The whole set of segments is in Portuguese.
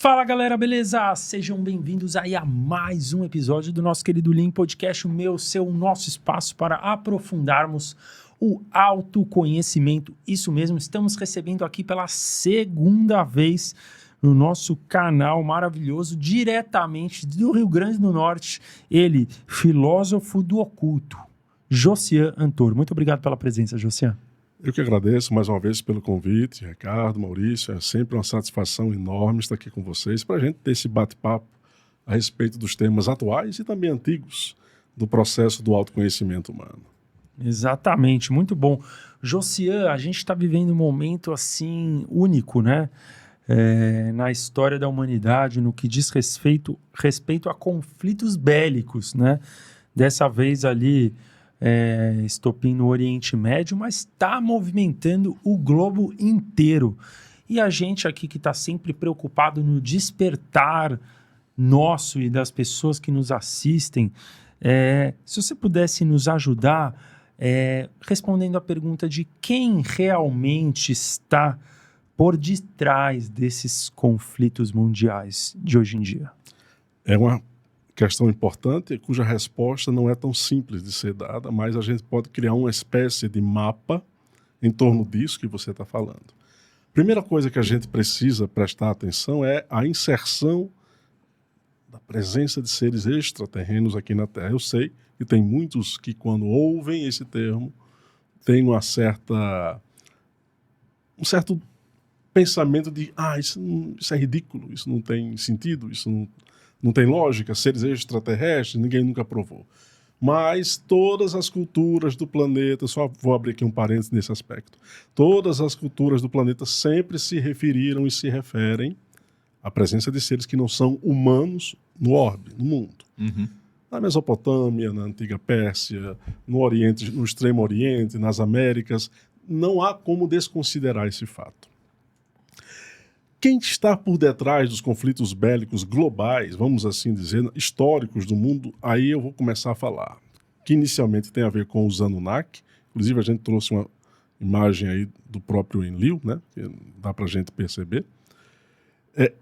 Fala galera, beleza? Sejam bem-vindos aí a mais um episódio do nosso querido Lean Podcast, o meu, seu, nosso espaço para aprofundarmos o autoconhecimento. Isso mesmo, estamos recebendo aqui pela segunda vez no nosso canal maravilhoso, diretamente do Rio Grande do Norte, ele, filósofo do oculto, Josian Antor. Muito obrigado pela presença, Josian. Eu que agradeço mais uma vez pelo convite, Ricardo, Maurício. É sempre uma satisfação enorme estar aqui com vocês para a gente ter esse bate-papo a respeito dos temas atuais e também antigos do processo do autoconhecimento humano. Exatamente, muito bom. Josian, a gente está vivendo um momento assim único, né? Na história da humanidade, no que diz respeito a conflitos bélicos, né? Dessa vez ali, estopim no Oriente Médio, mas está movimentando o globo inteiro. E a gente aqui que está sempre preocupado no despertar nosso e das pessoas que nos assistem, se você pudesse nos ajudar respondendo a pergunta de quem realmente está por detrás desses conflitos mundiais de hoje em dia? É uma questão importante cuja resposta não é tão simples de ser dada, mas a gente pode criar uma espécie de mapa em torno disso que você está falando. Primeira coisa que a gente precisa prestar atenção é a inserção da presença de seres extraterrenos aqui na Terra. Eu sei que tem muitos que, quando ouvem esse termo, têm um certo pensamento de isso é ridículo, isso não tem sentido, isso não tem lógica, seres extraterrestres, ninguém nunca provou. Mas todas as culturas do planeta, só vou abrir aqui um parênteses nesse aspecto, todas as culturas do planeta sempre se referiram e se referem à presença de seres que não são humanos no orbe, no mundo. Uhum. Na Mesopotâmia, na antiga Pérsia, no Oriente, no Extremo Oriente, nas Américas, não há como desconsiderar esse fato. Quem está por detrás dos conflitos bélicos globais, vamos assim dizer, históricos do mundo, aí eu vou começar a falar. Que inicialmente tem a ver com os Anunnaki, inclusive a gente trouxe uma imagem aí do próprio Enlil, né, que dá para a gente perceber.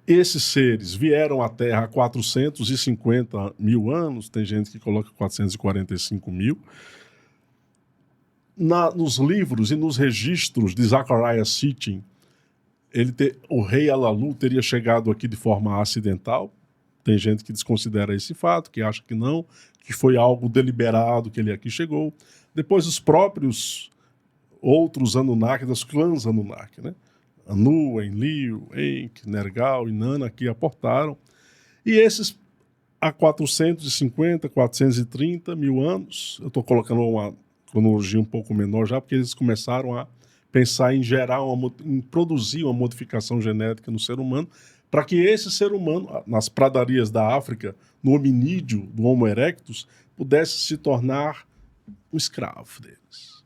Esses seres vieram à Terra há 450 mil anos, tem gente que coloca 445 mil. Nos livros e nos registros de Zecharia Sitchin, o rei Alalu teria chegado aqui de forma acidental. Tem gente que desconsidera esse fato, que acha que não, que foi algo deliberado que ele aqui chegou. Depois os próprios outros Anunnaki, dos clãs Anunnaki, né? Anu, Enlil, Enki, Nergal e Nana aqui aportaram. E esses há 450, 430 mil anos, eu estou colocando uma cronologia um pouco menor já, porque eles começaram a pensar em em produzir uma modificação genética no ser humano, para que esse ser humano, nas pradarias da África, no hominídeo do Homo erectus, pudesse se tornar um escravo deles.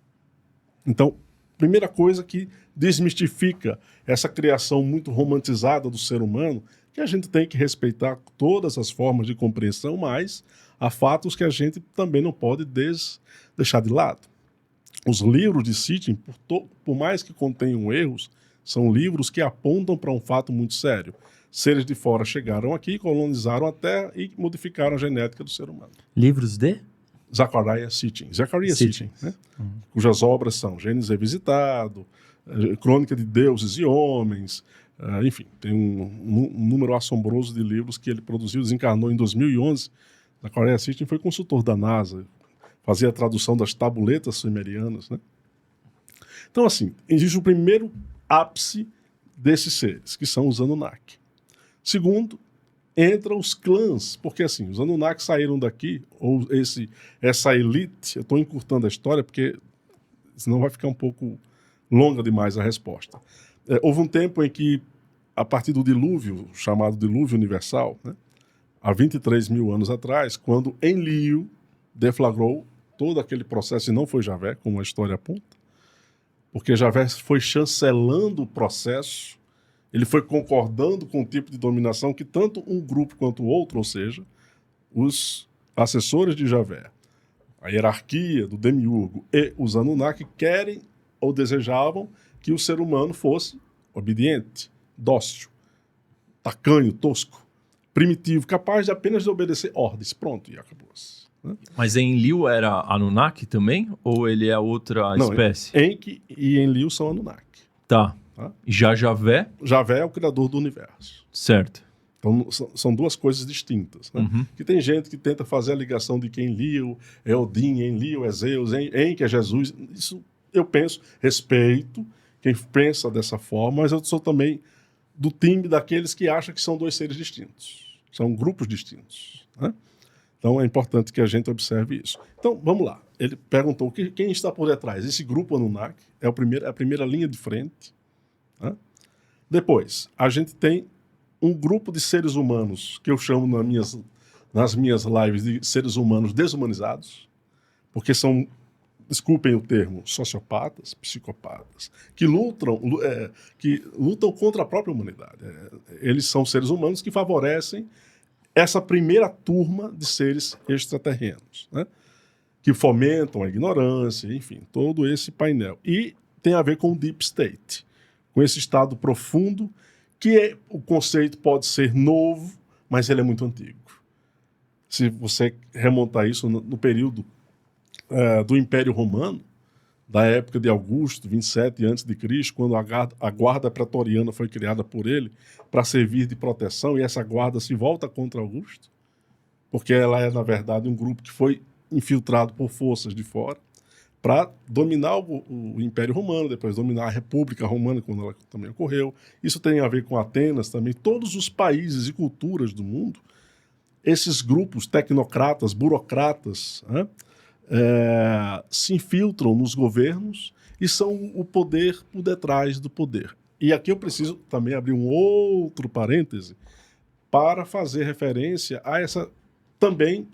Então, primeira coisa que desmistifica essa criação muito romantizada do ser humano, que a gente tem que respeitar todas as formas de compreensão, mas há fatos que a gente também não pode deixar de lado. Os livros de Sitchin, por mais que contenham erros, são livros que apontam para um fato muito sério. Seres de fora chegaram aqui, colonizaram a Terra e modificaram a genética do ser humano. Livros de? Zecharia Sitchin, né? Cujas obras são Gênesis Revisitado, Crônica de Deuses e Homens, enfim, tem um número assombroso de livros que ele produziu, desencarnou em 2011. Zecharia Sitchin foi consultor da NASA, fazia a tradução das tabuletas sumerianas, né? Então, assim, existe o primeiro ápice desses seres, que são os Anunnaki. Segundo, entram os clãs, porque assim, os Anunnaki saíram daqui, ou essa elite, eu estou encurtando a história, porque senão vai ficar um pouco longa demais a resposta. Houve um tempo em que, a partir do dilúvio, chamado dilúvio universal, né, há 23 mil anos atrás, quando Enlil deflagrou todo aquele processo, e não foi Javé, como a história aponta, porque Javé foi chancelando o processo, ele foi concordando com o tipo de dominação que tanto um grupo quanto o outro, ou seja, os assessores de Javé, a hierarquia do demiurgo e os Anunnaki querem ou desejavam que o ser humano fosse obediente, dócil. tacanho, tosco, primitivo, capaz de apenas de obedecer ordens. Pronto, e acabou-se. Né? Mas Enlil era Anunnaki também? Ou ele é outra Não, espécie? Enki e Enlil são Anunnaki. Tá. Tá? E já Javé? Javé é o criador do universo. Certo. Então, são duas coisas distintas. Né? Uhum. Que tem gente que tenta fazer a ligação de que Enlil é Odin, Enlil é Zeus, Enki é Jesus. Isso eu penso, respeito quem pensa dessa forma, mas eu sou também do time daqueles que acham que são dois seres distintos. São grupos distintos. Né? Então é importante que a gente observe isso. Então, vamos lá. Ele perguntou quem está por detrás. Esse grupo Anunnaki é a primeira linha de frente. Né? Depois, a gente tem um grupo de seres humanos, que eu chamo nas minhas lives de seres humanos desumanizados, porque são, desculpem o termo, sociopatas, psicopatas, que lutam contra a própria humanidade. Eles são seres humanos que favorecem essa primeira turma de seres extraterrenos, né? Que fomentam a ignorância, enfim, todo esse painel. E tem a ver com o Deep State, com esse estado profundo, que o conceito pode ser novo, mas ele é muito antigo. Se você remontar isso no período do Império Romano, da época de Augusto, 27 a.C., quando a guarda pretoriana foi criada por ele para servir de proteção, e essa guarda se volta contra Augusto, porque ela é, na verdade, um grupo que foi infiltrado por forças de fora para dominar o Império Romano, depois dominar a República Romana, quando ela também ocorreu. Isso tem a ver com Atenas também. Todos os países e culturas do mundo, esses grupos tecnocratas, burocratas, né, se infiltram nos governos e são o poder por detrás do poder. E aqui eu preciso também abrir um outro parêntese para fazer referência a essa também,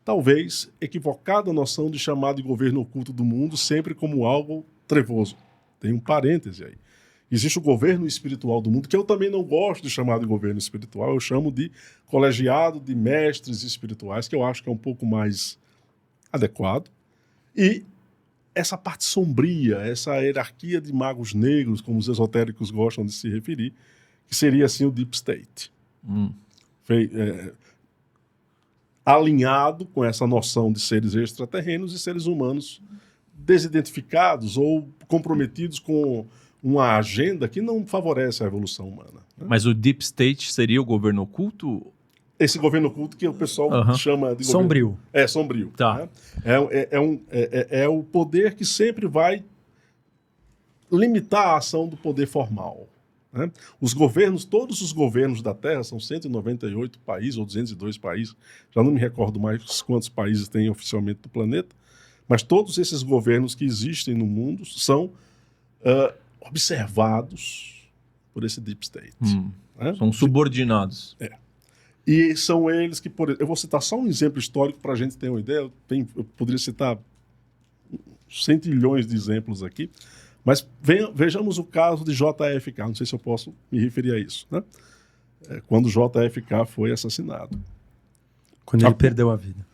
talvez, equivocada noção de chamar de governo oculto do mundo sempre como algo trevoso. Tem um parêntese aí. Existe o governo espiritual do mundo, que eu também não gosto de chamar de governo espiritual, eu chamo de colegiado de mestres espirituais, que eu acho que é um pouco mais adequado. E essa parte sombria, essa hierarquia de magos negros, como os esotéricos gostam de se referir, que seria assim o Deep State. Alinhado com essa noção de seres extraterrenos e seres humanos desidentificados ou comprometidos com uma agenda que não favorece a evolução humana. Né? Mas o Deep State seria o governo oculto? Esse governo oculto que o pessoal chama de sombrio. Governo... É, sombrio. Tá. Né? É o poder que sempre vai limitar a ação do poder formal. Né? Todos os governos da Terra, são 198 países ou 202 países, já não me recordo mais quantos países tem oficialmente do planeta, mas todos esses governos que existem no mundo são observados por esse Deep State. Né? São subordinados. E são eles que, eu vou citar só um exemplo histórico para a gente ter uma ideia, eu poderia citar centilhões de exemplos aqui, mas vejamos o caso de JFK, não sei se eu posso me referir a isso, né? Quando JFK foi assassinado. Quando ele perdeu a vida.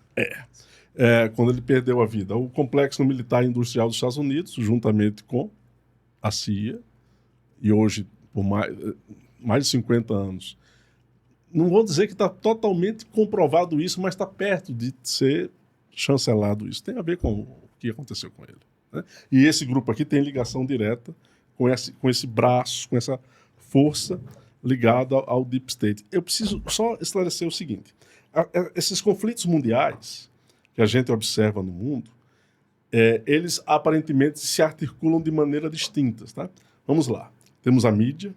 Quando ele perdeu a vida. O Complexo Militar e Industrial dos Estados Unidos, juntamente com a CIA, e hoje, por mais de 50 anos, não vou dizer que está totalmente comprovado isso, mas está perto de ser chancelado isso. Tem a ver com o que aconteceu com ele. Né? E esse grupo aqui tem ligação direta com esse braço, com essa força ligada ao Deep State. Eu preciso só esclarecer o seguinte. Esses conflitos mundiais que a gente observa no mundo, eles aparentemente se articulam de maneira distintas. Tá? Vamos lá. Temos a mídia,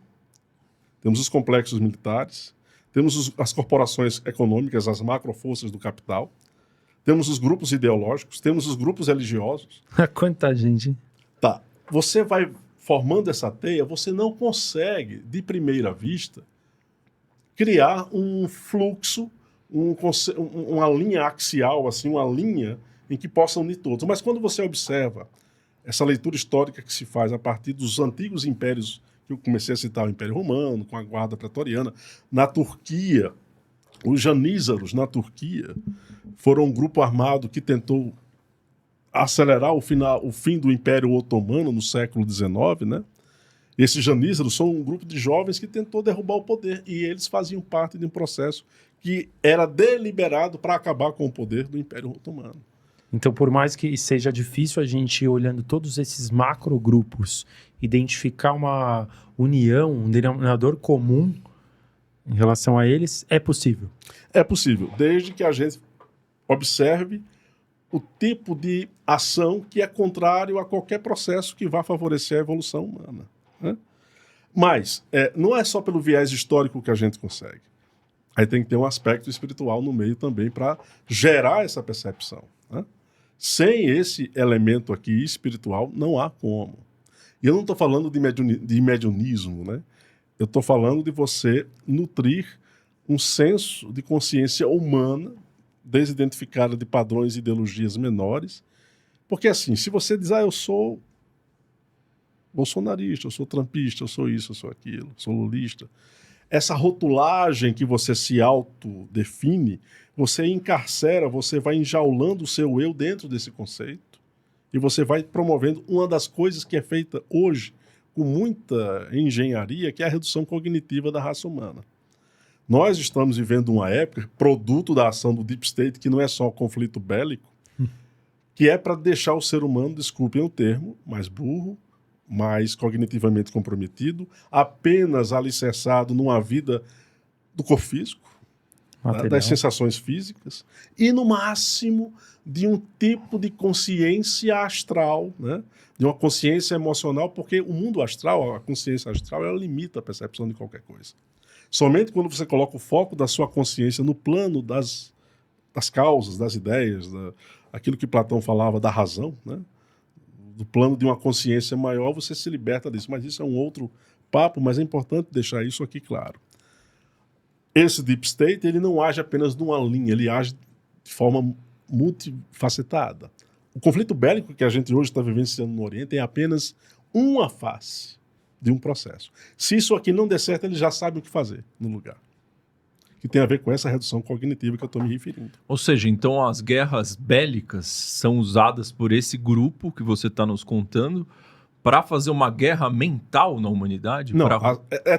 temos os complexos militares, temos as corporações econômicas, as macroforças do capital, temos os grupos ideológicos, temos os grupos religiosos. Quanta gente, hein? Tá. Você vai formando essa teia, você não consegue, de primeira vista, criar um fluxo, uma linha axial, assim, uma linha em que possa unir todos. Mas quando você observa essa leitura histórica que se faz a partir dos antigos impérios, que eu comecei a citar o Império Romano, com a guarda pretoriana, na Turquia, os janízaros na Turquia foram um grupo armado que tentou acelerar o fim do Império Otomano no século XIX, né? Esses janízaros são um grupo de jovens que tentou derrubar o poder e eles faziam parte de um processo que era deliberado para acabar com o poder do Império Otomano. Então, por mais que seja difícil a gente, olhando todos esses macrogrupos, identificar uma união, um denominador comum em relação a eles, é possível. É possível, desde que a gente observe o tipo de ação que é contrário a qualquer processo que vá favorecer a evolução humana, né? Mas não é só pelo viés histórico que a gente consegue. Aí tem que ter um aspecto espiritual no meio também para gerar essa percepção, né? Sem esse elemento aqui espiritual, não há como. E eu não estou falando de mediunismo, né? Eu estou falando de você nutrir um senso de consciência humana, desidentificada de padrões e ideologias menores. Porque assim, se você diz, eu sou bolsonarista, eu sou trumpista, eu sou isso, eu sou aquilo, sou lulista, essa rotulagem que você se autodefine, você encarcera, você vai enjaulando o seu eu dentro desse conceito e você vai promovendo uma das coisas que é feita hoje com muita engenharia, que é a redução cognitiva da raça humana. Nós estamos vivendo uma época, produto da ação do Deep State, que não é só o conflito bélico, que é para deixar o ser humano, desculpem o termo, mais burro, mais cognitivamente comprometido, apenas alicerçado numa vida do corpo físico, né, das sensações físicas, e no máximo de um tipo de consciência astral, né, de uma consciência emocional, porque o mundo astral, a consciência astral, ela limita a percepção de qualquer coisa. Somente quando você coloca o foco da sua consciência no plano das causas, das ideias, aquilo que Platão falava da razão, né, do plano de uma consciência maior, você se liberta disso. Mas isso é um outro papo, mas é importante deixar isso aqui claro. Esse Deep State, ele não age apenas numa linha, ele age de forma multifacetada. O conflito bélico que a gente hoje está vivenciando no Oriente é apenas uma face de um processo. Se isso aqui não der certo, eles já sabem o que fazer no lugar. Que tem a ver com essa redução cognitiva que eu estou me referindo. Ou seja, então as guerras bélicas são usadas por esse grupo que você está nos contando para fazer uma guerra mental na humanidade? Não,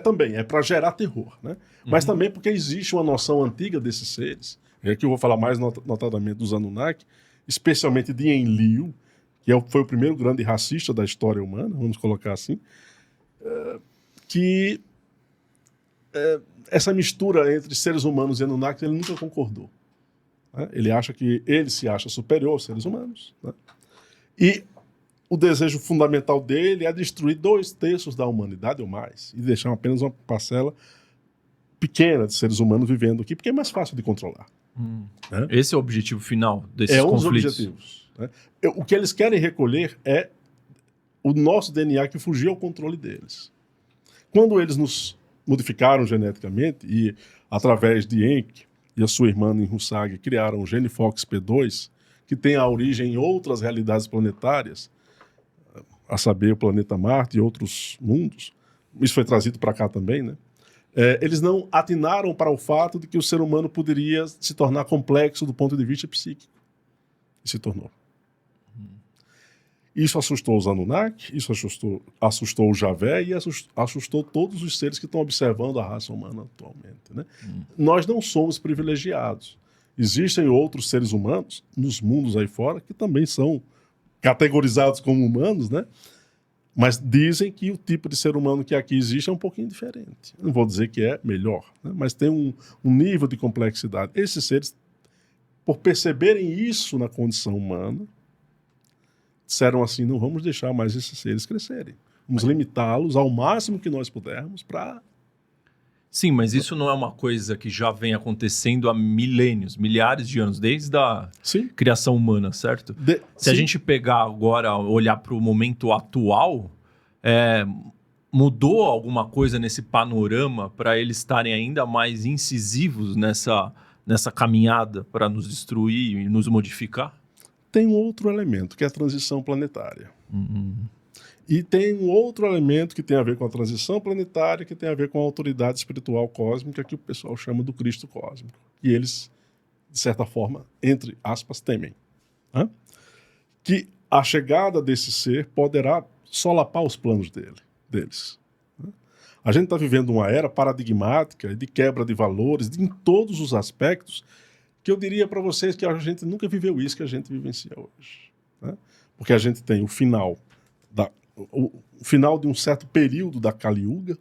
também, é para gerar terror, né? Mas também porque existe uma noção antiga desses seres, aqui eu vou falar mais notadamente dos Anunnaki, especialmente de Enlil, que foi o primeiro grande racista da história humana, vamos colocar assim, que essa mistura entre seres humanos e Anunnaki, ele nunca concordou, né? Ele se acha superior aos seres humanos, né? E o desejo fundamental dele é destruir 2/3 da humanidade ou mais e deixar apenas uma parcela pequena de seres humanos vivendo aqui, porque é mais fácil de controlar. Né? Esse é o objetivo final desses conflitos. conflitos? É um dos objetivos. Né? O que eles querem recolher é o nosso DNA que fugiu ao controle deles. Quando eles nos modificaram geneticamente e, através de Enki e a sua irmã Ninhursag, criaram o GeneFox P2, que tem a origem em outras realidades planetárias, a saber, o planeta Marte e outros mundos, isso foi trazido para cá também, né? Eles não atinaram para o fato de que o ser humano poderia se tornar complexo do ponto de vista psíquico. E se tornou. Isso assustou os Anunnaki, isso assustou o Javé e assustou todos os seres que estão observando a raça humana atualmente, né? Nós não somos privilegiados. Existem outros seres humanos nos mundos aí fora que também são categorizados como humanos, né? Mas dizem que o tipo de ser humano que aqui existe é um pouquinho diferente. Não vou dizer que é melhor, né? Mas tem um nível de complexidade. Esses seres, por perceberem isso na condição humana, disseram assim, não vamos deixar mais esses seres crescerem. Vamos limitá-los ao máximo que nós pudermos para... Sim, mas isso não é uma coisa que já vem acontecendo há milênios, milhares de anos, desde a criação humana, certo? Se a gente pegar agora, olhar para o momento atual, mudou alguma coisa nesse panorama para eles estarem ainda mais incisivos nessa caminhada para nos destruir e nos modificar? Tem um outro elemento, que é a transição planetária. E tem um outro elemento que tem a ver com a transição planetária, que tem a ver com a autoridade espiritual cósmica, que o pessoal chama do Cristo cósmico. E eles, de certa forma, entre aspas, temem. Que a chegada desse ser poderá solapar os planos deles. A gente está vivendo uma era paradigmática de quebra de valores em todos os aspectos, que eu diria para vocês que a gente nunca viveu isso que a gente vivencia hoje. Né? Porque a gente tem o final de um certo período da Kali Yuga,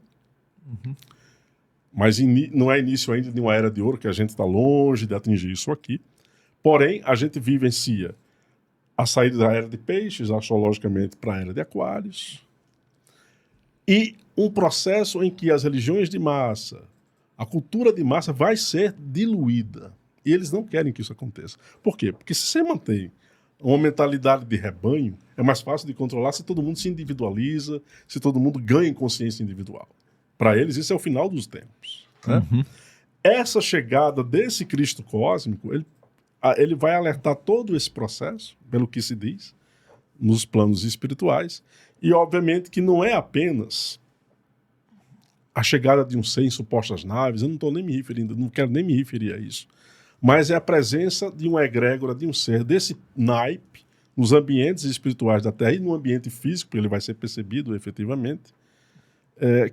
mas não é início ainda de uma era de ouro, que a gente está longe de atingir isso aqui. Porém, a gente vivencia a saída da era de peixes, astrologicamente, para a era de aquários, e um processo em que as religiões de massa, a cultura de massa vai ser diluída. E eles não querem que isso aconteça. Por quê? Porque se você mantém uma mentalidade de rebanho, é mais fácil de controlar se todo mundo se individualiza, se todo mundo ganha em consciência individual. Para eles, isso é o final dos tempos. Né? Essa chegada desse Cristo cósmico, ele vai alertar todo esse processo, pelo que se diz, nos planos espirituais, e obviamente que não é apenas a chegada de um ser em supostas naves, eu não estou nem me referindo, não quero nem me referir a isso, mas é a presença de uma egrégora, de um ser desse naipe, nos ambientes espirituais da Terra e no ambiente físico, porque ele vai ser percebido efetivamente,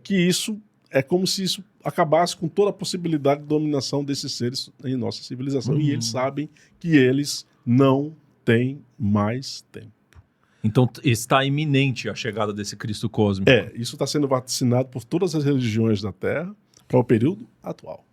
que isso é como se isso acabasse com toda a possibilidade de dominação desses seres em nossa civilização. E eles sabem que eles não têm mais tempo. Então está iminente a chegada desse Cristo cósmico. Isso está sendo vacinado por todas as religiões da Terra para o período atual.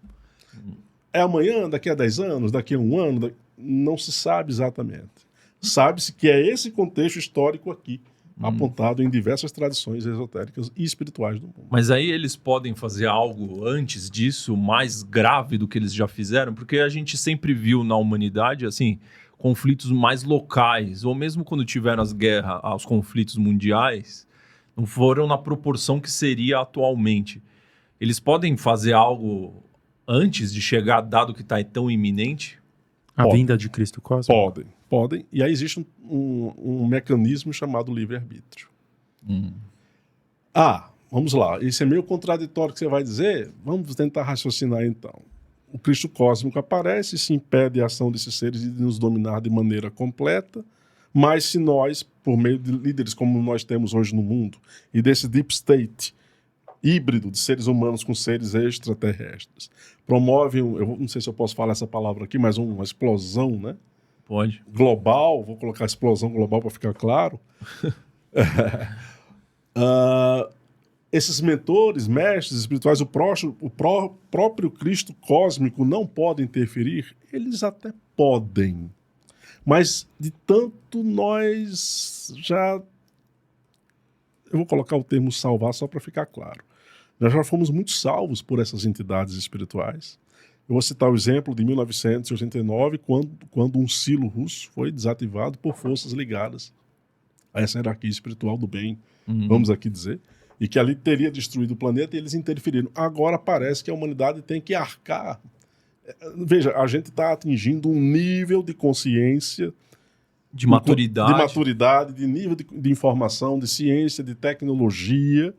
É amanhã, daqui a 10 anos, daqui a um ano, não se sabe exatamente. Sabe-se que é esse contexto histórico aqui, apontado em diversas tradições esotéricas e espirituais do mundo. Mas aí eles podem fazer algo antes disso, mais grave do que eles já fizeram? Porque a gente sempre viu na humanidade, assim, conflitos mais locais, ou mesmo quando tiveram as guerras, os conflitos mundiais, não foram na proporção que seria atualmente. Eles podem fazer algo antes de chegar, dado que está tão iminente? A vinda de Cristo cósmico? Podem. E aí existe um mecanismo chamado livre-arbítrio. Vamos lá. Isso é meio contraditório que você vai dizer. Vamos tentar raciocinar então. O Cristo cósmico aparece, se impede a ação desses seres de nos dominar de maneira completa, mas se nós, por meio de líderes como nós temos hoje no mundo, e desse deep state híbrido de seres humanos com seres extraterrestres, promovem, eu não sei se eu posso falar essa palavra aqui, mas uma explosão, né? Pode. Global, vou colocar explosão global para ficar claro. Esses mentores, mestres espirituais, o próprio Cristo cósmico não pode interferir? Eles até podem. Mas de tanto nós já... Eu vou colocar o termo salvar só para ficar claro. Nós já fomos muito salvos por essas entidades espirituais. Eu vou citar o exemplo de 1989, quando um silo russo foi desativado por forças ligadas a essa hierarquia espiritual do bem, vamos aqui dizer, e que ali teria destruído o planeta e eles interferiram. Agora parece que a humanidade tem que arcar. Veja, a gente está atingindo um nível de consciência, de maturidade, de nível de informação, de ciência, de tecnologia,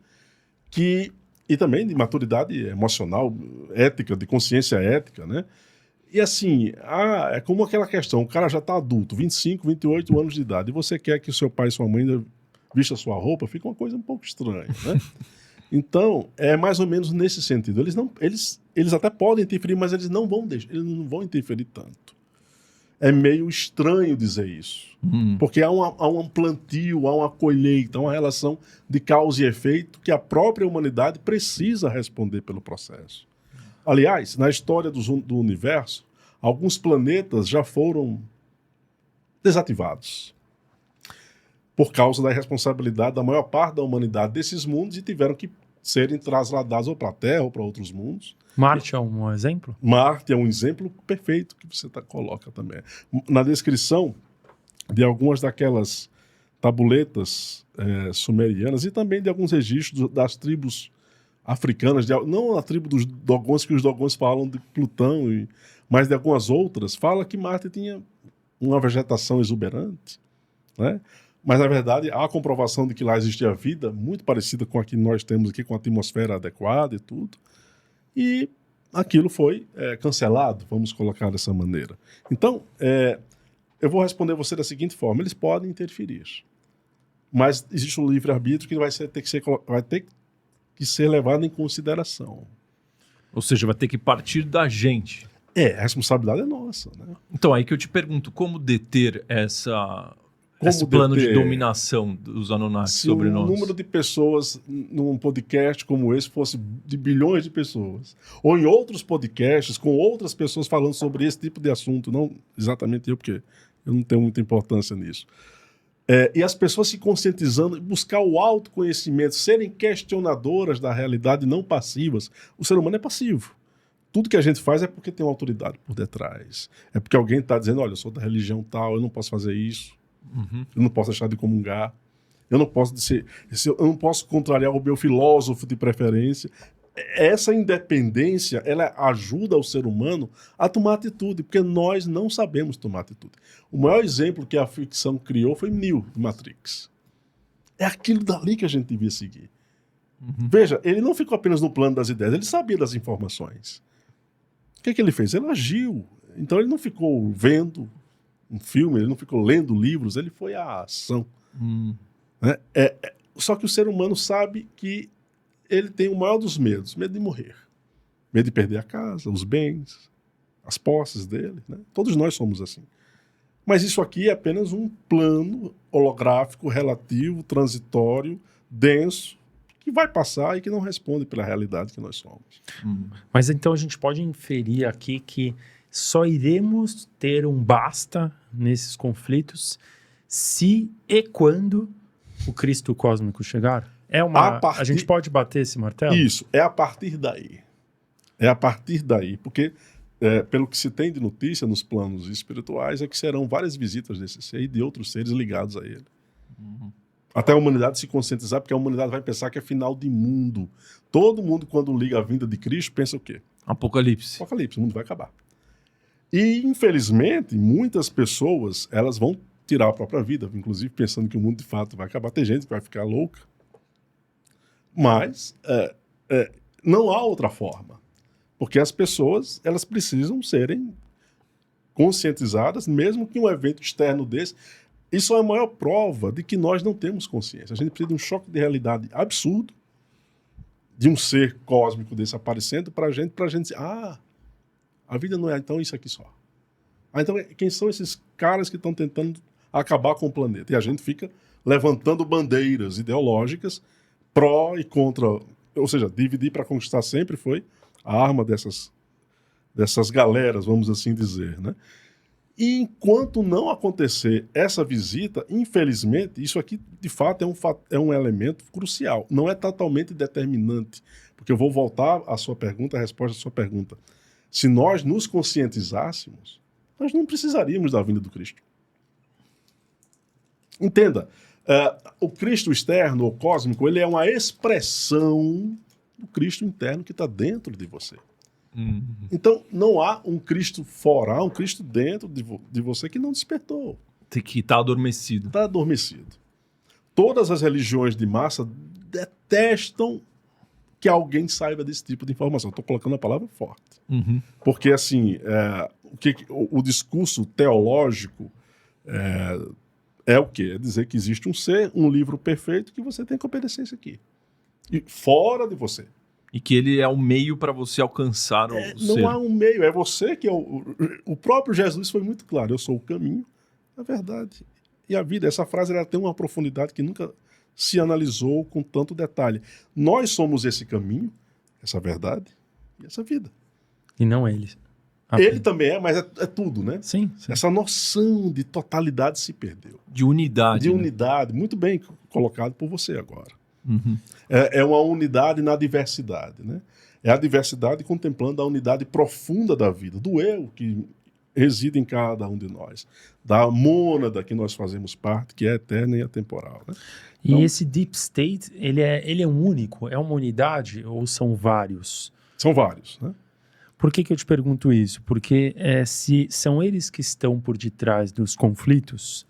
e também de maturidade emocional, ética, de consciência ética, né? E assim, é como aquela questão, o cara já está adulto, 25, 28 anos de idade, e você quer que o seu pai e sua mãe vista sua roupa, fica uma coisa um pouco estranha, né? Então, é mais ou menos nesse sentido. Eles até podem interferir, mas eles não vão interferir tanto. É meio estranho dizer isso. Porque há um plantio, há uma colheita, há uma relação de causa e efeito que a própria humanidade precisa responder pelo processo. Aliás, na história do universo, alguns planetas já foram desativados por causa da irresponsabilidade da maior parte da humanidade desses mundos e tiveram que serem trasladados ou para a Terra ou para outros mundos. Marte é um exemplo? Marte é um exemplo perfeito que você coloca também. Na descrição de algumas daquelas tabuletas sumerianas e também de alguns registros das tribos africanas, não a tribo dos Dogons, que os Dogons falam de Plutão, mas de algumas outras, fala que Marte tinha uma vegetação exuberante, né? Mas, na verdade, há a comprovação de que lá existia vida muito parecida com a que nós temos aqui, com a atmosfera adequada e tudo. E aquilo foi cancelado, vamos colocar dessa maneira. Então, eu vou responder você da seguinte forma. Eles podem interferir, mas existe um livre-arbítrio que vai ter que que ser levado em consideração. Ou seja, vai ter que partir da gente. A responsabilidade é nossa, né? Então, aí que eu te pergunto, como deter esse plano de dominação dos Anunnaki sobre nós? Se o número de pessoas num podcast como esse fosse de bilhões de pessoas, ou em outros podcasts com outras pessoas falando sobre esse tipo de assunto, não exatamente eu, porque eu não tenho muita importância nisso, e as pessoas se conscientizando, buscar o autoconhecimento, serem questionadoras da realidade, não passivas. O ser humano é passivo. Tudo que a gente faz é porque tem uma autoridade por detrás. É porque alguém está dizendo, olha, eu sou da religião tal, eu não posso fazer isso. Eu não posso deixar de comungar. Eu não posso contrariar o meu filósofo de preferência. Essa independência, ela ajuda o ser humano a tomar atitude, porque nós não sabemos tomar atitude. O maior exemplo que a ficção criou foi Neo, de Matrix. É aquilo dali que a gente devia seguir. Veja, ele não ficou apenas no plano das ideias, ele sabia das informações. O que ele fez? Ele agiu. Então ele não ficou vendo um filme, ele não ficou lendo livros, ele foi à ação. Né? Só que o ser humano sabe que ele tem o maior dos medos, medo de morrer. Medo de perder a casa, os bens, as posses dele. Né? Todos nós somos assim. Mas isso aqui é apenas um plano holográfico, relativo, transitório, denso, que vai passar e que não responde pela realidade que nós somos. Mas então a gente pode inferir aqui que só iremos ter um basta nesses conflitos se e quando o Cristo cósmico chegar? A gente pode bater esse martelo? Isso, é a partir daí. É a partir daí, porque pelo que se tem de notícia nos planos espirituais é que serão várias visitas desse ser e de outros seres ligados a ele. Até a humanidade se conscientizar, porque a humanidade vai pensar que é final de mundo. Todo mundo, quando liga a vinda de Cristo, pensa o quê? Apocalipse. Apocalipse, o mundo vai acabar. E, infelizmente, muitas pessoas, elas vão tirar a própria vida, inclusive pensando que o mundo de fato vai acabar. Tem gente que vai ficar louca. Mas não há outra forma. Porque as pessoas, elas precisam serem conscientizadas, mesmo que um evento externo desse. Isso é a maior prova de que nós não temos consciência. A gente precisa de um choque de realidade absurdo, de um ser cósmico desse aparecendo pra gente dizer, a vida não é então isso aqui só. Então quem são esses caras que estão tentando acabar com o planeta? E a gente fica levantando bandeiras ideológicas pró e contra, ou seja, dividir para conquistar sempre foi a arma dessas galeras, vamos assim dizer, né? E enquanto não acontecer essa visita, infelizmente, isso aqui de fato é um elemento crucial. Não é totalmente determinante, porque eu vou voltar à sua pergunta, a resposta à sua pergunta. Se nós nos conscientizássemos, nós não precisaríamos da vinda do Cristo. Entenda, o Cristo externo, ou cósmico, ele é uma expressão do Cristo interno que está dentro de você. Então, não há um Cristo fora, há um Cristo dentro de você que não despertou. Tem que estar adormecido. Está adormecido. Todas as religiões de massa detestam que alguém saiba desse tipo de informação. Estou colocando a palavra forte. Porque, assim, o discurso teológico é o quê? É dizer que existe um ser, um livro perfeito, que você tem que obedecer isso aqui. E fora de você. E que ele é o meio para você alcançar o ser. Não há um meio, é você que é o próprio Jesus foi muito claro, eu sou o caminho, a verdade e a vida. Essa frase ela tem uma profundidade que nunca se analisou com tanto detalhe. Nós somos esse caminho, essa verdade e essa vida. E não ele. Ele também é, mas é tudo, né? Sim. Essa noção de totalidade se perdeu. De unidade. De unidade, muito bem colocado por você agora. É uma unidade na diversidade, né? É a diversidade contemplando a unidade profunda da vida, do eu que reside em cada um de nós, da mônada que nós fazemos parte, que é eterna e atemporal, né? Então, e esse deep state, ele é um único? É uma unidade ou são vários? São vários, né? Por que eu te pergunto isso? Porque se são eles que estão por detrás dos conflitos,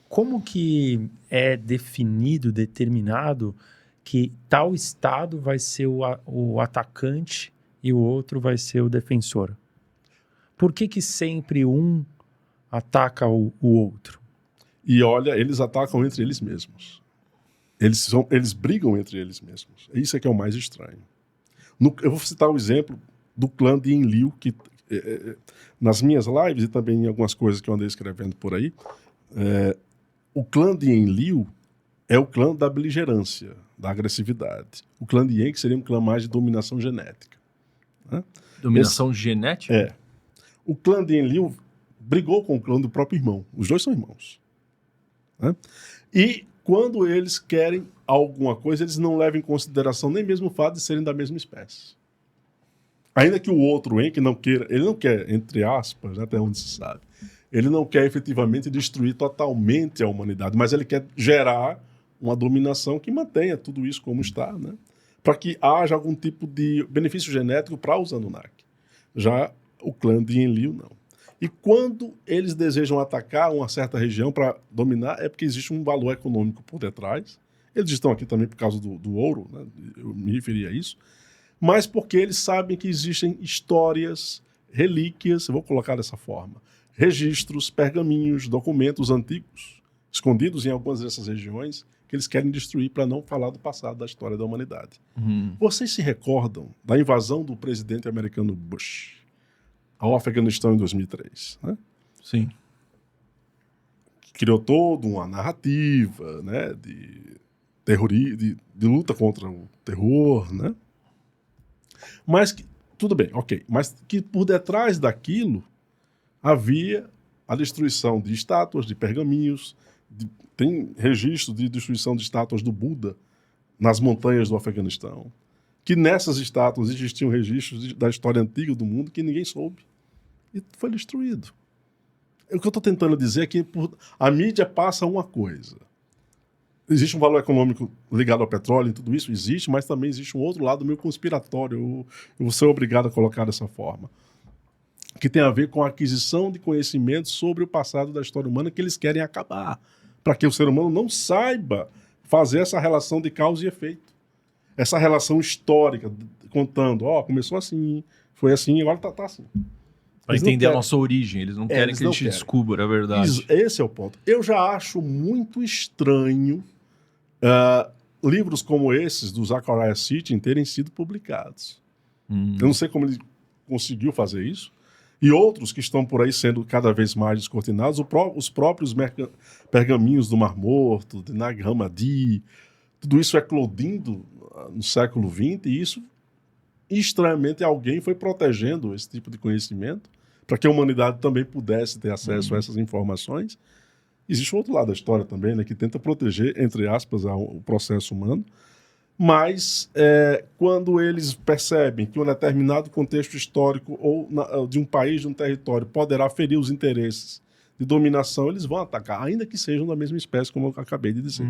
como que é definido, determinado que tal estado vai ser o atacante e o outro vai ser o defensor? Por que sempre um ataca o outro? E olha, eles atacam entre eles mesmos. Eles brigam entre eles mesmos. Isso é que é o mais estranho. Eu vou citar o exemplo do clã de Enlil, que nas minhas lives e também em algumas coisas que eu andei escrevendo por aí, o clã de Enlil é o clã da beligerância, da agressividade. O clã de Enki seria um clã mais de dominação genética. Né? Dominação genética? É. O clã de Enlil brigou com o clã do próprio irmão. Os dois são irmãos. Né? E quando eles querem alguma coisa, eles não levam em consideração nem mesmo o fato de serem da mesma espécie. Ainda que o outro, Enki, não queira, ele não quer, entre aspas, até onde se sabe, ele não quer efetivamente destruir totalmente a humanidade, mas ele quer gerar uma dominação que mantenha tudo isso como está, né? Para que haja algum tipo de benefício genético para os Anunnaki. Já o clã de Enlil, não. E quando eles desejam atacar uma certa região para dominar, é porque existe um valor econômico por detrás. Eles estão aqui também por causa do ouro, né? Eu me referi a isso. Mas porque eles sabem que existem histórias, relíquias, eu vou colocar dessa forma, registros, pergaminhos, documentos antigos, escondidos em algumas dessas regiões, que eles querem destruir para não falar do passado da história da humanidade. Vocês se recordam da invasão do presidente americano Bush ao Afeganistão em 2003, né? Sim. Criou toda uma narrativa, né, de luta contra o terror, né? Mas que, tudo bem, ok, mas que por detrás daquilo havia a destruição de estátuas, de pergaminhos, tem registro de destruição de estátuas do Buda nas montanhas do Afeganistão, que nessas estátuas existiam registros da história antiga do mundo que ninguém soube. E foi destruído. O que eu estou tentando dizer é que a mídia passa uma coisa. Existe um valor econômico ligado ao petróleo e tudo isso? Existe, mas também existe um outro lado meio conspiratório. Eu vou ser obrigado a colocar dessa forma. Que tem a ver com a aquisição de conhecimento sobre o passado da história humana que eles querem acabar. Para que o ser humano não saiba fazer essa relação de causa e efeito. Essa relação histórica, contando, começou assim, foi assim, agora tá assim. Para entender a nossa origem, eles não querem que a gente descubra a verdade. Esse é o ponto. Eu já acho muito estranho livros como esses do Zecharia Sitchin terem sido publicados. Eu não sei como ele conseguiu fazer isso. E outros que estão por aí sendo cada vez mais descortinados, os próprios pergaminhos do Mar Morto, de Nag Hammadi, tudo isso eclodindo no século XX, e isso, estranhamente, alguém foi protegendo esse tipo de conhecimento para que a humanidade também pudesse ter acesso a essas informações. Existe um outro lado da história também, né, que tenta proteger, entre aspas, o processo humano, mas quando eles percebem que um determinado contexto histórico ou de um país, de um território, poderá ferir os interesses de dominação, eles vão atacar, ainda que sejam da mesma espécie, como eu acabei de dizer.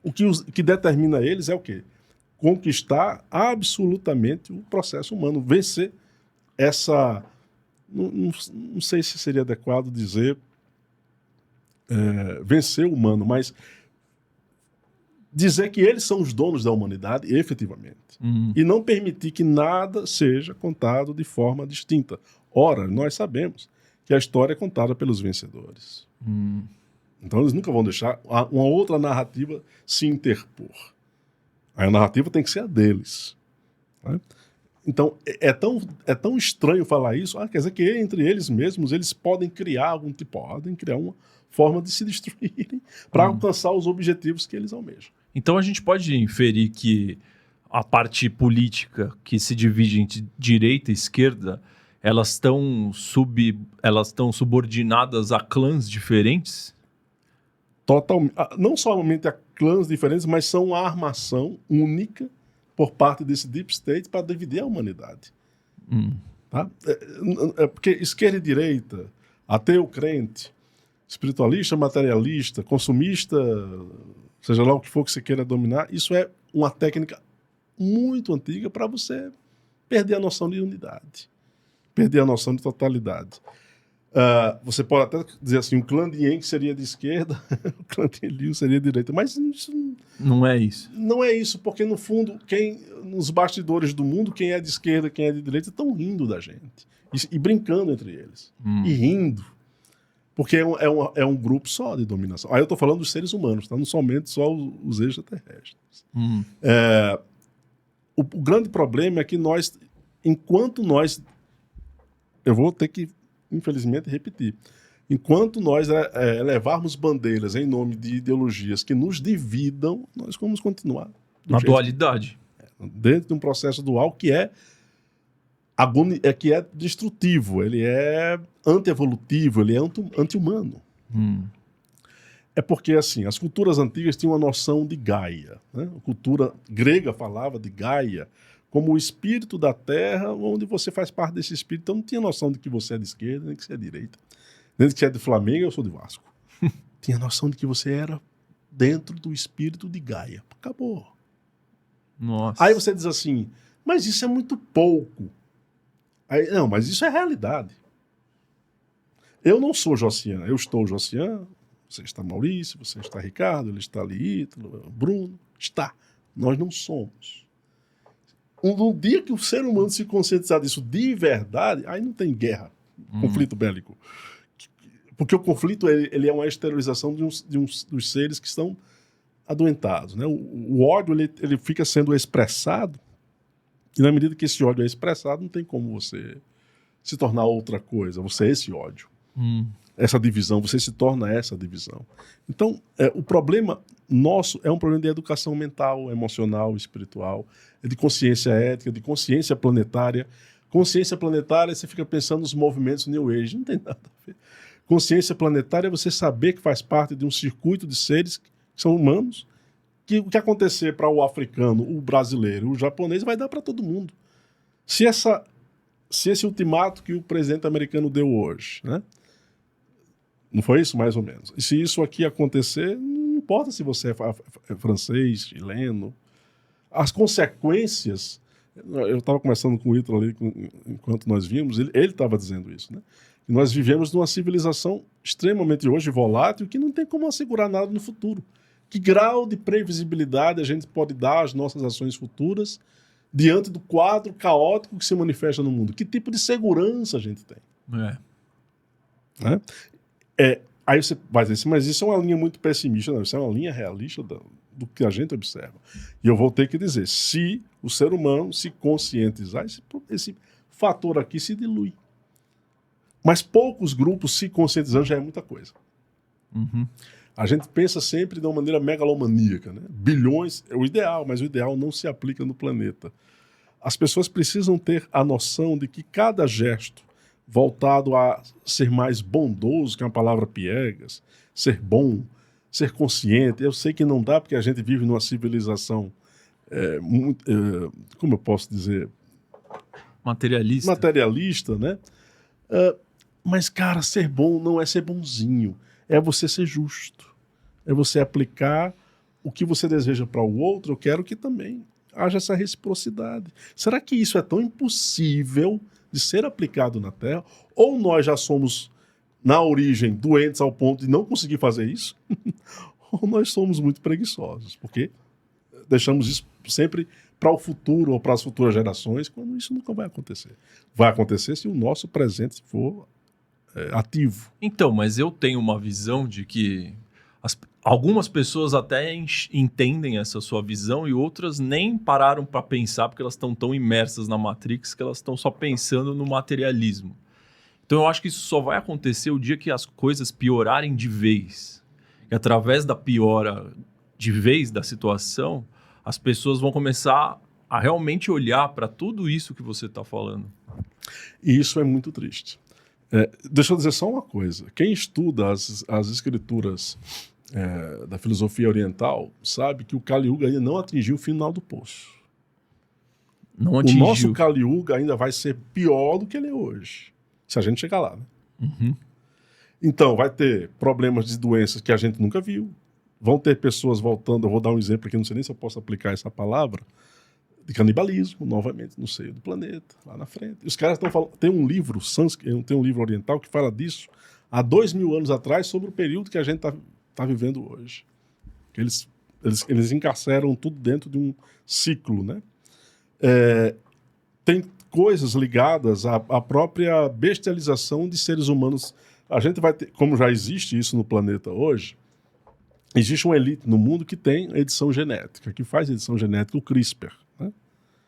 O que determina eles é o quê? Conquistar absolutamente o processo humano, vencer essa... Não sei se seria adequado dizer vencer o humano, mas dizer que eles são os donos da humanidade, efetivamente. E não permitir que nada seja contado de forma distinta. Ora, nós sabemos que a história é contada pelos vencedores. Então eles nunca vão deixar uma outra narrativa se interpor. A narrativa tem que ser a deles. Né? Então é tão estranho falar isso. Quer dizer que entre eles mesmos eles podem criar podem criar uma forma de se destruírem para alcançar os objetivos que eles almejam. Então a gente pode inferir que a parte política que se divide entre direita e esquerda, elas estão subordinadas a clãs diferentes? Totalmente. Não somente a clãs diferentes, mas são uma armação única por parte desse deep state para dividir a humanidade. Tá? Porque esquerda e direita, ateu, crente, espiritualista, materialista, consumista, seja lá o que for que você queira dominar, isso é uma técnica muito antiga para você perder a noção de unidade, perder a noção de totalidade. Você pode até dizer assim, o clã de Enki seria de esquerda, o clã de Enlil seria de direita, mas isso não é isso. Não é isso, porque no fundo, nos bastidores do mundo, quem é de esquerda, quem é de direita, estão rindo da gente. E brincando entre eles. E rindo. Porque é um grupo só de dominação. Aí eu estou falando dos seres humanos, tá? Não somente só os extraterrestres. O grande problema é que enquanto nós... Eu vou ter que, infelizmente, repetir. Enquanto nós levarmos bandeiras em nome de ideologias que nos dividam, nós vamos continuar. Na dualidade. Dentro de um processo dual que é destrutivo, ele é anti-evolutivo, ele é anti-humano. É porque, assim, as culturas antigas tinham uma noção de Gaia. Né? A cultura grega falava de Gaia como o espírito da terra, onde você faz parte desse espírito. Então não tinha noção de que você é de esquerda, nem que você é de direita. Nem de que você é de Flamengo, eu sou de Vasco. Tinha noção de que você era dentro do espírito de Gaia. Acabou. Nossa. Aí você diz assim, mas isso é muito pouco. Aí, não, mas isso é realidade. Eu não sou Josian, eu estou Josian, você está Maurício, você está Ricardo, ele está ali, Ítalo, Bruno, está. Nós não somos. No dia que o ser humano se conscientizar disso de verdade, aí não tem guerra, conflito bélico. Porque o conflito ele é uma exteriorização dos seres que estão adoentados. Né? O ódio ele fica sendo expressado, e na medida que esse ódio é expressado, não tem como você se tornar outra coisa. Você é esse ódio. Essa divisão, você se torna essa divisão. Então, o problema nosso é um problema de educação mental, emocional, espiritual, de consciência ética, de consciência planetária. Consciência planetária, você fica pensando nos movimentos New Age, não tem nada a ver. Consciência planetária é você saber que faz parte de um circuito de seres que são humanos, que o que acontecer para o africano, o brasileiro, o japonês, vai dar para todo mundo. Se esse ultimato que o presidente americano deu hoje, né? Não foi isso, mais ou menos? E se isso aqui acontecer, não importa se você é francês, chileno. As consequências... Eu estava conversando com o Ítalo ali, enquanto nós vimos, ele estava dizendo isso, né? Que nós vivemos numa civilização extremamente hoje volátil que não tem como assegurar nada no futuro. Que grau de previsibilidade a gente pode dar às nossas ações futuras diante do quadro caótico que se manifesta no mundo? Que tipo de segurança a gente tem? Né? Aí você vai dizer assim, mas isso é uma linha muito pessimista. Não, isso é uma linha realista do que a gente observa. E eu vou ter que dizer, se o ser humano se conscientizar, esse fator aqui se dilui. Mas poucos grupos se conscientizando já é muita coisa. A gente pensa sempre de uma maneira megalomaníaca, né? Bilhões é o ideal, mas o ideal não se aplica no planeta. As pessoas precisam ter a noção de que cada gesto voltado a ser mais bondoso, que é uma palavra piegas, ser bom, ser consciente. Eu sei que não dá porque a gente vive numa civilização como eu posso dizer? Materialista, né? Mas, cara, ser bom não é ser bonzinho. É você ser justo. É você aplicar o que você deseja para o outro. Eu quero que também haja essa reciprocidade. Será que isso é tão impossível de ser aplicado na Terra? Ou nós já somos, na origem, doentes ao ponto de não conseguir fazer isso? Ou nós somos muito preguiçosos, porque deixamos isso sempre para o futuro ou para as futuras gerações, quando isso nunca vai acontecer. Vai acontecer se o nosso presente for ativo. Então, mas eu tenho uma visão de que algumas pessoas até entendem essa sua visão e outras nem pararam para pensar porque elas estão tão imersas na Matrix que elas estão só pensando no materialismo. Então eu acho que isso só vai acontecer o dia que as coisas piorarem de vez. E através da piora de vez da situação, as pessoas vão começar a realmente olhar para tudo isso que você está falando. E isso é muito triste. Deixa eu dizer só uma coisa. Quem estuda as escrituras da filosofia oriental sabe que o Kali Yuga ainda não atingiu o final do poço. Não atingiu. O nosso Kali Yuga ainda vai ser pior do que ele é hoje, se a gente chegar lá. Né? Então, vai ter problemas de doenças que a gente nunca viu. Vão ter pessoas voltando, eu vou dar um exemplo aqui, não sei nem se eu posso aplicar essa palavra, de canibalismo, novamente, no seio do planeta, lá na frente. Os caras estão falando, tem um livro oriental que fala disso há 2000 anos atrás, sobre o período que a gente está vivendo hoje. Eles encarceram tudo dentro de um ciclo, né? Tem coisas ligadas à própria bestialização de seres humanos A gente vai ter, como já existe isso no planeta hoje, existe uma elite no mundo que tem edição genética, que faz edição genética, o CRISPR. Né?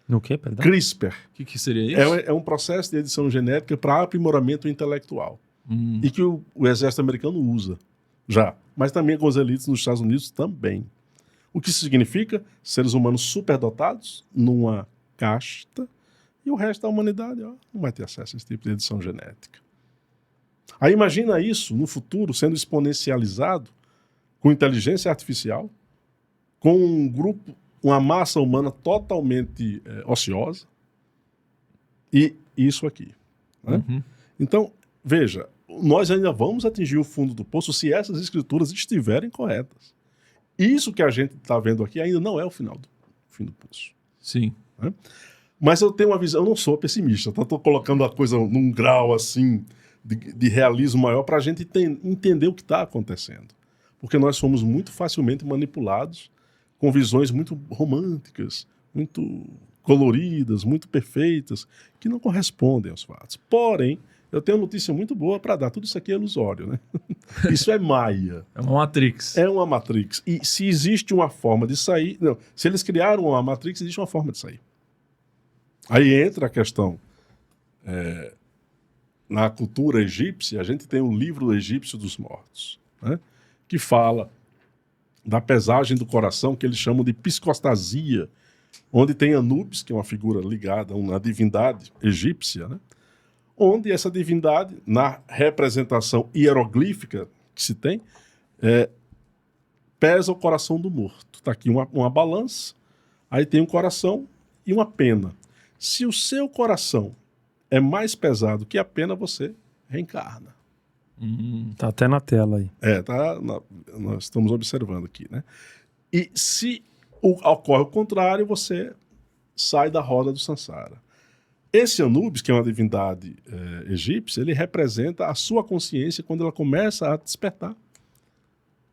No quê, perdão? CRISPR. O que seria isso? É um processo de edição genética para aprimoramento intelectual. E que o exército americano usa já. Mas também com as elites nos Estados Unidos também. O que isso significa? Seres humanos superdotados numa casta e o resto da humanidade não vai ter acesso a esse tipo de edição genética. Aí imagina isso no futuro sendo exponencializado com inteligência artificial, com um grupo, uma massa humana totalmente ociosa e isso aqui. Né? Então, veja, nós ainda vamos atingir o fundo do poço se essas escrituras estiverem corretas. Isso que a gente está vendo aqui ainda não é o fim do poço. Sim. Né? Mas eu tenho uma visão, eu não sou pessimista, estou colocando a coisa num grau assim de realismo maior para a gente entender o que está acontecendo. Porque nós somos muito facilmente manipulados com visões muito românticas, muito coloridas, muito perfeitas, que não correspondem aos fatos. Porém, eu tenho uma notícia muito boa para dar. Tudo isso aqui é ilusório, né? Isso é Maia. É uma Matrix. É uma Matrix. E se existe uma forma de sair... Não, se eles criaram uma Matrix, existe uma forma de sair. Aí entra a questão... na cultura egípcia, a gente tem o livro egípcio dos mortos, né? Que fala da pesagem do coração, que eles chamam de psicostasia, onde tem Anubis, que é uma figura ligada a uma divindade egípcia, né? Onde essa divindade, na representação hieroglífica que se tem, pesa o coração do morto. Está aqui uma balança, aí tem um coração e uma pena. Se o seu coração é mais pesado que a pena, você reencarna. Tá até na tela aí. Nós estamos observando aqui, né? E se ocorre o contrário, você sai da roda do Sansara. Esse Anubis, que é uma divindade egípcia, ele representa a sua consciência quando ela começa a despertar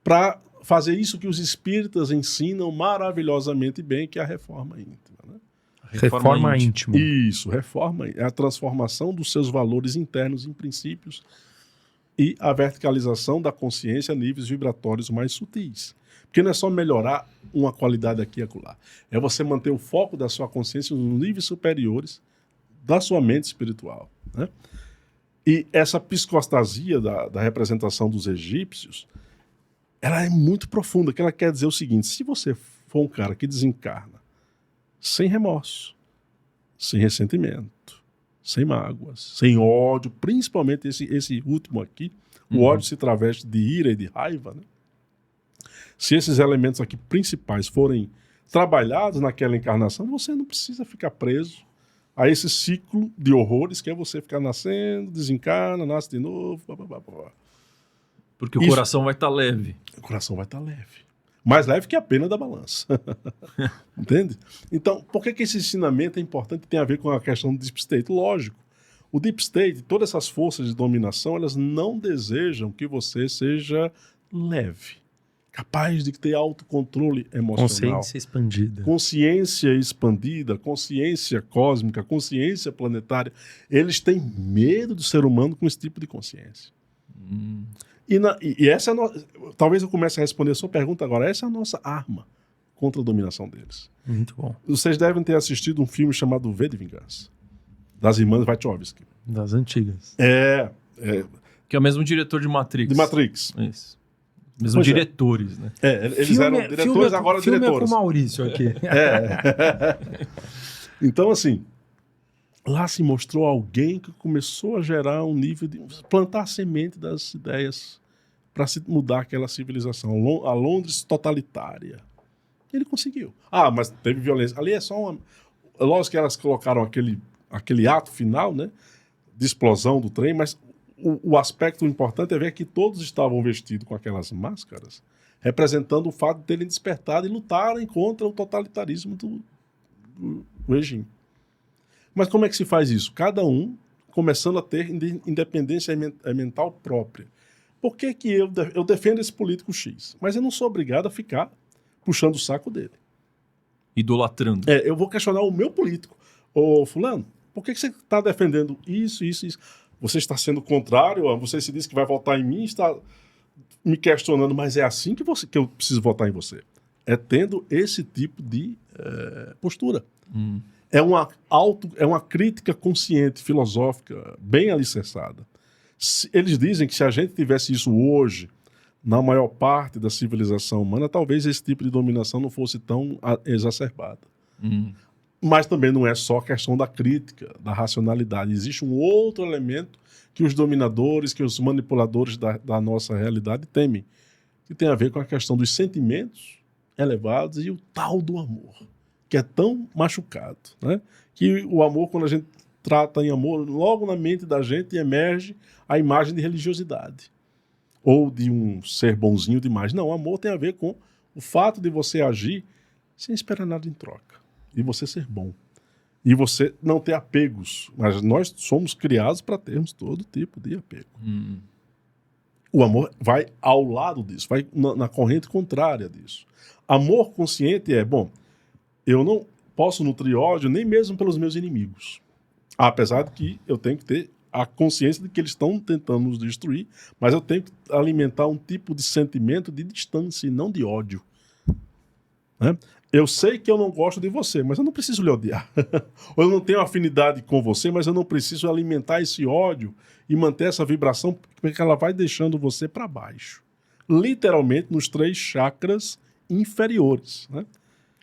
para fazer isso que os espíritas ensinam maravilhosamente bem, que é a reforma íntima. Né? Reforma íntima. Isso, reforma é a transformação dos seus valores internos em princípios e a verticalização da consciência a níveis vibratórios mais sutis. Porque não é só melhorar uma qualidade aqui e acolá. É você manter o foco da sua consciência nos níveis superiores da sua mente espiritual. Né? E essa psicostasia da representação dos egípcios, ela é muito profunda, que ela quer dizer o seguinte: se você for um cara que desencarna sem remorso, sem ressentimento, sem mágoas, sem ódio, principalmente esse último aqui, o ódio se traveste de ira e de raiva, né? Se esses elementos aqui principais forem trabalhados naquela encarnação, você não precisa ficar preso a esse ciclo de horrores que é você ficar nascendo, desencarna, nasce de novo, Porque o coração vai estar leve. O coração vai estar leve. Mais leve que a pena da balança. Entende? Então, por que esse ensinamento é importante e tem a ver com a questão do Deep State? Lógico. O Deep State, todas essas forças de dominação, elas não desejam que você seja leve, capaz de ter autocontrole emocional. Consciência expandida. Consciência expandida, consciência cósmica, consciência planetária. Eles têm medo do ser humano com esse tipo de consciência. E essa é talvez eu comece a responder a sua pergunta agora. Essa é a nossa arma contra a dominação deles. Muito bom. Vocês devem ter assistido um filme chamado V de Vingança, das irmãs Wachowski. Das antigas. Que é o mesmo diretor de Matrix. De Matrix. Isso. Mesmo diretores, né? Eles eram diretores, agora diretores. Filme é com o Maurício aqui. Então, assim, lá se mostrou alguém que começou a gerar um nível de... plantar a semente das ideias para se mudar aquela civilização. A Londres totalitária. Ele conseguiu. Mas teve violência. Ali é só uma... Lógico que elas colocaram aquele ato final, né, de explosão do trem, mas o aspecto importante é ver que todos estavam vestidos com aquelas máscaras, representando o fato de terem despertado e lutarem contra o totalitarismo do regime. Mas como é que se faz isso? Cada um começando a ter independência mental própria. Por que eu defendo esse político X? Mas eu não sou obrigado a ficar puxando o saco dele. Idolatrando. Eu vou questionar o meu político. Ô, fulano, por que você está defendendo isso? Você está sendo contrário, você se diz que vai votar em mim, está me questionando, mas é assim que eu preciso votar em você. É tendo esse tipo de postura. É uma crítica consciente, filosófica, bem alicerçada. Eles dizem que se a gente tivesse isso hoje, na maior parte da civilização humana, talvez esse tipo de dominação não fosse tão exacerbada. Mas também não é só a questão da crítica, da racionalidade. Existe um outro elemento que os dominadores, que os manipuladores da nossa realidade temem, que tem a ver com a questão dos sentimentos elevados e o tal do amor, que é tão machucado, né? Que o amor, quando a gente trata em amor, logo na mente da gente emerge a imagem de religiosidade ou de um ser bonzinho demais. Não, o amor tem a ver com o fato de você agir sem esperar nada em troca, de você ser bom e você não ter apegos. Mas nós somos criados para termos todo tipo de apego. O amor vai ao lado disso, vai na corrente contrária disso. Amor consciente eu não posso nutrir ódio nem mesmo pelos meus inimigos. Apesar de que eu tenho que ter a consciência de que eles estão tentando nos destruir, mas eu tenho que alimentar um tipo de sentimento de distância e não de ódio. Né? Eu sei que eu não gosto de você, mas eu não preciso lhe odiar. Ou eu não tenho afinidade com você, mas eu não preciso alimentar esse ódio e manter essa vibração, porque ela vai deixando você para baixo. Literalmente nos 3 chakras inferiores. Né?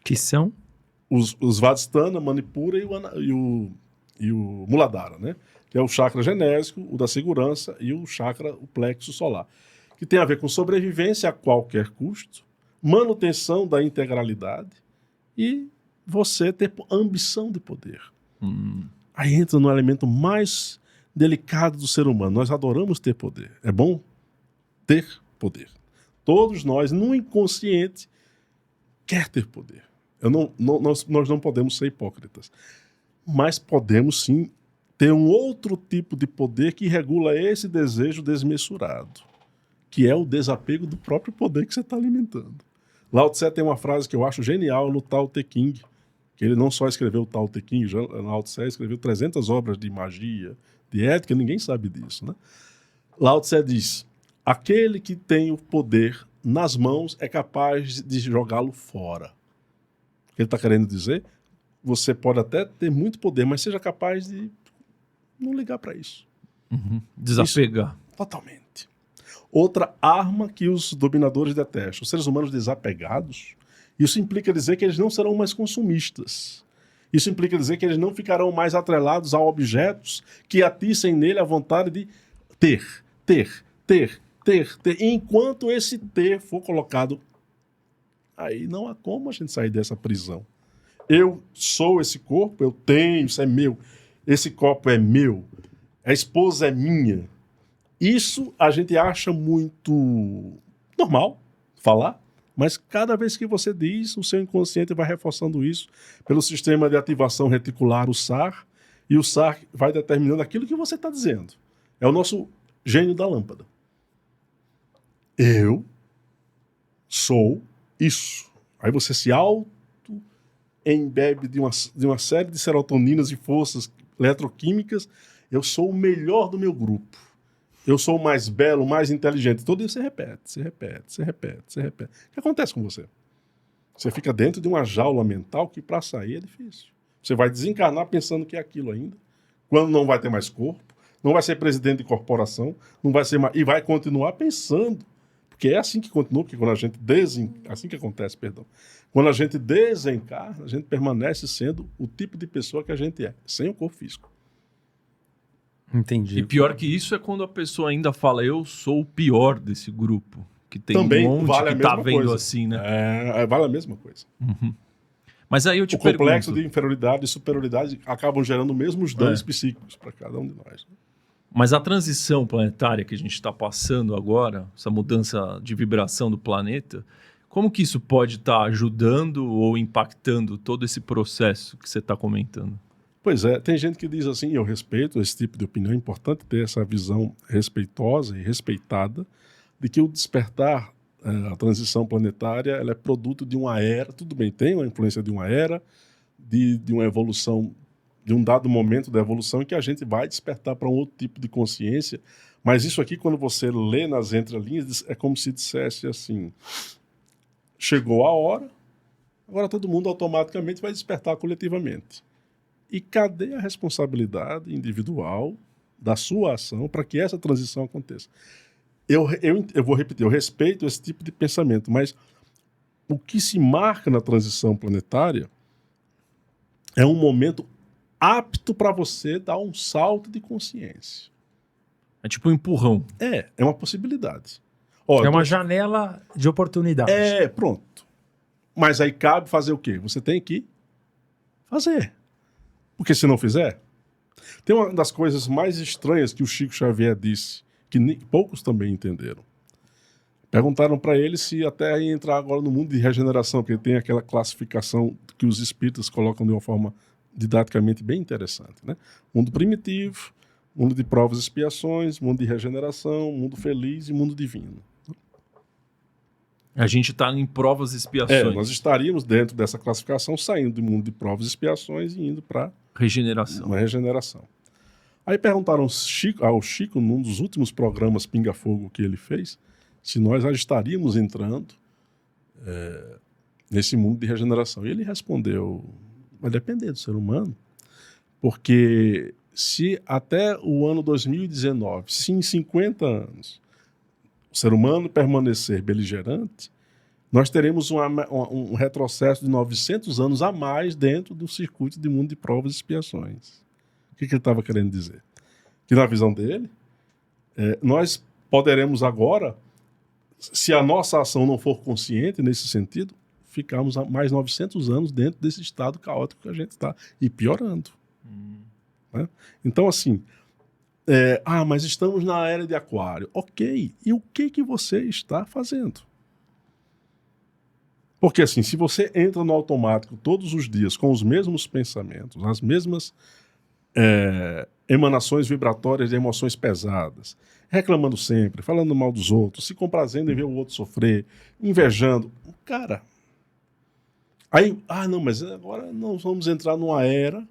Que são? Os Svadhisthana, Manipura e o Muladhara, né? Que é o chakra genésico, o da segurança e o plexo solar, que tem a ver com sobrevivência a qualquer custo, manutenção da integralidade e você ter ambição de poder. Aí entra no elemento mais delicado do ser humano. Nós adoramos ter poder. É bom ter poder. Todos nós, no inconsciente, quer ter poder. Nós não podemos ser hipócritas. Mas podemos sim ter um outro tipo de poder que regula esse desejo desmesurado, que é o desapego do próprio poder que você está alimentando. Lao Tse tem uma frase que eu acho genial no Tao Te Ching, que ele não só escreveu o Tao Te Ching, Lao Tse escreveu 300 obras de magia, de ética, ninguém sabe disso. Né? Lao Tse diz, aquele que tem o poder nas mãos é capaz de jogá-lo fora. O que ele está querendo dizer? Você pode até ter muito poder, mas seja capaz de não ligar para isso. Desapegar. Isso, totalmente. Outra arma que os dominadores detestam. Os seres humanos desapegados, isso implica dizer que eles não serão mais consumistas. Isso implica dizer que eles não ficarão mais atrelados a objetos que atissem nele a vontade de ter. Enquanto esse ter for colocado, aí não há como a gente sair dessa prisão. Eu sou esse corpo, eu tenho, isso é meu. Esse copo é meu. A esposa é minha. Isso a gente acha muito normal falar, mas cada vez que você diz, o seu inconsciente vai reforçando isso pelo sistema de ativação reticular, o SAR, e o SAR vai determinando aquilo que você está dizendo. É o nosso gênio da lâmpada. Eu sou isso. Aí você se embebe de uma série de serotoninas e forças eletroquímicas. Eu sou o melhor do meu grupo. Eu sou o mais belo, o mais inteligente. Todo isso você repete. O que acontece com você? Você fica dentro de uma jaula mental que para sair é difícil. Você vai desencarnar pensando que é aquilo ainda, quando não vai ter mais corpo, não vai ser presidente de corporação, não vai ser mais, e vai continuar pensando. Porque é assim que continua, porque quando a gente assim que acontece, perdão. Quando a gente desencarna, a gente permanece sendo o tipo de pessoa que a gente é, sem o corpo físico. Entendi. E pior que isso é quando a pessoa ainda fala, eu sou o pior desse grupo. Que tem também um monte vale que tá vendo coisa. Assim, né? Vale a mesma coisa. Mas aí eu te pergunto... O complexo de inferioridade e superioridade acabam gerando mesmos danos psíquicos para cada um de nós. Mas a transição planetária que a gente está passando agora, essa mudança de vibração do planeta, como que isso pode estar ajudando ou impactando todo esse processo que você está comentando? Pois é, tem gente que diz assim, eu respeito esse tipo de opinião, é importante ter essa visão respeitosa e respeitada de que o despertar, a transição planetária, ela é produto de uma era, tudo bem, tem uma influência de uma era, de uma evolução de um dado momento da evolução em que a gente vai despertar para um outro tipo de consciência. Mas isso aqui, quando você lê nas entrelinhas, é como se dissesse assim, chegou a hora, agora todo mundo automaticamente vai despertar coletivamente. E cadê a responsabilidade individual da sua ação para que essa transição aconteça? Eu vou repetir, eu respeito esse tipo de pensamento, mas o que se marca na transição planetária é um momento apto para você dar um salto de consciência. É tipo um empurrão. É uma possibilidade. É uma janela de oportunidade. Pronto. Mas aí cabe fazer o quê? Você tem que fazer. Porque se não fizer... Tem uma das coisas mais estranhas que o Chico Xavier disse, que poucos também entenderam. Perguntaram para ele se a Terra ia entrar agora no mundo de regeneração, porque tem aquela classificação que os espíritas colocam de uma forma didaticamente bem interessante, né? Mundo primitivo, mundo de provas e expiações, mundo de regeneração, mundo feliz e mundo divino. A gente está em provas e expiações. Nós estaríamos dentro dessa classificação, saindo do mundo de provas e expiações e indo para uma regeneração. Aí perguntaram ao Chico, num dos últimos programas Pinga Fogo que ele fez, se nós já estaríamos entrando nesse mundo de regeneração. E ele respondeu, vai depender do ser humano, porque se até o ano 2019, se em 50 anos, o ser humano permanecer beligerante, nós teremos um retrocesso de 900 anos a mais dentro do circuito de mundo de provas e expiações. O que ele estava querendo dizer? Que na visão dele, nós poderemos agora, se a nossa ação não for consciente nesse sentido, ficarmos mais 900 anos dentro desse estado caótico que a gente está, e piorando. Né? Então, assim, mas estamos na era de Aquário. Ok, e o que você está fazendo? Porque, assim, se você entra no automático todos os dias com os mesmos pensamentos, as mesmas emanações vibratórias de emoções pesadas, reclamando sempre, falando mal dos outros, se comprazendo em ver o outro sofrer, invejando, cara... Aí, não, mas agora nós vamos entrar numa era...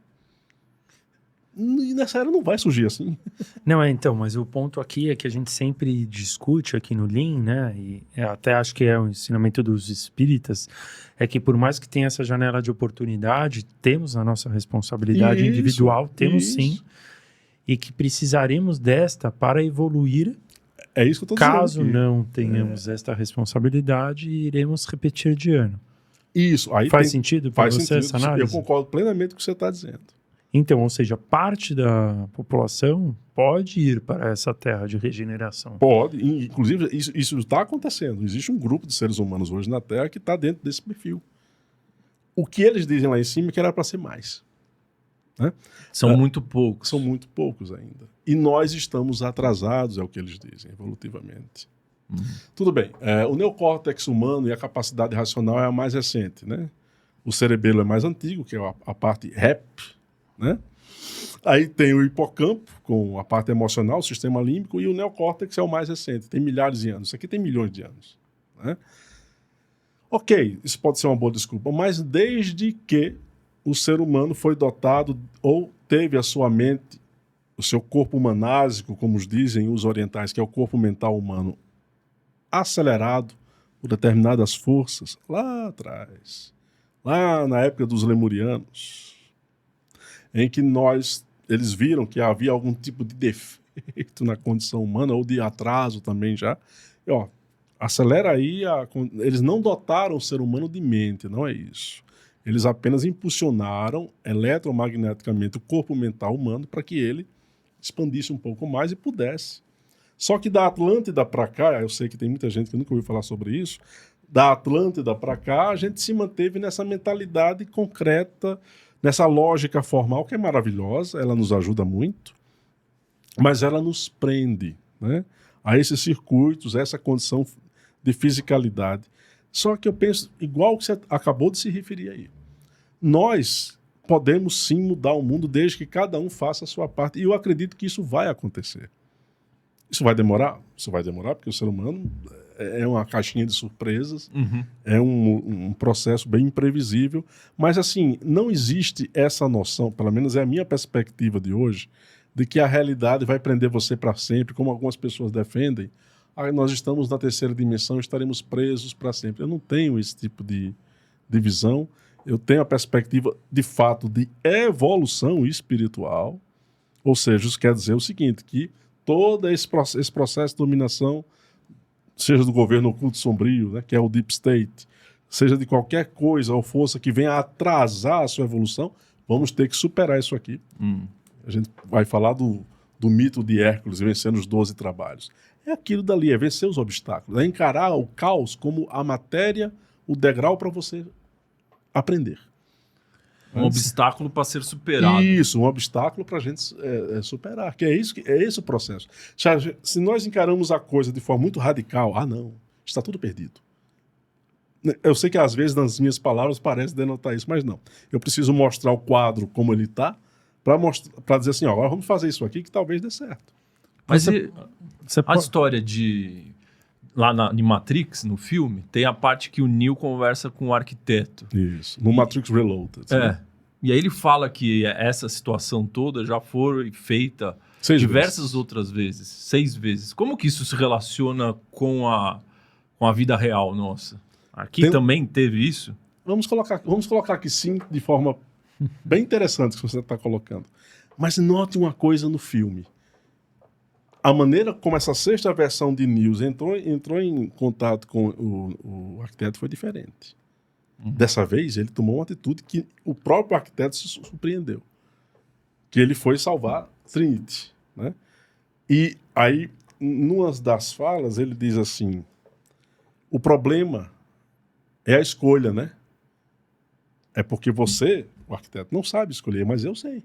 E nessa era não vai surgir assim. Não, então, mas o ponto aqui é que a gente sempre discute aqui no Lean, né, e até acho que é o ensinamento dos espíritas, é que por mais que tenha essa janela de oportunidade, temos a nossa responsabilidade individual, temos sim, e que precisaremos desta para evoluir. É isso que eu estou dizendo. Caso não tenhamos esta responsabilidade, iremos repetir de ano. Isso. Aí faz sentido para você essa análise? Eu concordo plenamente com o que você está dizendo. Então, ou seja, parte da população pode ir para essa terra de regeneração. Pode, inclusive isso está acontecendo. Existe um grupo de seres humanos hoje na Terra que está dentro desse perfil. O que eles dizem lá em cima é que era para ser mais. Né? São muito poucos. São muito poucos ainda. E nós estamos atrasados, é o que eles dizem, evolutivamente. Tudo bem, o neocórtex humano e a capacidade racional é a mais recente. Né? O cerebelo é mais antigo, que é a parte REP, né? Aí tem o hipocampo, com a parte emocional, o sistema límbico, e o neocórtex é o mais recente, tem milhares de anos. Isso aqui tem milhões de anos. Né? Ok, isso pode ser uma boa desculpa, mas desde que o ser humano foi dotado ou teve a sua mente, o seu corpo humanásico, como os dizem os orientais, que é o corpo mental humano, acelerado por determinadas forças, lá atrás, lá na época dos lemurianos, em que eles viram que havia algum tipo de defeito na condição humana, ou de atraso também já. E, acelera aí, eles não dotaram o ser humano de mente, não é isso. Eles apenas impulsionaram eletromagneticamente o corpo mental humano para que ele expandisse um pouco mais e pudesse. Só que da Atlântida para cá, eu sei que tem muita gente que nunca ouviu falar sobre isso, da Atlântida para cá, a gente se manteve nessa mentalidade concreta, nessa lógica formal, que é maravilhosa, ela nos ajuda muito, mas ela nos prende, né, a esses circuitos, a essa condição de fisicalidade. Só que eu penso, igual que você acabou de se referir aí, nós podemos sim mudar o mundo desde que cada um faça a sua parte, e eu acredito que isso vai acontecer. Isso vai demorar? Isso vai demorar, porque o ser humano é uma caixinha de surpresas, é um processo bem imprevisível, mas assim, não existe essa noção, pelo menos é a minha perspectiva de hoje, de que a realidade vai prender você para sempre, como algumas pessoas defendem. Nós estamos na terceira dimensão, estaremos presos para sempre. Eu não tenho esse tipo de visão. Eu tenho a perspectiva, de fato, de evolução espiritual. Ou seja, isso quer dizer o seguinte, que todo esse processo de dominação, seja do governo oculto sombrio, né, que é o Deep State, seja de qualquer coisa ou força que venha atrasar a sua evolução, vamos ter que superar isso aqui. A gente vai falar do mito de Hércules vencendo os 12 trabalhos. É aquilo dali, é vencer os obstáculos, é encarar o caos como a matéria, o degrau para você aprender. Um obstáculo para ser superado. Isso, um obstáculo para a gente superar, que é esse o processo. Se nós encaramos a coisa de forma muito radical, não, está tudo perdido. Eu sei que às vezes nas minhas palavras parece denotar isso, mas não. Eu preciso mostrar o quadro como ele está, para dizer assim, agora vamos fazer isso aqui que talvez dê certo. Mas a história de... Lá em Matrix, no filme, tem a parte que o Neo conversa com o arquiteto. Isso, no Matrix Reloaded. Né? E aí ele fala que essa situação toda já foi feita diversas outras vezes, 6 vezes. Como que isso se relaciona com a vida real nossa? Aqui também teve isso? Vamos colocar aqui sim, de forma bem interessante que você está colocando. Mas note uma coisa no filme. A maneira como essa 6ª versão de Neo entrou em contato com o arquiteto foi diferente. Dessa vez, ele tomou uma atitude que o próprio arquiteto se surpreendeu. Que ele foi salvar Trinity. Né? E aí, numa das falas, ele diz assim, o problema é a escolha, né? É porque você, o arquiteto, não sabe escolher, mas eu sei.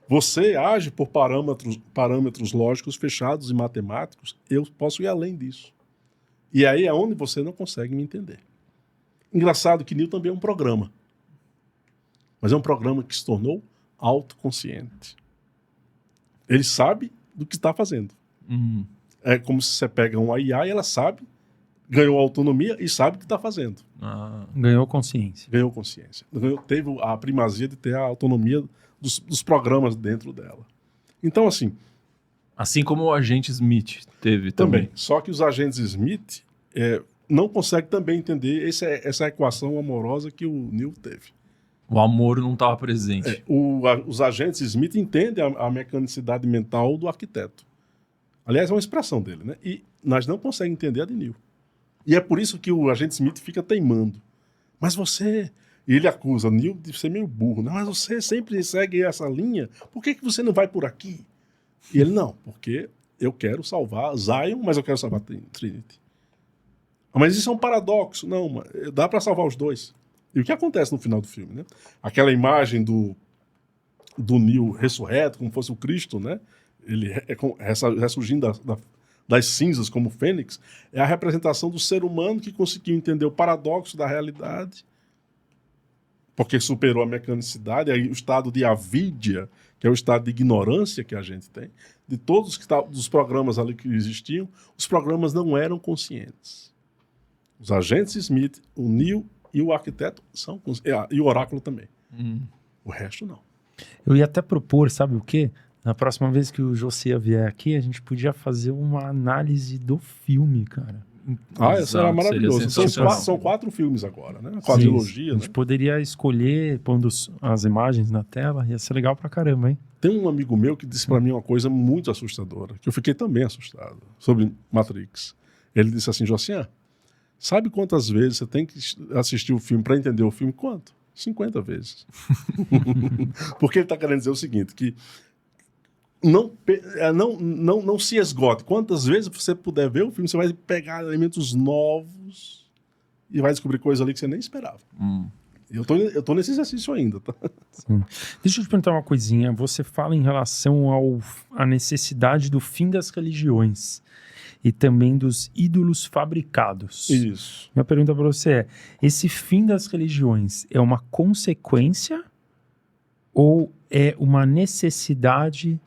Você age por parâmetros lógicos fechados e matemáticos, eu posso ir além disso. E aí é onde você não consegue me entender. Engraçado que Neo também é um programa. Mas é um programa que se tornou autoconsciente. Ele sabe do que está fazendo. É como se você pega uma IA e ela sabe, ganhou autonomia e sabe o que está fazendo. Ganhou consciência. Ganhou consciência. Teve a primazia de ter a autonomia dos programas dentro dela. Então, assim... Assim como o agente Smith teve também. Só que os agentes Smith não conseguem também entender essa equação amorosa que o Neo teve. O amor não estava presente. Os agentes Smith entendem a mecanicidade mental do arquiteto. Aliás, é uma expressão dele, né? E nós não conseguimos entender a de Neo. E é por isso que o agente Smith fica teimando. Mas você... E ele acusa Neo de ser meio burro. Não, mas você sempre segue essa linha. Por que você não vai por aqui? E ele, não, porque eu quero salvar Zion, mas eu quero salvar Trinity. Mas isso é um paradoxo. Não, dá para salvar os dois. E o que acontece no final do filme, né? Aquela imagem do Neo ressurreto, como fosse o Cristo, né? Ele ressurgindo das cinzas como Fênix, é a representação do ser humano que conseguiu entender o paradoxo da realidade, porque superou a mecanicidade, aí o estado de avídia, que é o estado de ignorância que a gente tem, de todos dos programas ali que existiam, os programas não eram conscientes. Os agentes Smith, o Neo e o arquiteto são conscientes, e o oráculo também. O resto não. Eu ia até propor, sabe o quê? Na próxima vez que o Josiah vier aqui, a gente podia fazer uma análise do filme, cara. Isso era maravilhoso. São 4 filmes agora, né? Quadrilogia, a gente poderia escolher, pondo as imagens na tela, ia ser legal pra caramba, hein? Tem um amigo meu que disse pra mim uma coisa muito assustadora, que eu fiquei também assustado, sobre Matrix. Ele disse assim, Josiah, sabe quantas vezes você tem que assistir o filme pra entender o filme? Quanto? 50 vezes. Porque ele tá querendo dizer o seguinte, que não se esgote. Quantas vezes você puder ver o filme, você vai pegar elementos novos e vai descobrir coisas ali que você nem esperava. Eu tô nesse exercício ainda. Tá? Deixa eu te perguntar uma coisinha. Você fala em relação à necessidade do fim das religiões e também dos ídolos fabricados. Isso. Minha pergunta para você é, esse fim das religiões é uma consequência ou é uma necessidade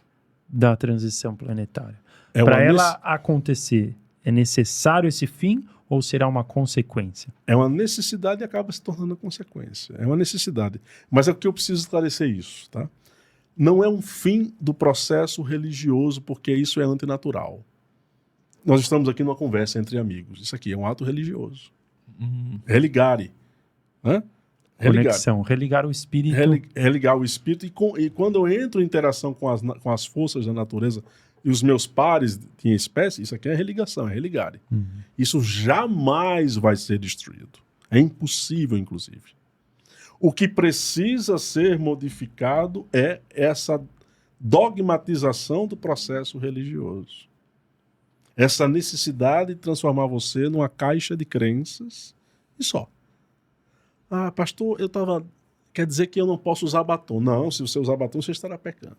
da transição planetária? Para ela acontecer, É necessário esse fim ou será uma consequência? É uma necessidade e acaba se tornando a consequência. É uma necessidade. Mas é que eu preciso esclarecer isso, tá? Não é um fim do processo religioso, porque isso é antinatural. Nós estamos aqui numa conversa entre amigos. Isso aqui é um ato religioso. Religare. Né? Conexão, religar o espírito. Religar o espírito. E quando eu entro em interação com as forças da natureza e os meus pares em espécie, isso aqui é religação, é religare. Isso jamais vai ser destruído. É impossível, inclusive. O que precisa ser modificado é essa dogmatização do processo religioso. Essa necessidade de transformar você numa caixa de crenças e só. Ah, pastor, quer dizer que eu não posso usar batom. Não, se você usar batom, você estará pecando.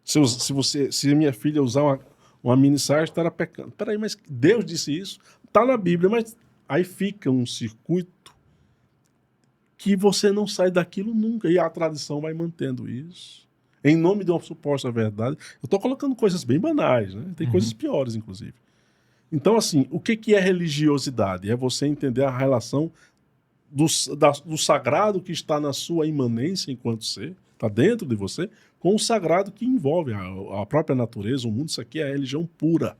Se minha filha usar uma mini saia, estará pecando. Peraí, mas Deus disse isso? Está na Bíblia, mas aí fica um circuito que você não sai daquilo nunca. E a tradição vai mantendo isso. Em nome de uma suposta verdade. Eu estou colocando coisas bem banais, né? Tem coisas piores, inclusive. Então, assim, o que é religiosidade? É você entender a relação do sagrado que está na sua imanência enquanto ser, está dentro de você, com o sagrado que envolve a própria natureza, o mundo. Isso aqui é a religião pura.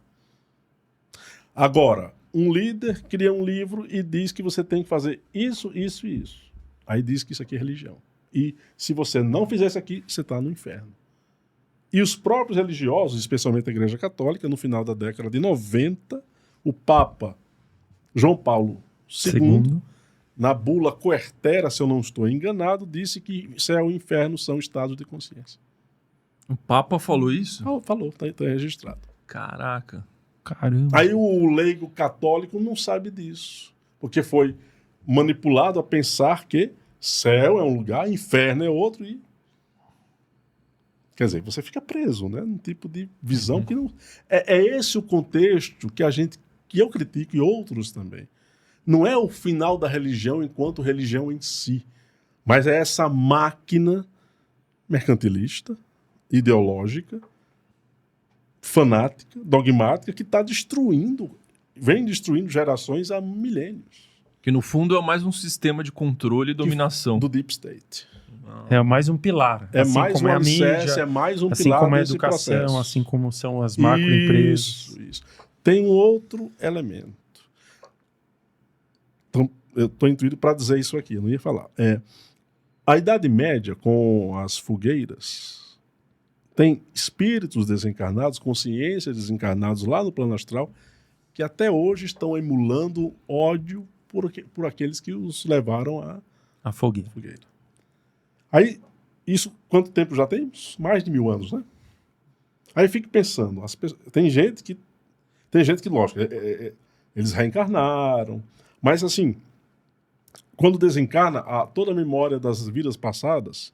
Agora, um líder cria um livro e diz que você tem que fazer isso, isso e isso. Aí diz que isso aqui é religião. E se você não fizer isso aqui, você está no inferno. E os próprios religiosos, especialmente a Igreja Católica, no final da década de 90, o Papa João Paulo II, na bula Coertera, se eu não estou enganado, disse que céu e inferno são estados de consciência. O Papa falou isso? Falou, está registrado. Caraca. Caramba. Aí o leigo católico não sabe disso, porque foi manipulado a pensar que céu é um lugar, inferno é outro, e quer dizer, você fica preso, né, num tipo de visão que não... É esse o contexto que eu critico e outros também. Não é o final da religião enquanto religião em si, mas é essa máquina mercantilista, ideológica, fanática, dogmática, que está vem destruindo gerações há milênios. Que no fundo é mais um sistema de controle e dominação. Do Deep State. É mais um pilar. É assim mais como um a mídia, alicerce, é mais um assim pilar como a desse educação, processo. assim como são as macroempresas. Isso. Tem outro elemento. Então, eu estou intuído para dizer isso aqui, eu não ia falar. A Idade Média, com as fogueiras, tem espíritos desencarnados, consciências desencarnados lá no plano astral, que até hoje estão emulando ódio por aqueles que os levaram à fogueira. Aí, isso, quanto tempo já temos? Mais de 1000 anos, né? Aí fico pensando, tem gente que, lógico, eles reencarnaram, mas assim, quando desencarna, toda a memória das vidas passadas,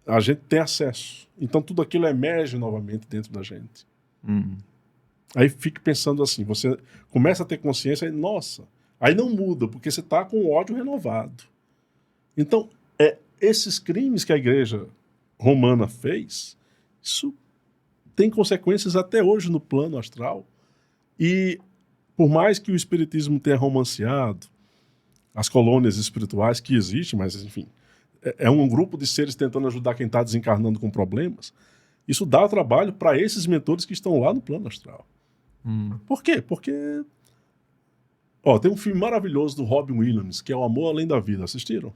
a gente tem acesso. Então tudo aquilo emerge novamente dentro da gente. Aí fico pensando assim, você começa a ter consciência e, nossa, aí não muda, porque você está com o ódio renovado. Então, esses crimes que a Igreja Romana fez, isso tem consequências até hoje no plano astral. E por mais que o Espiritismo tenha romanceado as colônias espirituais que existem, mas enfim, é um grupo de seres tentando ajudar quem está desencarnando com problemas, isso dá trabalho para esses mentores que estão lá no plano astral. Por quê? Porque tem um filme maravilhoso do Robin Williams, que é O Amor Além da Vida. Assistiram?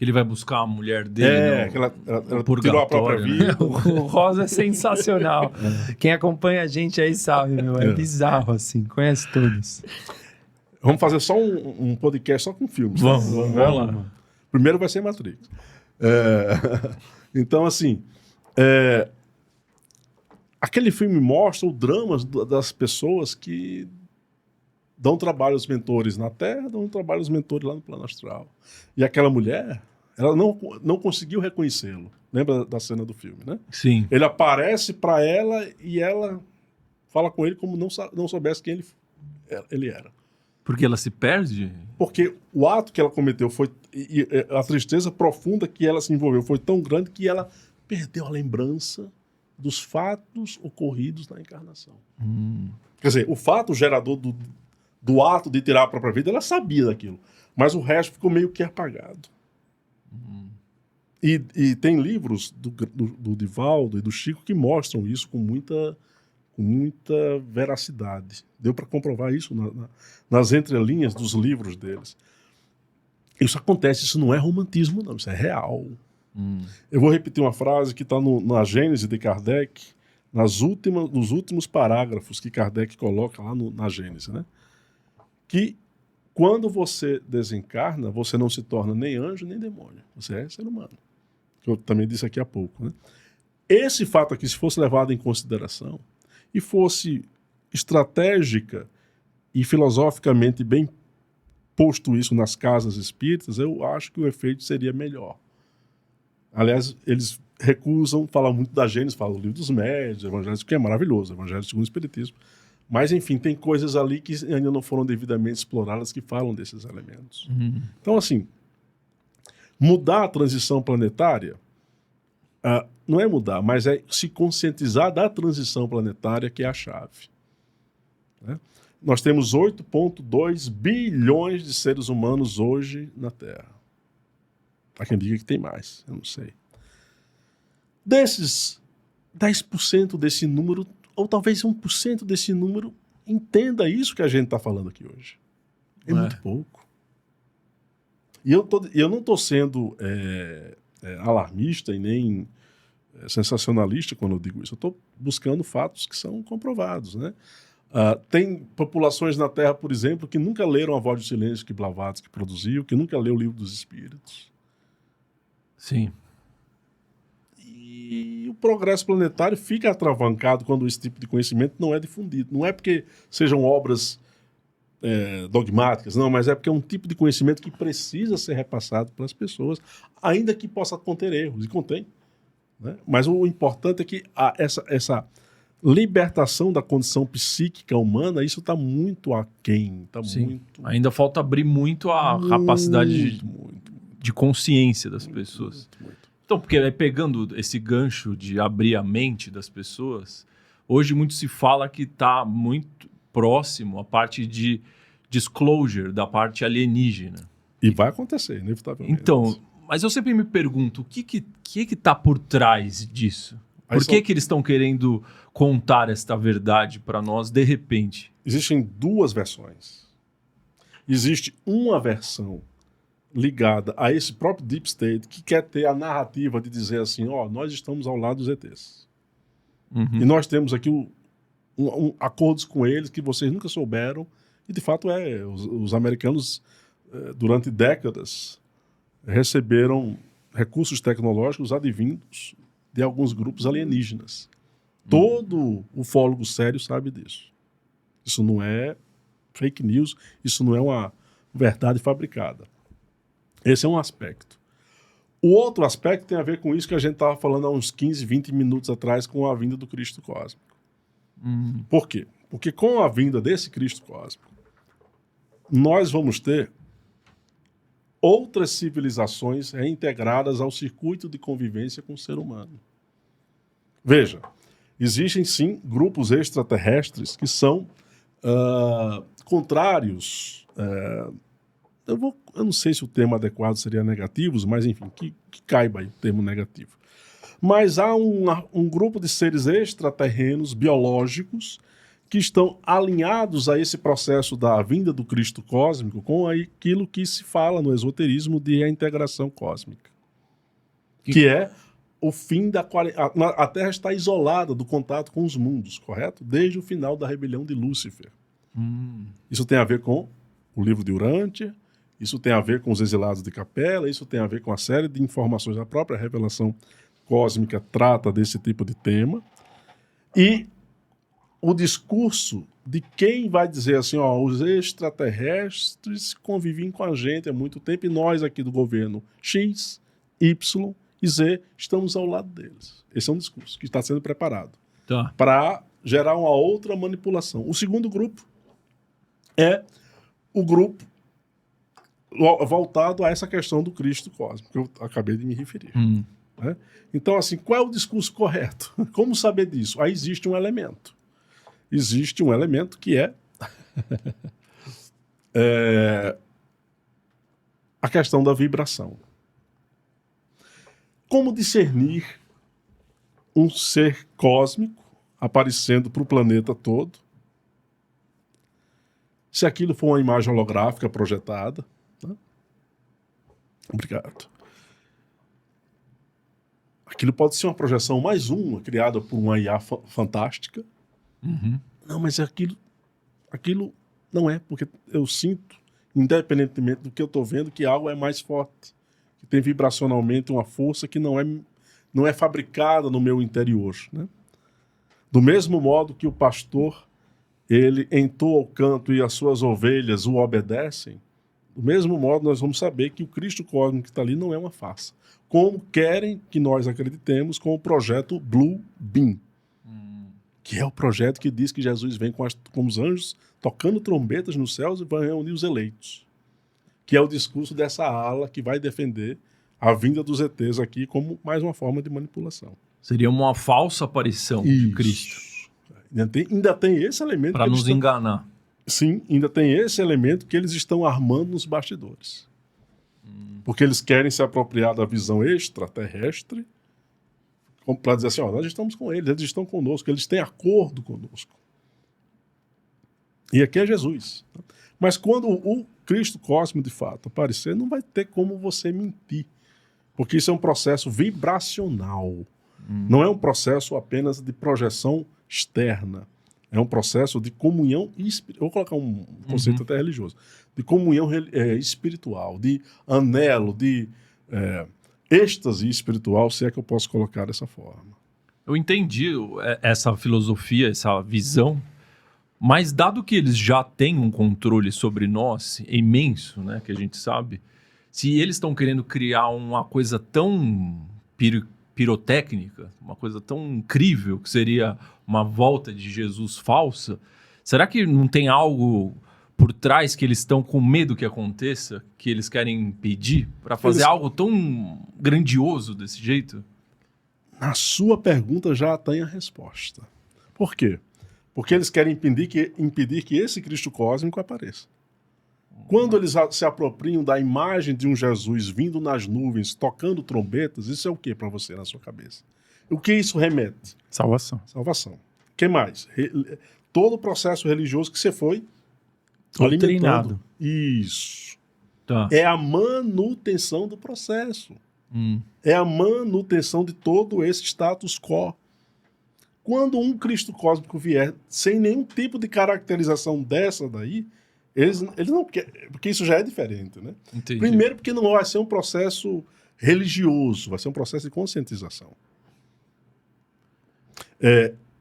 Ele vai buscar a mulher dele que ela tirou a própria vida. Né? O Rosa é sensacional. Quem acompanha a gente aí sabe, meu. É bizarro, assim. Conhece todos. Vamos fazer só um podcast só com filmes. Vamos lá. Primeiro vai ser Matrix. Então, assim, aquele filme mostra o drama das pessoas que dão trabalho aos mentores na Terra, dão trabalho aos mentores lá no plano astral. E aquela mulher, ela não conseguiu reconhecê-lo. Lembra da cena do filme, né? Sim. Ele aparece para ela e ela fala com ele como não soubesse quem ele era. Porque ela se perde? Porque o ato que ela cometeu a tristeza profunda que ela se envolveu foi tão grande que ela perdeu a lembrança dos fatos ocorridos na encarnação. Quer dizer, o fato gerador do ato de tirar a própria vida, ela sabia daquilo. Mas o resto ficou meio que apagado. E tem livros do Divaldo e do Chico que mostram isso com muita veracidade. Deu para comprovar isso nas entrelinhas dos livros deles. Isso acontece, isso não é romantismo, não, isso é real. Eu vou repetir uma frase que está na Gênese de Kardec, nos últimos parágrafos que Kardec coloca lá na Gênese, né? Que quando você desencarna, você não se torna nem anjo nem demônio, você é ser humano. Que eu também disse aqui há pouco, né? Esse fato aqui, se fosse levado em consideração e fosse estratégica e filosoficamente bem posto isso nas casas espíritas, eu acho que o efeito seria melhor. Aliás, eles recusam falar muito da Gênesis, falam do Livro dos Médiuns, Evangelho, que é maravilhoso, Evangelho segundo o Espiritismo. Mas, enfim, tem coisas ali que ainda não foram devidamente exploradas que falam desses elementos. Então, assim, mudar a transição planetária não é mudar, mas é se conscientizar da transição planetária, que é a chave. Né? Nós temos 8,2 bilhões de seres humanos hoje na Terra. Há quem diga que tem mais, eu não sei. Desses 10% desse número, ou talvez 1% desse número, entenda isso que a gente está falando aqui hoje. É muito pouco. E eu não estou sendo alarmista e nem sensacionalista quando eu digo isso. Eu estou buscando fatos que são comprovados, né? Tem populações na Terra, por exemplo, que nunca leram A Voz do Silêncio que Blavatsky produziu, que nunca leu o Livro dos Espíritos. Sim. E o progresso planetário fica atravancado quando esse tipo de conhecimento não é difundido. Não é porque sejam obras dogmáticas, não, mas é porque é um tipo de conhecimento que precisa ser repassado para as pessoas, ainda que possa conter erros, e contém. Né? Mas o importante é que essa libertação da condição psíquica humana, isso está muito aquém. Ainda falta abrir muito a capacidade de consciência das pessoas. Muito. Então, porque pegando esse gancho de abrir a mente das pessoas, hoje muito se fala que está muito próximo a parte de disclosure, da parte alienígena. E vai acontecer, inevitavelmente. Então, mas eu sempre me pergunto, o que está por trás disso? Por que eles estão querendo contar esta verdade para nós de repente? Existem duas versões. Existe uma versão ligada a esse próprio Deep State que quer ter a narrativa de dizer assim, nós estamos ao lado dos ETs. E nós temos aqui acordos com eles que vocês nunca souberam, e de fato os americanos durante décadas receberam recursos tecnológicos advindos de alguns grupos alienígenas. Todo ufólogo sério sabe disso. Isso não é fake news, isso não é uma verdade fabricada. Esse é um aspecto. O outro aspecto tem a ver com isso que a gente estava falando há uns 15, 20 minutos atrás com a vinda do Cristo Cósmico. Por quê? Porque com a vinda desse Cristo Cósmico, nós vamos ter outras civilizações reintegradas ao circuito de convivência com o ser humano. Veja, existem sim grupos extraterrestres que são contrários. Eu não sei se o termo adequado seria negativos, mas enfim, que caiba aí o termo negativo. Mas há um grupo de seres extraterrenos, biológicos, que estão alinhados a esse processo da vinda do Cristo cósmico com aquilo que se fala no esoterismo de reintegração cósmica. Que é o fim da quarentena. A Terra está isolada do contato com os mundos, correto? Desde o final da rebelião de Lúcifer. Isso tem a ver com o livro de Urântia, isso tem a ver com os exilados de Capela, isso tem a ver com a série de informações. A própria revelação cósmica trata desse tipo de tema. E o discurso de quem vai dizer assim, os extraterrestres convivem com a gente há muito tempo e nós aqui do governo X, Y e Z estamos ao lado deles. Esse é um discurso que está sendo preparado para gerar uma outra manipulação. O segundo grupo é o grupo voltado a essa questão do Cristo cósmico, que eu acabei de me referir. Né? Então, assim, qual é o discurso correto? Como saber disso? Aí existe um elemento. Existe um elemento que é, a questão da vibração. Como discernir um ser cósmico aparecendo para o planeta todo, se aquilo for uma imagem holográfica projetada? Né? Obrigado. Aquilo pode ser uma projeção mais uma, criada por uma IA fantástica. Uhum. Não, mas aquilo não é, porque eu sinto, independentemente do que eu estou vendo, que algo é mais forte, que tem vibracionalmente uma força que não é fabricada no meu interior. Né? Do mesmo modo que o pastor, ele entoa o canto e as suas ovelhas o obedecem, do mesmo modo nós vamos saber que o Cristo cósmico que está ali não é uma farsa. Como querem que nós acreditemos com o projeto Blue Beam, que é o projeto que diz que Jesus vem com os anjos tocando trombetas nos céus e vai reunir os eleitos, que é o discurso dessa ala que vai defender a vinda dos ETs aqui como mais uma forma de manipulação. Seria uma falsa aparição de Cristo. Ainda tem esse elemento. Para nos enganar. Sim, ainda tem esse elemento que eles estão armando nos bastidores. Porque eles querem se apropriar da visão extraterrestre para dizer assim, ó, nós estamos com eles estão conosco, eles têm acordo conosco. E aqui é Jesus. Mas quando o Cristo cósmico, de fato, aparecer, não vai ter como você mentir. Porque isso é um processo vibracional. Não é um processo apenas de projeção externa. É um processo de comunhão espiritual. Vou colocar um conceito até religioso. De comunhão espiritual, de anelo, de êxtase espiritual, se é que eu posso colocar dessa forma. Eu entendi essa filosofia, essa visão, mas dado que eles já têm um controle sobre nós imenso, né, que a gente sabe, se eles estão querendo criar uma coisa tão pirotécnica, uma coisa tão incrível, que seria uma volta de Jesus falsa, será que não tem algo por trás que eles estão com medo que aconteça, que eles querem impedir, para fazer algo tão grandioso desse jeito? Na sua pergunta já tem a resposta. Por quê? Porque eles querem impedir que esse Cristo cósmico apareça. Quando eles se apropriam da imagem de um Jesus vindo nas nuvens, tocando trombetas, isso é o que para você na sua cabeça? O que isso remete? Salvação. Salvação. O que mais? Todo o processo religioso que você foi alimentando. Isso. Tá. É a manutenção do processo. É a manutenção de todo esse status quo. Quando um Cristo cósmico vier sem nenhum tipo de caracterização dessa daí, eles não querem, porque isso já é diferente, né? Entendi. Primeiro porque não vai ser um processo religioso, vai ser um processo de conscientização.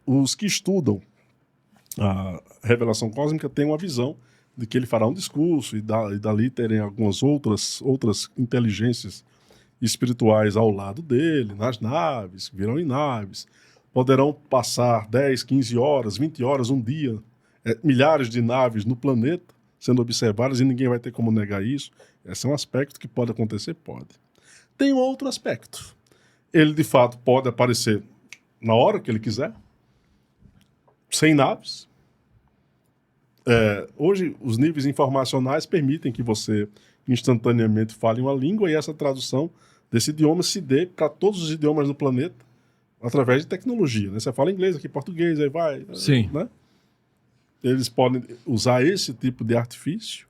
Os que estudam a revelação cósmica têm uma visão de que ele fará um discurso e dali terem algumas outras inteligências espirituais ao lado dele, nas naves, virão em naves, poderão passar 10, 15 horas, 20 horas, um dia, milhares de naves no planeta sendo observadas e ninguém vai ter como negar isso. Esse é um aspecto que pode acontecer? Pode. Tem outro aspecto. Ele, de fato, pode aparecer na hora que ele quiser, sem naves. Hoje, os níveis informacionais permitem que você instantaneamente fale uma língua e essa tradução desse idioma se dê para todos os idiomas do planeta através de tecnologia. Né? Você fala inglês aqui, português, aí vai. Sim. Né? Eles podem usar esse tipo de artifício.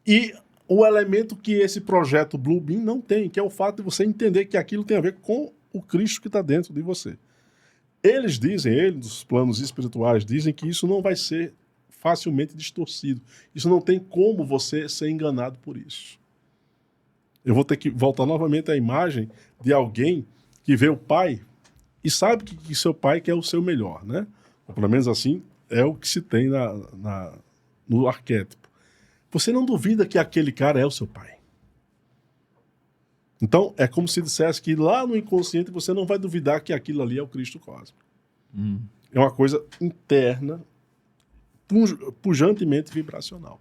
E o elemento que esse projeto Blue Beam não tem, que é o fato de você entender que aquilo tem a ver com o Cristo que está dentro de você. Eles dos planos espirituais, dizem que isso não vai ser facilmente distorcido. Isso não tem como você ser enganado por isso. Eu vou ter que voltar novamente à imagem de alguém que vê o pai e sabe que seu pai quer o seu melhor, né? Ou pelo menos assim é o que se tem no arquétipo. Você não duvida que aquele cara é o seu pai. Então, é como se dissesse que lá no inconsciente você não vai duvidar que aquilo ali é o Cristo cósmico. É uma coisa interna, pujantemente vibracional.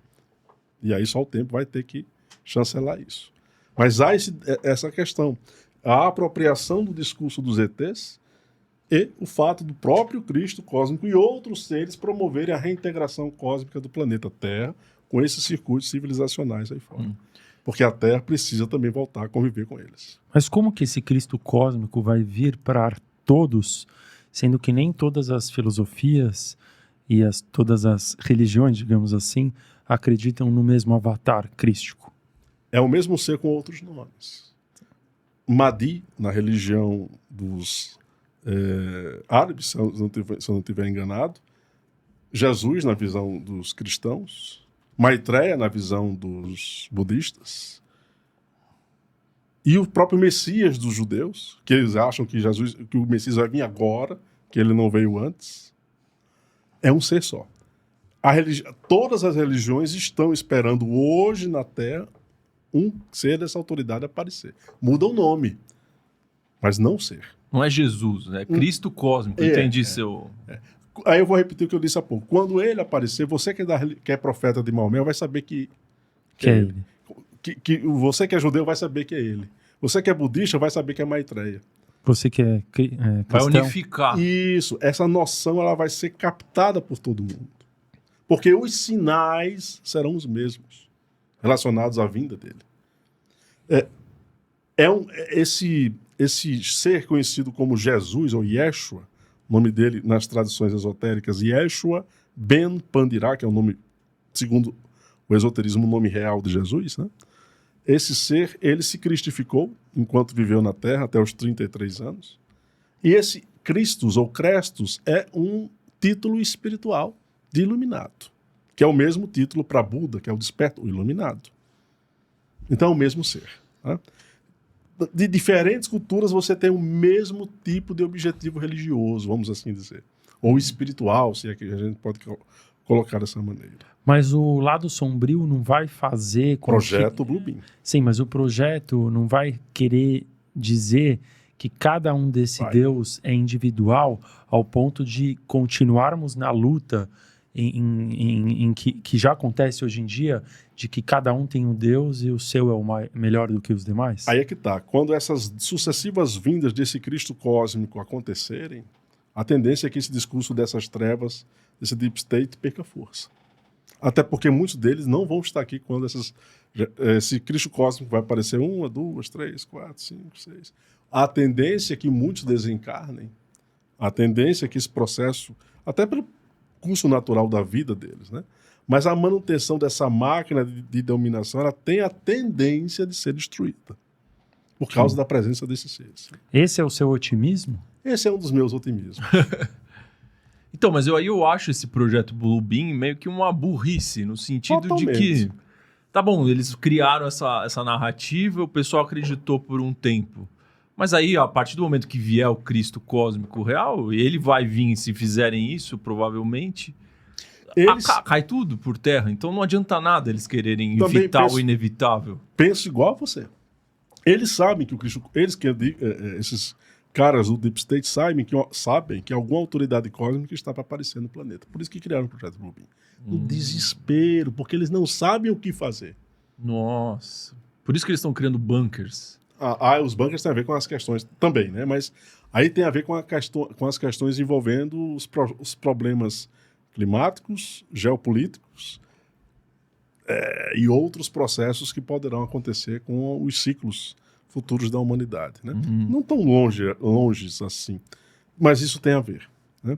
E aí só o tempo vai ter que chancelar isso. Mas há essa questão. a apropriação do discurso dos ETs e o fato do próprio Cristo cósmico e outros seres promoverem a reintegração cósmica do planeta Terra com esses circuitos civilizacionais aí fora. Porque a Terra precisa também voltar a conviver com eles. Mas como que esse Cristo cósmico vai vir para todos, sendo que nem todas as filosofias e todas as religiões, digamos assim, acreditam no mesmo avatar crístico? É o mesmo ser com outros nomes. Mahdi, na religião dos árabes, se eu não estiver enganado. Jesus, na visão dos cristãos. Maitreya, na visão dos budistas. E o próprio Messias dos judeus, que eles acham que o Messias vai vir agora, que ele não veio antes. É um ser só. Todas as religiões estão esperando hoje na Terra um ser dessa autoridade aparecer. Muda o nome, mas não o ser. Não é Jesus, né? É Cristo cósmico. Entendi seu... Aí eu vou repetir o que eu disse há pouco. Quando ele aparecer, você que é profeta de Maomé vai saber que é ele. Você que é judeu vai saber que é ele. Você que é budista vai saber que é Maitreya. Você que é cristão. Vai unificar. Isso. Essa noção ela vai ser captada por todo mundo. Porque os sinais serão os mesmos relacionados à vinda dele. Esse ser conhecido como Jesus ou Yeshua, o nome dele nas tradições esotéricas, Yeshua Ben Pandirá, que é o nome, segundo o esoterismo, o nome real de Jesus, né? Esse ser, ele se cristificou enquanto viveu na Terra até os 33 anos. E esse Christus ou Crestus é um título espiritual de iluminado, que é o mesmo título para Buda, que é o desperto, o iluminado. Então é o mesmo ser. Né? De diferentes culturas você tem o mesmo tipo de objetivo religioso, vamos assim dizer. Ou espiritual, se é que a gente pode colocar dessa maneira. Mas o lado sombrio não vai fazer... Projeto Bluebeam. Sim, mas o projeto não vai querer dizer que cada um desse Deus é individual ao ponto de continuarmos na luta que já acontece hoje em dia, de que cada um tem um Deus e o seu é o melhor do que os demais? Aí é que tá. Quando essas sucessivas vindas desse Cristo cósmico acontecerem, a tendência é que esse discurso dessas trevas, desse deep state, perca força. Até porque muitos deles não vão estar aqui quando esse Cristo cósmico vai aparecer 1, 2, 3, 4, 5, 6. A tendência é que muitos desencarnem. A tendência é que esse processo, até pelo curso natural da vida deles, né? Mas a manutenção dessa máquina de dominação, ela tem a tendência de ser destruída por causa da presença desses seres. Esse é o seu otimismo? Esse é um dos meus otimismos. Então, mas eu acho esse projeto Bluebeam meio que uma burrice, no sentido Totalmente. de que... Tá bom, eles criaram essa narrativa, o pessoal acreditou por um tempo. Mas aí, a partir do momento que vier o Cristo cósmico real, ele vai vir, se fizerem isso, provavelmente... Cai tudo por terra, então não adianta nada eles quererem evitar o inevitável. Penso igual a você. Eles sabem que o Cristo... esses caras do Deep State sabem que alguma autoridade cósmica está para aparecer no planeta. Por isso que criaram o projeto Bluebeam. No desespero, porque eles não sabem o que fazer. Nossa. Por isso que eles estão criando bunkers. Os bunkers têm a ver com as questões também, né? Mas aí tem a ver com as questões envolvendo os problemas climáticos, geopolíticos e outros processos que poderão acontecer com os ciclos futuros da humanidade, né? Não tão longe assim, mas isso tem a ver, né?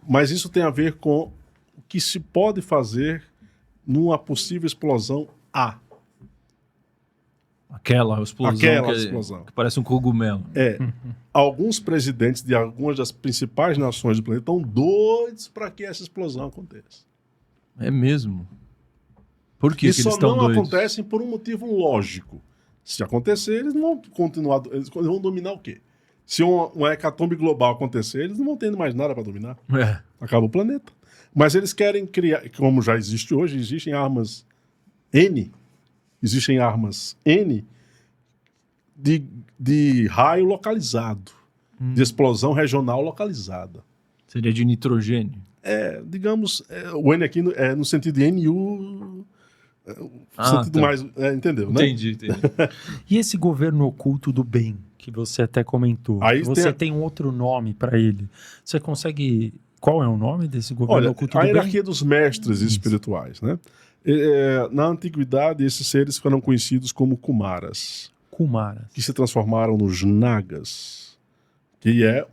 Mas isso tem a ver com o que se pode fazer numa possível explosão Aquela explosão que parece um cogumelo. Alguns presidentes de algumas das principais nações do planeta estão doidos para que essa explosão aconteça. É mesmo? Por que E eles só estão não doidos? acontecem por um motivo lógico. Se acontecer, eles não vão continuar. Eles vão dominar o quê? Se uma hecatombe global acontecer, eles não vão ter mais nada para dominar. Acaba o planeta. Mas eles querem criar, como já existe hoje, existem armas N de raio localizado, de explosão regional localizada. Seria de nitrogênio. Digamos, o N aqui é no sentido de NU, sentido mais, entendeu, né? Entendi. E esse governo oculto do bem, que você até comentou. Aí Você tem um outro nome para ele. Você consegue... Qual é o nome desse governo oculto do bem? A hierarquia dos mestres espirituais, né? Na antiguidade, esses seres foram conhecidos como Kumaras. Que se transformaram nos Nagas, que é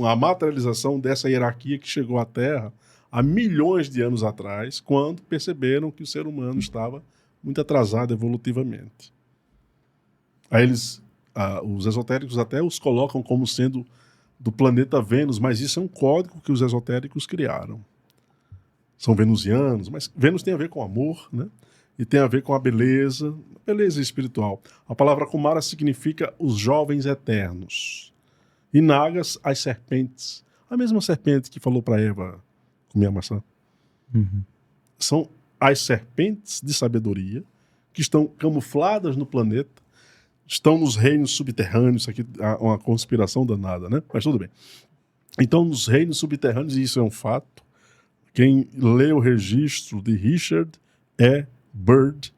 a materialização dessa hierarquia que chegou à Terra há milhões de anos atrás, quando perceberam que o ser humano estava muito atrasado evolutivamente. Aí os esotéricos até os colocam como sendo do planeta Vênus, mas isso é um código que os esotéricos criaram. São venusianos, mas Vênus tem a ver com amor, né? E tem a ver com a beleza espiritual. A palavra Kumara significa os jovens eternos. E Nagas, as serpentes. A mesma serpente que falou para Eva comer a maçã. Uhum. São as serpentes de sabedoria que estão camufladas no planeta, estão nos reinos subterrâneos. Isso aqui é uma conspiração danada, né? Mas tudo bem. Então, nos reinos subterrâneos, e isso é um fato, quem lê o registro de Richard E. Byrd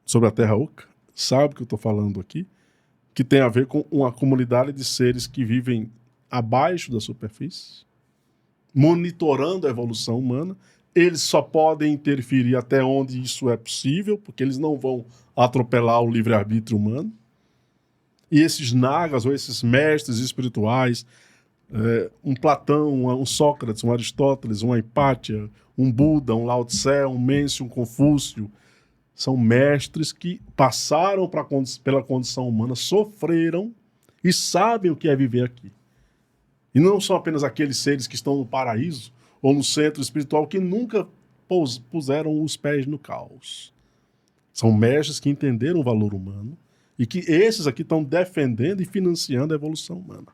sobre a Terra Oca sabe o que eu estou falando aqui, que tem a ver com uma comunidade de seres que vivem abaixo da superfície, monitorando a evolução humana. Eles só podem interferir até onde isso é possível, porque eles não vão atropelar o livre-arbítrio humano. E esses nagas, ou esses mestres espirituais, um Platão, um Sócrates, um Aristóteles, uma Hipátia, um Buda, um Lao Tse, um Mêncio, um Confúcio, são mestres que passaram pela condição humana, sofreram e sabem o que é viver aqui. E não são apenas aqueles seres que estão no paraíso ou no centro espiritual que nunca puseram os pés no caos. São mestres que entenderam o valor humano e que esses aqui estão defendendo e financiando a evolução humana.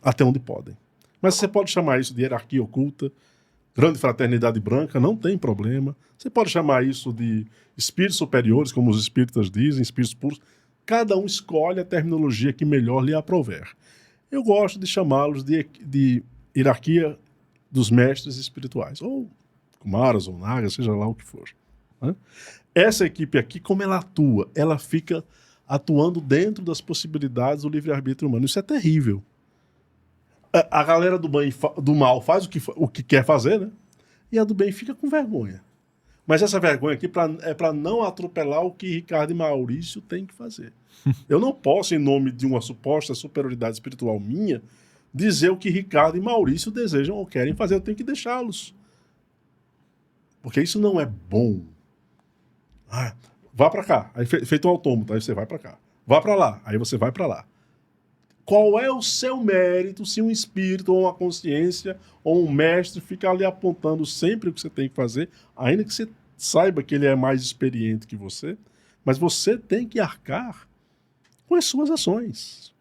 Até onde podem. Mas você pode chamar isso de hierarquia oculta, grande fraternidade branca, não tem problema. Você pode chamar isso de espíritos superiores, como os espíritas dizem, espíritos puros. Cada um escolhe a terminologia que melhor lhe aprouver. Eu gosto de chamá-los de hierarquia dos mestres espirituais, ou Kumaras, ou Nagas, seja lá o que for. Né? Essa equipe aqui, como ela atua? Ela fica atuando dentro das possibilidades do livre-arbítrio humano. Isso é terrível. A galera do mal faz o que quer fazer, né? E a do bem fica com vergonha. Mas essa vergonha aqui é para não atropelar o que Ricardo e Maurício têm que fazer. Eu não posso, em nome de uma suposta superioridade espiritual minha, dizer o que Ricardo e Maurício desejam ou querem fazer. Eu tenho que deixá-los. Porque isso não é bom. Vá para cá. Aí feito um autômato, aí você vai para cá. Vá para lá, aí você vai para lá. Qual é o seu mérito se um espírito ou uma consciência ou um mestre fica ali apontando sempre o que você tem que fazer, ainda que você saiba que ele é mais experiente que você, mas você tem que arcar com as suas ações.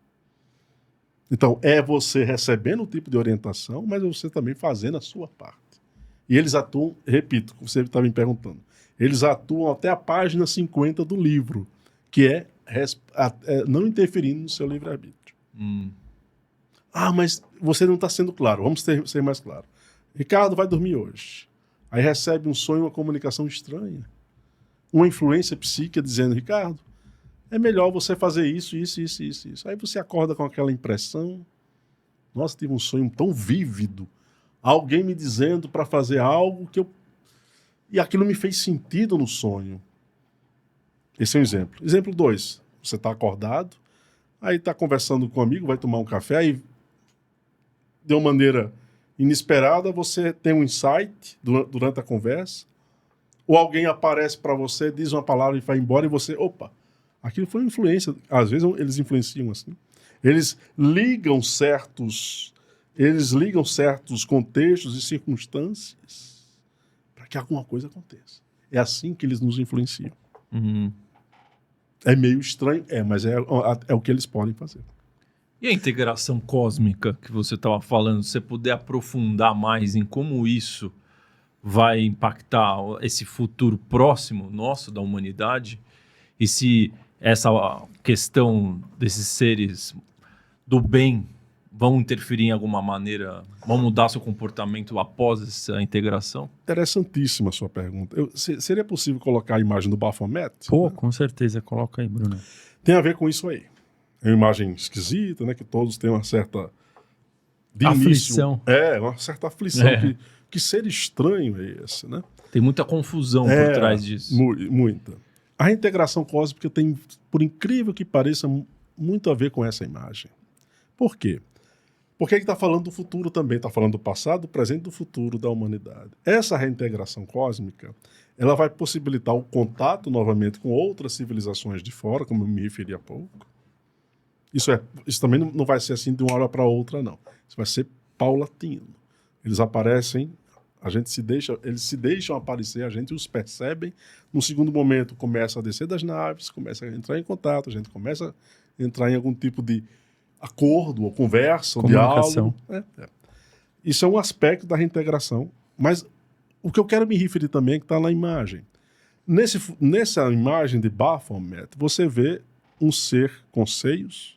Então, é você recebendo o tipo de orientação, mas você também fazendo a sua parte. E eles atuam, repito, como você estava me perguntando, eles atuam até a página 50 do livro, que é não interferindo no seu livre-arbítrio. Mas você não está sendo claro. Vamos ser mais claro. Ricardo vai dormir hoje. Aí recebe um sonho, uma comunicação estranha. Uma influência psíquica dizendo, Ricardo, é melhor você fazer isso. Aí você acorda com aquela impressão. Nossa, tive um sonho tão vívido. Alguém me dizendo para fazer algo que eu... E aquilo me fez sentido no sonho. Esse é um exemplo. Exemplo 2. Você está acordado, aí está conversando com um amigo, vai tomar um café, aí de uma maneira inesperada você tem um insight durante a conversa, ou alguém aparece para você, diz uma palavra e vai embora, e você, opa, aquilo foi uma influência. Às vezes eles influenciam assim. Eles ligam certos contextos e circunstâncias para que alguma coisa aconteça. É assim que eles nos influenciam. É meio estranho, mas é o que eles podem fazer. E a integração cósmica que você estava falando, se você puder aprofundar mais em como isso vai impactar esse futuro próximo nosso da humanidade, e se essa questão desses seres do bem vão interferir em alguma maneira, vão mudar seu comportamento após essa integração? Interessantíssima a sua pergunta. Seria possível colocar a imagem do Baphomet? Pô, com certeza. Coloca aí, Bruno. Tem a ver com isso aí. É uma imagem esquisita, né? Que todos têm uma certa... aflição. Uma certa aflição. Que ser estranho é esse, né? Tem muita confusão por trás disso. Muita. A reintegração cósmica tem, por incrível que pareça, muito a ver com essa imagem. Por quê? Porque ele está falando do futuro também, está falando do passado, do presente e do futuro da humanidade. Essa reintegração cósmica, ela vai possibilitar o contato novamente com outras civilizações de fora, como eu me referi há pouco. Isso também não vai ser assim de uma hora para outra, não. Isso vai ser paulatino. Eles aparecem, eles se deixam aparecer, a gente os percebe. No segundo momento, começa a descer das naves, começa a entrar em contato, a gente começa a entrar em algum tipo de acordo, ou conversa, ou diálogo. Isso é um aspecto da reintegração. Mas o que eu quero me referir também é que está na imagem. Nessa imagem de Baphomet, você vê um ser com seios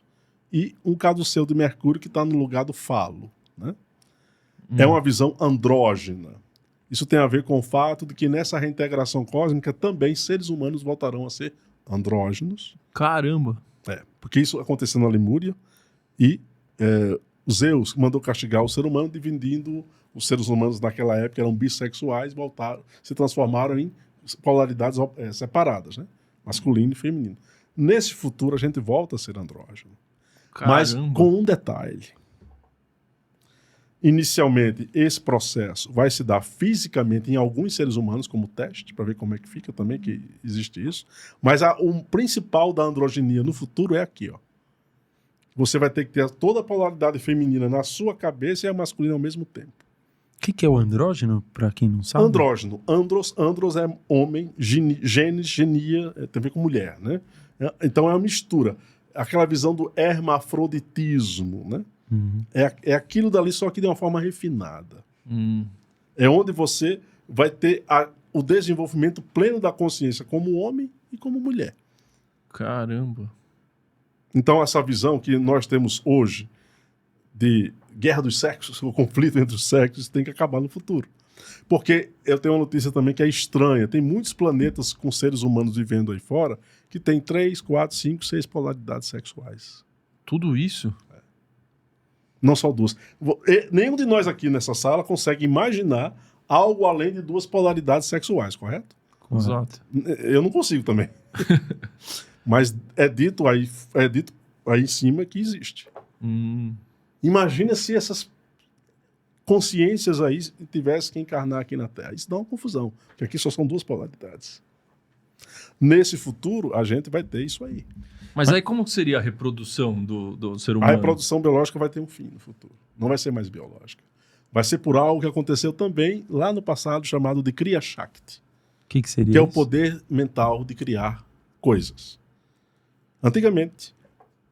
e um caduceu de Mercúrio que está no lugar do falo. Né? É uma visão andrógena. Isso tem a ver com o fato de que nessa reintegração cósmica também seres humanos voltarão a ser andrógenos. Caramba! Porque isso aconteceu na Lemúria e Zeus mandou castigar o ser humano, dividindo os seres humanos naquela época, eram bissexuais, se transformaram em polaridades separadas, né? Masculino e feminino. Nesse futuro a gente volta a ser andrógeno. Caramba. Mas com um detalhe. Inicialmente, esse processo vai se dar fisicamente em alguns seres humanos como teste, para ver como é que fica também, que existe isso. Mas o principal da androgenia no futuro é aqui, ó. Você vai ter que ter toda a polaridade feminina na sua cabeça e a masculina ao mesmo tempo. O que é o andrógeno, para quem não sabe? Andrógeno. Andros é homem, genes, genia, tem a ver com mulher, né? Então é uma mistura. Aquela visão do hermafroditismo, né? Uhum. É aquilo dali, só que de uma forma refinada. É onde você vai ter o desenvolvimento pleno da consciência como homem e como mulher. Caramba. Então essa visão que nós temos hoje de guerra dos sexos, o conflito entre os sexos, tem que acabar no futuro. Porque eu tenho uma notícia também que é estranha. Tem muitos planetas com seres humanos vivendo aí fora que tem 3, 4, 5, 6 polaridades sexuais. Tudo isso? Não só 2. Nenhum de nós aqui nessa sala consegue imaginar algo além de 2 polaridades sexuais, correto? Exato. Eu não consigo também. Mas é dito aí em cima que existe. Imagina se essas consciências aí tivessem que encarnar aqui na Terra. Isso dá uma confusão, porque aqui só são 2 polaridades. Nesse futuro, a gente vai ter isso aí. Mas aí como seria a reprodução do ser humano? A reprodução biológica vai ter um fim no futuro. Não vai ser mais biológica. Vai ser por algo que aconteceu também lá no passado, chamado de Kriya Shakti. O que seria que é isso? o poder mental de criar coisas. Antigamente,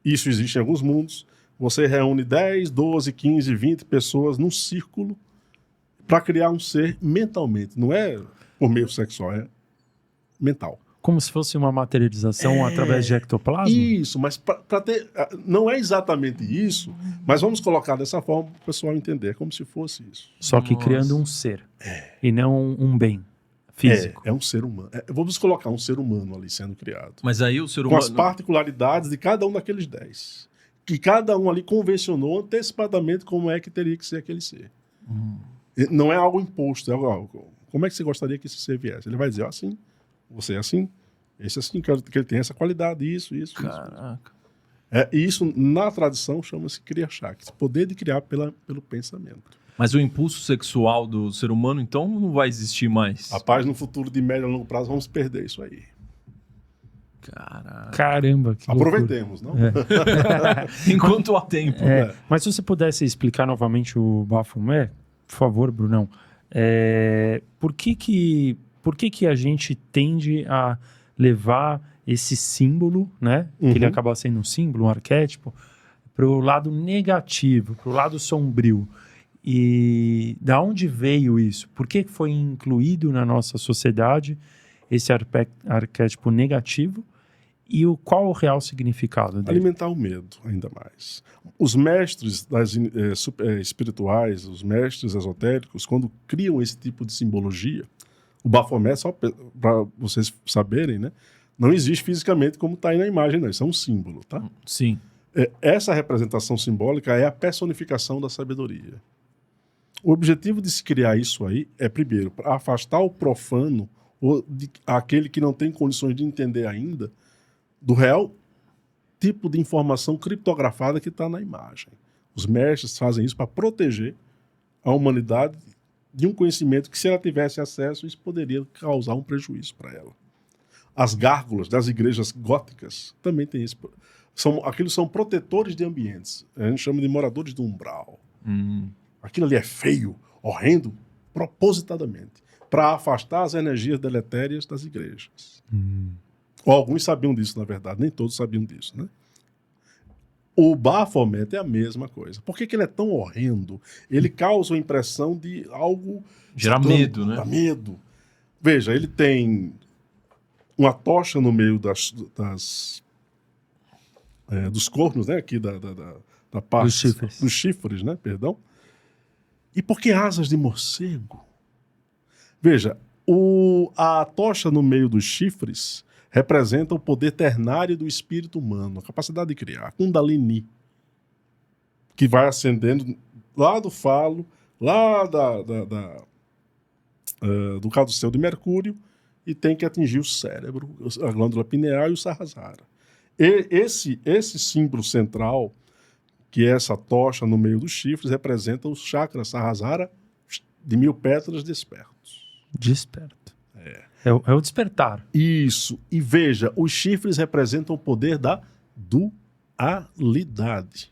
isso existe em alguns mundos, você reúne 10, 12, 15, 20 pessoas num círculo para criar um ser mentalmente. Não é por meio sexual, é mental. Como se fosse uma materialização através de ectoplasma? Isso, mas para ter... Não é exatamente isso, mas vamos colocar dessa forma para o pessoal entender, como se fosse isso. Só que criando um ser, e não um bem físico. É um ser humano. Vamos colocar um ser humano ali sendo criado. Mas aí o ser humano... Com as particularidades de cada um daqueles 10. Que cada um ali convencionou antecipadamente como é que teria que ser aquele ser. Não é algo imposto, é algo... Como é que você gostaria que esse ser viesse? Ele vai dizer, assim... Você é assim, esse é assim, que ele tem essa qualidade, isso. Caraca. Isso, na tradição, chama-se Kriya Shakti, poder de criar pelo pensamento. Mas o impulso sexual do ser humano, então, não vai existir mais? Rapaz, no futuro de médio a longo prazo, vamos perder isso aí. Caraca. Caramba, que aproveitemos, loucura. Não? Enquanto há tempo. Mas se você pudesse explicar novamente o Baphomet, por favor, Brunão, por que a gente tende a levar esse símbolo, né? Que ele acaba sendo um símbolo, um arquétipo, para o lado negativo, para o lado sombrio. E da onde veio isso? Por que foi incluído na nossa sociedade esse arquétipo negativo? E qual o real significado dele? Alimentar o medo, ainda mais. Os mestres espirituais, os mestres esotéricos, quando criam esse tipo de simbologia, o Baphomet, só para vocês saberem, né? Não existe fisicamente como está aí na imagem, não. Isso é um símbolo, tá? Sim. Essa representação simbólica é a personificação da sabedoria. O objetivo de se criar isso aí é, primeiro, para afastar o profano, ou aquele que não tem condições de entender ainda, do real tipo de informação criptografada que está na imagem. Os mestres fazem isso para proteger a humanidade de um conhecimento que, se ela tivesse acesso, isso poderia causar um prejuízo para ela. As gárgulas das igrejas góticas também têm isso. Aqueles são protetores de ambientes. A gente chama de moradores do umbral. Aquilo ali é feio, horrendo, propositadamente, para afastar as energias deletérias das igrejas. Ou alguns sabiam disso, na verdade. Nem todos sabiam disso, né? O Baphomet é a mesma coisa. Por que ele é tão horrendo? Ele causa a impressão de algo... Gera medo, né? Dá medo. Veja, ele tem uma tocha no meio dos cornos, né? Aqui da parte... Dos chifres, né? Perdão. E por que asas de morcego? Veja, a tocha no meio dos chifres representa o poder ternário do espírito humano, a capacidade de criar, a Kundalini, que vai ascendendo lá do falo, lá do caduceu de Mercúrio, e tem que atingir o cérebro, a glândula pineal e o Sahasrara. Esse símbolo central, que é essa tocha no meio dos chifres, representa o chakra Sahasrara de 1000 pétalas despertos. Desperto. É o despertar. Isso. E veja, os chifres representam o poder da dualidade.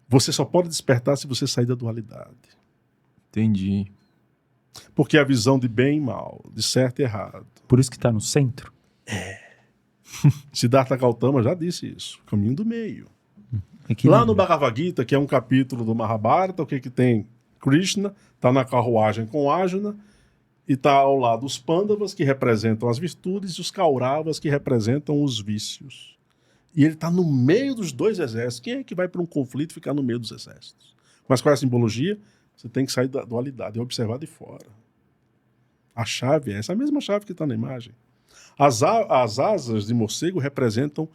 Você só pode despertar se você sair da dualidade. Entendi. Porque a visão de bem e mal, de certo e errado. Por isso que está no centro? Siddhartha Gautama já disse isso. Caminho do meio. Lá no Bhagavad Gita, que é um capítulo do Mahabharata, o que tem? Krishna está na carruagem com Arjuna e está ao lado os Pandavas, que representam as virtudes, e os Kauravas, que representam os vícios. E ele está no meio dos dois exércitos. Quem é que vai para um conflito e ficar no meio dos exércitos? Mas qual é a simbologia? Você tem que sair da dualidade e observar de fora. A chave é essa, a mesma chave que está na imagem. As asas de morcego representam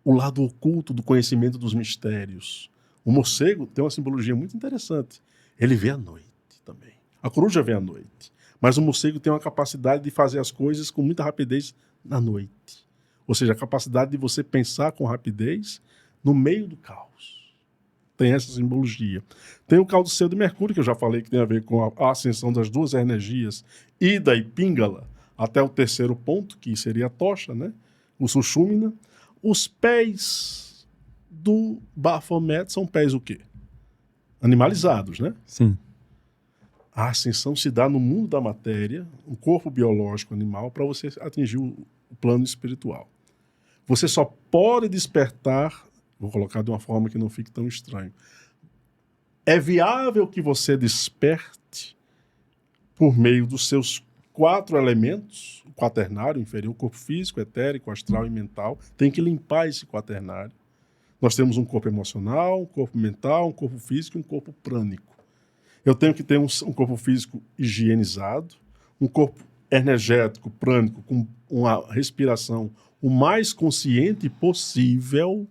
o lado oculto do conhecimento dos mistérios. O morcego tem uma simbologia muito interessante. Ele vê à noite também. A coruja vê à noite. Mas o morcego tem uma capacidade de fazer as coisas com muita rapidez na noite. Ou seja, a capacidade de você pensar com rapidez no meio do caos. Tem essa simbologia. Tem o caduceu de Mercúrio, que eu já falei que tem a ver com a ascensão das duas energias, Ida e Pingala, até o terceiro ponto, que seria a tocha, né? O Sushumna. Os pés do Baphomet são pés o quê? Animalizados, né? Sim. A ascensão se dá no mundo da matéria, o corpo biológico animal, para você atingir o plano espiritual. Você só pode despertar, vou colocar de uma forma que não fique tão estranho. É viável que você desperte por meio dos seus 4 elementos, o quaternário inferior, o corpo físico, etérico, astral e mental. Tem que limpar esse quaternário. Nós temos um corpo emocional, um corpo mental, um corpo físico e um corpo prânico. Eu tenho que ter um corpo físico higienizado, um corpo energético, prânico, com uma respiração o mais consciente possível,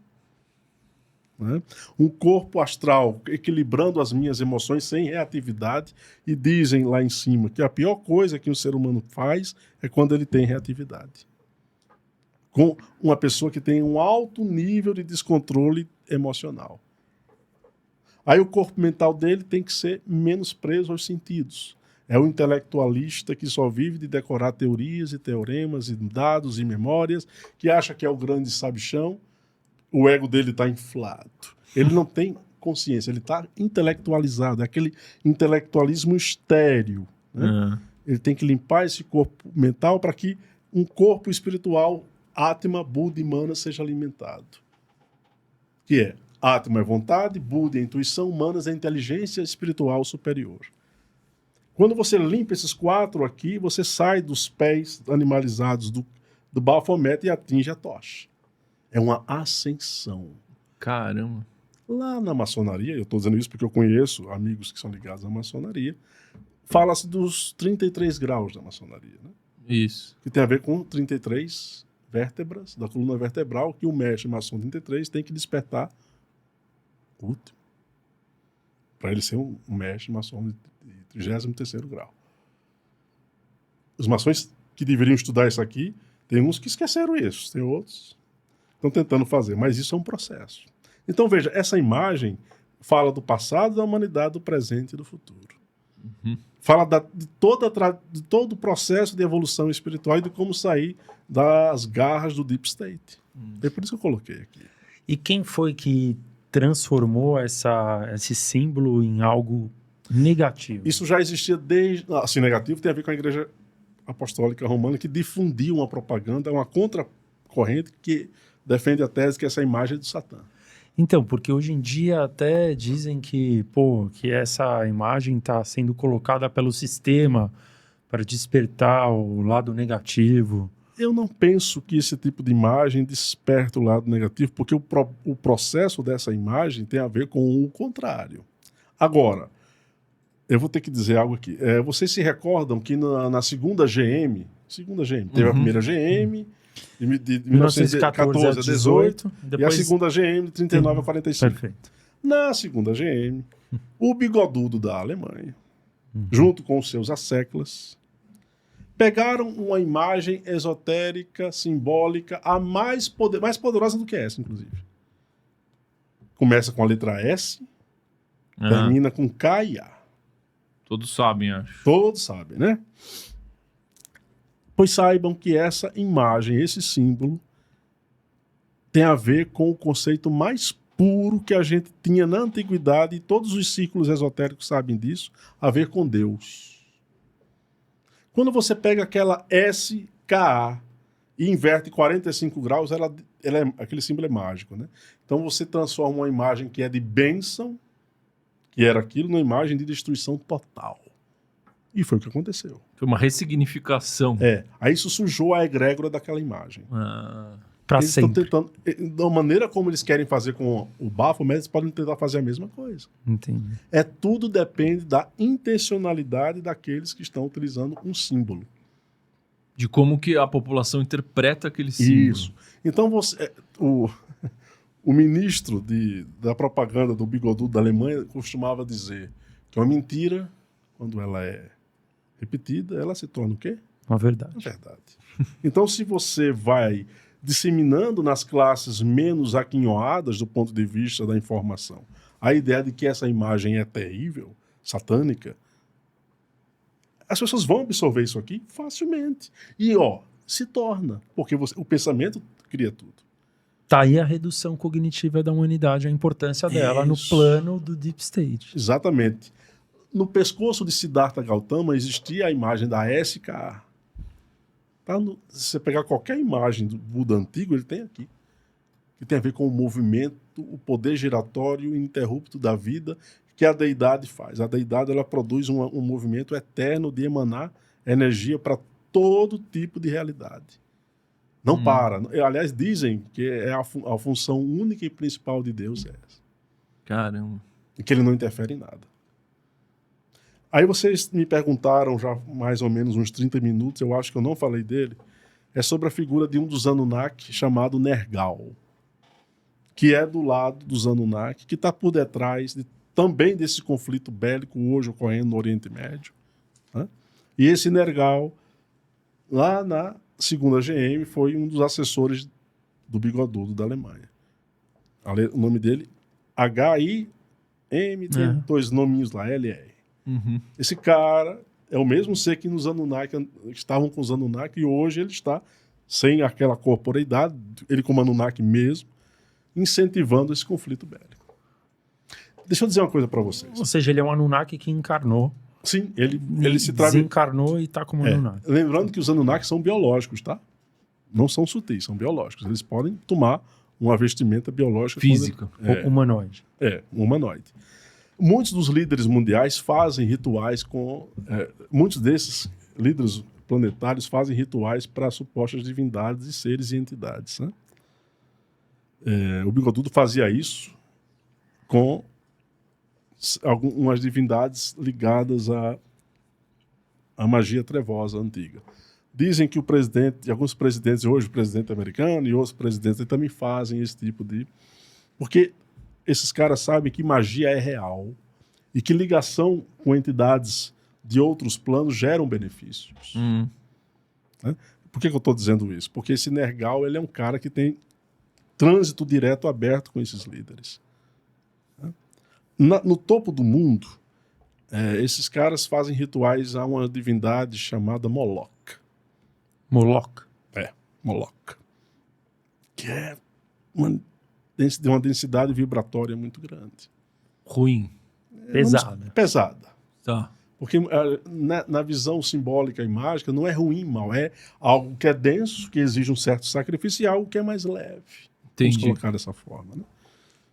né? Um corpo astral equilibrando as minhas emoções sem reatividade, e dizem lá em cima que a pior coisa que o ser humano faz é quando ele tem reatividade. Com uma pessoa que tem um alto nível de descontrole emocional. Aí o corpo mental dele tem que ser menos preso aos sentidos. É o intelectualista que só vive de decorar teorias e teoremas e dados e memórias, que acha que é o grande sabichão. O ego dele está inflado. Ele não tem consciência, ele está intelectualizado. É aquele intelectualismo estéril. Né? Ele tem que limpar esse corpo mental para que um corpo espiritual, Atma, Buddha e Mana, seja alimentado. Que é, Atma é vontade, Buddha é intuição, Manas é inteligência espiritual superior. Quando você limpa esses 4 aqui, você sai dos pés animalizados do Baphomet e atinge a tocha. É uma ascensão. Caramba. Lá na maçonaria, eu estou dizendo isso porque eu conheço amigos que são ligados à maçonaria, fala-se dos 33 graus da maçonaria, né? Isso. Que tem a ver com 33 vértebras da coluna vertebral que o mestre maçom 33 tem que despertar o último. Para ele ser um mestre maçom de 33º grau. Os maçons que deveriam estudar isso aqui, tem uns que esqueceram isso, tem outros que estão tentando fazer, mas isso é um processo. Então, veja, essa imagem fala do passado, da humanidade, do presente e do futuro. Uhum. Fala de todo o processo de evolução espiritual e de como sair das garras do Deep State. É por isso que eu coloquei aqui. E quem foi que transformou esse símbolo em algo negativo? Isso já existia desde... Assim, negativo tem a ver com a Igreja Apostólica Romana, que difundia uma propaganda, uma contracorrente que defende a tese que essa imagem é do Satã. Então, porque hoje em dia até dizem que essa imagem está sendo colocada pelo sistema para despertar o lado negativo. Eu não penso que esse tipo de imagem desperta o lado negativo, porque o processo dessa imagem tem a ver com o contrário. Agora, eu vou ter que dizer algo aqui. Vocês se recordam que na segunda GM, teve a primeira GM, de 1914 a 18, depois... e a segunda GM de 39 a 45. Perfeito. Na segunda GM, o bigodudo da Alemanha, junto com os seus asseclas, pegaram uma imagem esotérica, simbólica, mais poderosa do que essa, inclusive. Começa com a letra S, termina com K e A. Todos sabem, acho. Todos sabem, né? Pois saibam que essa imagem, esse símbolo, tem a ver com o conceito mais puro que a gente tinha na antiguidade, e todos os círculos esotéricos sabem disso, a ver com Deus. Quando você pega aquela SKA e inverte 45 graus, aquele símbolo é mágico, né? Então você transforma uma imagem que é de bênção, que era aquilo, numa imagem de destruição total. E foi o que aconteceu. Foi uma ressignificação. Aí isso sujou a egrégora daquela imagem. Para Eles sempre. estão tentando, da maneira como eles querem fazer com o Baphomet, eles podem tentar fazer a mesma coisa. Entendi. Tudo depende da intencionalidade daqueles que estão utilizando um símbolo. De como que a população interpreta aquele símbolo. Isso. Então o ministro da propaganda do bigodudo da Alemanha costumava dizer que uma mentira, quando ela é repetida, ela se torna o quê? Uma verdade. Uma verdade. Então, se você vai disseminando nas classes menos aquinhoadas do ponto de vista da informação a ideia de que essa imagem é terrível, satânica, as pessoas vão absorver isso aqui facilmente. E, se torna, porque o pensamento cria tudo. Tá aí a redução cognitiva da humanidade, a importância dela no plano do Deep State. Exatamente. No pescoço de Siddhartha Gautama existia a imagem da SKA. Se você pegar qualquer imagem do Buda antigo, ele tem aqui. Que tem a ver com o movimento, o poder giratório ininterrupto da vida que a deidade faz. A deidade ela produz um movimento eterno de emanar energia para todo tipo de realidade. Não para. Aliás, dizem que a função única e principal de Deus é essa. Caramba. E que ele não interfere em nada. Aí vocês me perguntaram já mais ou menos uns 30 minutos, eu acho que eu não falei dele, é sobre a figura de um dos Anunnaki chamado Nergal, que é do lado dos Anunnaki, que está por detrás também desse conflito bélico hoje ocorrendo no Oriente Médio. Né? E esse Nergal, lá na segunda GM, foi um dos assessores do bigodudo da Alemanha. O nome dele, HIM, tem dois nominhos lá, LR. Uhum. Esse cara é o mesmo ser que nos Anunnaki estavam com os Anunnaki, e hoje ele está sem aquela corporeidade, ele como Anunnaki mesmo, incentivando esse conflito bélico. Deixa eu dizer uma coisa para vocês. Ou seja, ele é um Anunnaki que encarnou. Sim, ele se desencarnou e está como Anunnaki. Lembrando que os Anunnaki são biológicos, tá? Não são sutis, são biológicos. Eles podem tomar uma vestimenta biológica. Física. Humanoide. Humanoide. Muitos dos líderes mundiais fazem rituais com... muitos desses líderes planetários fazem rituais para supostas divindades e seres e entidades. Né? O Bigodudo fazia isso com algumas divindades ligadas à magia trevosa antiga. Dizem que alguns presidentes, hoje o presidente americano e outros presidentes também fazem esse tipo de... Porque esses caras sabem que magia é real e que ligação com entidades de outros planos geram benefícios. Né? Por que eu estou dizendo isso? Porque esse Nergal, ele é um cara que tem trânsito direto aberto com esses líderes. Né? No topo do mundo, esses caras fazem rituais a uma divindade chamada Moloch. Moloch? Moloch. Que é uma densidade vibratória muito grande. Ruim. Pesada. Pesada. Tá. Porque na visão simbólica e mágica não é ruim e mal, é algo que é denso, que exige um certo sacrifício e algo que é mais leve. Entendi. Vamos colocar dessa forma. Né?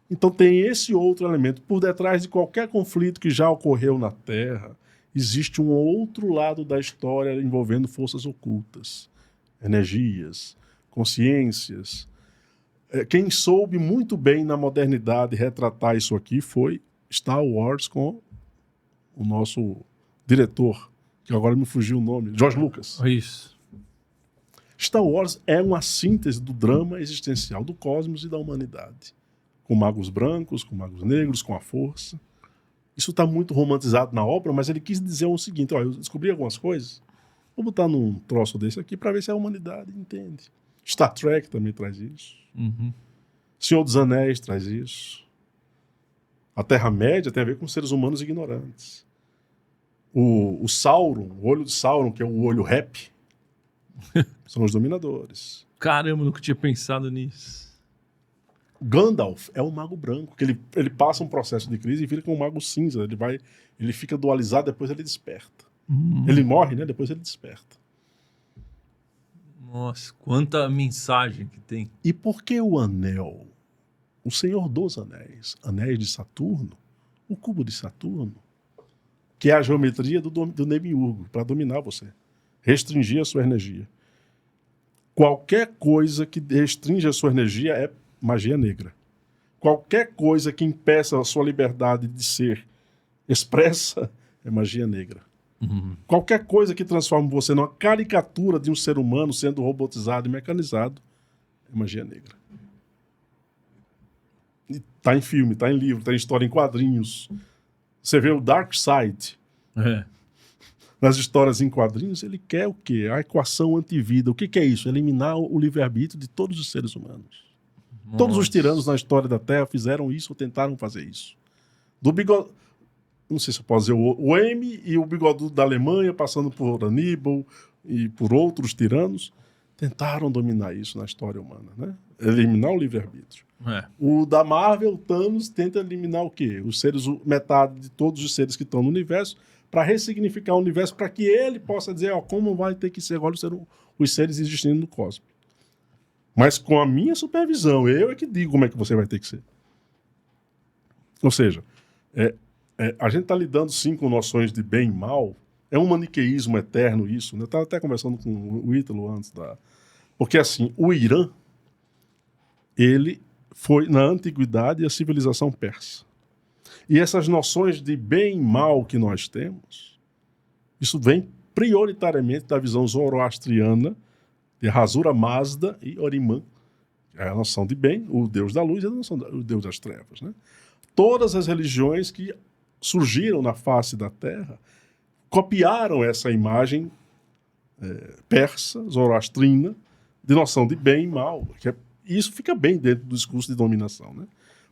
Então tem esse outro elemento. Por detrás de qualquer conflito que já ocorreu na Terra, existe um outro lado da história envolvendo forças ocultas, energias, consciências. Quem soube muito bem na modernidade retratar isso aqui foi Star Wars com o nosso diretor, que agora me fugiu o nome, George Lucas. Isso. Star Wars é uma síntese do drama existencial do cosmos e da humanidade. Com magos brancos, com magos negros, com a força. Isso está muito romantizado na obra, mas ele quis dizer o seguinte, eu descobri algumas coisas, vou botar num troço desse aqui para ver se a humanidade entende. Star Trek também traz isso. Senhor dos Anéis traz isso. A Terra-média tem a ver com seres humanos ignorantes. O Sauron, o olho de Sauron, que é o olho rap, são os dominadores. Caramba, nunca tinha pensado nisso. Gandalf é um mago branco, que ele passa um processo de crise e vira com um mago cinza. Ele fica dualizado, depois ele desperta. Ele morre, né? Depois ele desperta. Nossa, quanta mensagem que tem. E por que o anel? O Senhor dos Anéis, anéis de Saturno, o cubo de Saturno, que é a geometria do Demiurgo, para dominar você, restringir a sua energia. Qualquer coisa que restringe a sua energia é magia negra. Qualquer coisa que impeça a sua liberdade de ser expressa é magia negra. Qualquer coisa que transforme você numa caricatura de um ser humano sendo robotizado e mecanizado é magia negra. Está em filme, está em livro, está em história em quadrinhos. Você vê o Darkseid. Nas histórias em quadrinhos, ele quer o quê? A equação antivida. O que é isso? Eliminar o livre-arbítrio de todos os seres humanos. Nossa. Todos os tiranos na história da Terra fizeram isso ou tentaram fazer isso. Do bigode... Não sei se eu posso dizer o M e o bigodudo da Alemanha, passando por Aníbal e por outros tiranos, tentaram dominar isso na história humana, né? Eliminar o livre-arbítrio. O da Marvel, Thanos, tenta eliminar o quê? Metade de todos os seres que estão no universo, para ressignificar o universo, para que ele possa dizer como vai ter que ser agora os seres existindo no cosmos. Mas com a minha supervisão, eu é que digo como é que você vai ter que ser. Ou seja, a gente está lidando sim com noções de bem e mal, é um maniqueísmo eterno isso, né? Eu estava até conversando com o Ítalo antes Porque assim, o Irã, ele foi, na antiguidade, a civilização persa. E essas noções de bem e mal que nós temos, isso vem prioritariamente da visão zoroastriana de Ahura Mazda e Ahriman. É a noção de bem, o deus da luz, e a noção o deus das trevas. Né? Todas as religiões que surgiram na face da Terra copiaram essa imagem persa, zoroastrina, de noção de bem e mal. E isso fica bem dentro do discurso de dominação. Né?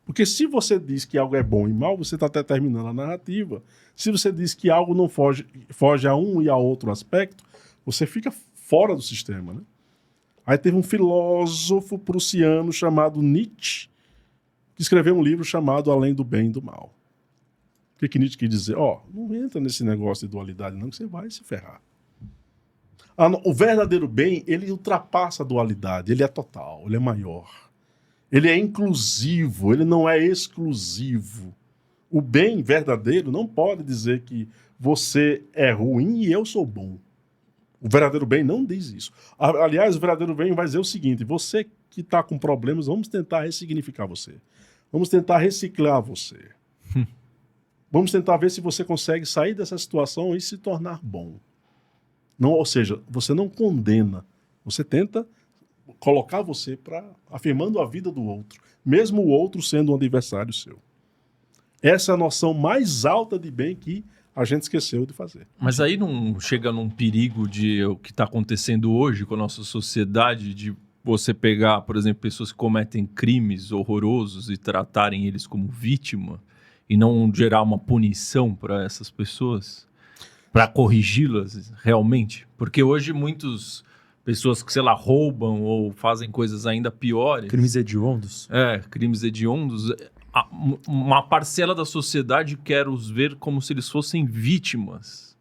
Porque se você diz que algo é bom e mal, você está determinando a narrativa. Se você diz que algo não foge a um e a outro aspecto, você fica fora do sistema. Né? Aí teve um filósofo prussiano chamado Nietzsche, que escreveu um livro chamado Além do Bem e do Mal. O que Nietzsche quis dizer? Não entra nesse negócio de dualidade não, que você vai se ferrar. O verdadeiro bem, ele ultrapassa a dualidade, ele é total, ele é maior. Ele é inclusivo, ele não é exclusivo. O bem verdadeiro não pode dizer que você é ruim e eu sou bom. O verdadeiro bem não diz isso. Aliás, o verdadeiro bem vai dizer o seguinte: você que está com problemas, vamos tentar ressignificar você. Vamos tentar reciclar você. Vamos tentar ver se você consegue sair dessa situação e se tornar bom. Não, ou seja, você não condena, você tenta colocar você afirmando a vida do outro, mesmo o outro sendo um adversário seu. Essa é a noção mais alta de bem que a gente esqueceu de fazer. Mas aí não chega num perigo de o que está acontecendo hoje com a nossa sociedade, de você pegar, por exemplo, pessoas que cometem crimes horrorosos e tratarem eles como vítima e não gerar uma punição para essas pessoas, para corrigi-las realmente? Porque hoje muitas pessoas que, sei lá, roubam ou fazem coisas ainda piores... Crimes hediondos. Crimes hediondos... Uma parcela da sociedade quer os ver como se eles fossem vítimas.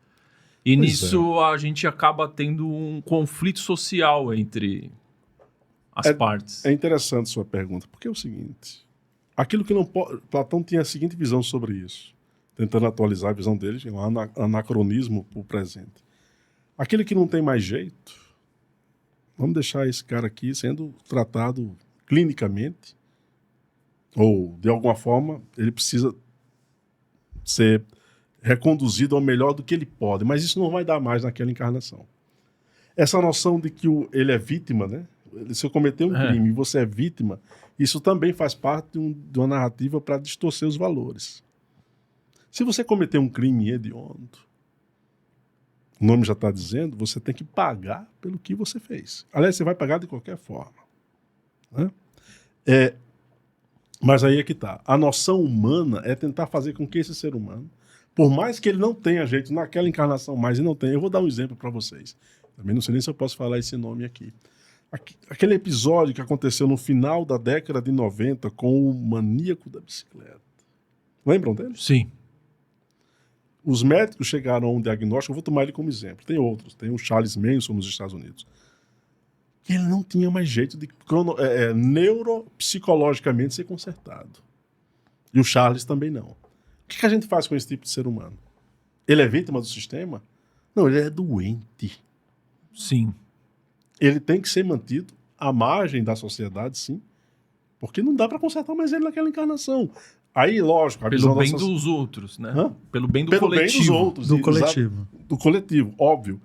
E nisso a gente acaba tendo um conflito social entre as partes. É interessante sua pergunta, porque é o seguinte, aquilo que não pode... Platão tinha a seguinte visão sobre isso, tentando atualizar a visão dele, um anacronismo para o presente. Aquele que não tem mais jeito, vamos deixar esse cara aqui sendo tratado clinicamente, ou, de alguma forma, ele precisa ser reconduzido ao melhor do que ele pode. Mas isso não vai dar mais naquela encarnação. Essa noção de que ele é vítima, né? Se eu cometer um crime e você é vítima, isso também faz parte de uma narrativa para distorcer os valores. Se você cometer um crime hediondo, o nome já está dizendo, você tem que pagar pelo que você fez. Aliás, você vai pagar de qualquer forma. Né? Mas aí é que está. A noção humana é tentar fazer com que esse ser humano, por mais que ele não tenha jeito naquela encarnação mais e não tenha, eu vou dar um exemplo para vocês. Também não sei nem se eu posso falar esse nome aqui. Aquele episódio que aconteceu no final da década de 90 com o maníaco da bicicleta. Lembram dele? Sim. Os médicos chegaram a um diagnóstico, eu vou tomar ele como exemplo. Tem outros, tem o Charles Manson nos Estados Unidos. Ele não tinha mais jeito de neuropsicologicamente ser consertado. E o Charles também não. O que a gente faz com esse tipo de ser humano? Ele é vítima do sistema? Não, ele é doente. Sim. Ele tem que ser mantido à margem da sociedade, sim. Porque não dá para consertar mais ele naquela encarnação. Aí, lógico... Pelo bem dos outros, né? Hã? Pelo bem do Pelo coletivo. bem dos outros. Do coletivo. Do coletivo, óbvio.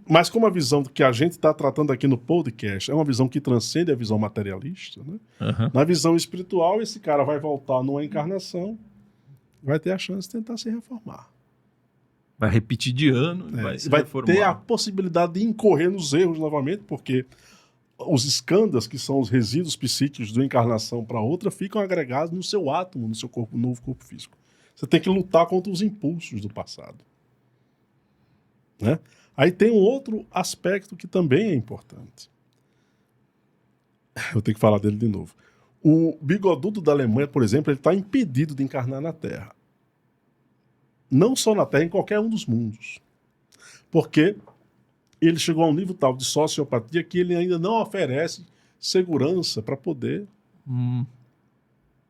Mas como a visão que a gente está tratando aqui no podcast é uma visão que transcende a visão materialista, né? Uhum. Na visão espiritual, esse cara vai voltar numa encarnação, vai ter a chance de tentar se reformar. Vai repetir de ano e vai se vai reformar. Ter a possibilidade de incorrer nos erros novamente, porque os escândalos, que são os resíduos psíquicos de uma encarnação para outra, ficam agregados no seu átomo, no seu corpo, novo corpo físico. Você tem que lutar contra os impulsos do passado. Né? Aí tem um outro aspecto que também é importante. Eu tenho que falar dele de novo. O bigodudo da Alemanha, por exemplo, ele está impedido de encarnar na Terra. Não só na Terra, em qualquer um dos mundos. Porque ele chegou a um nível tal de sociopatia que ele ainda não oferece segurança para poder...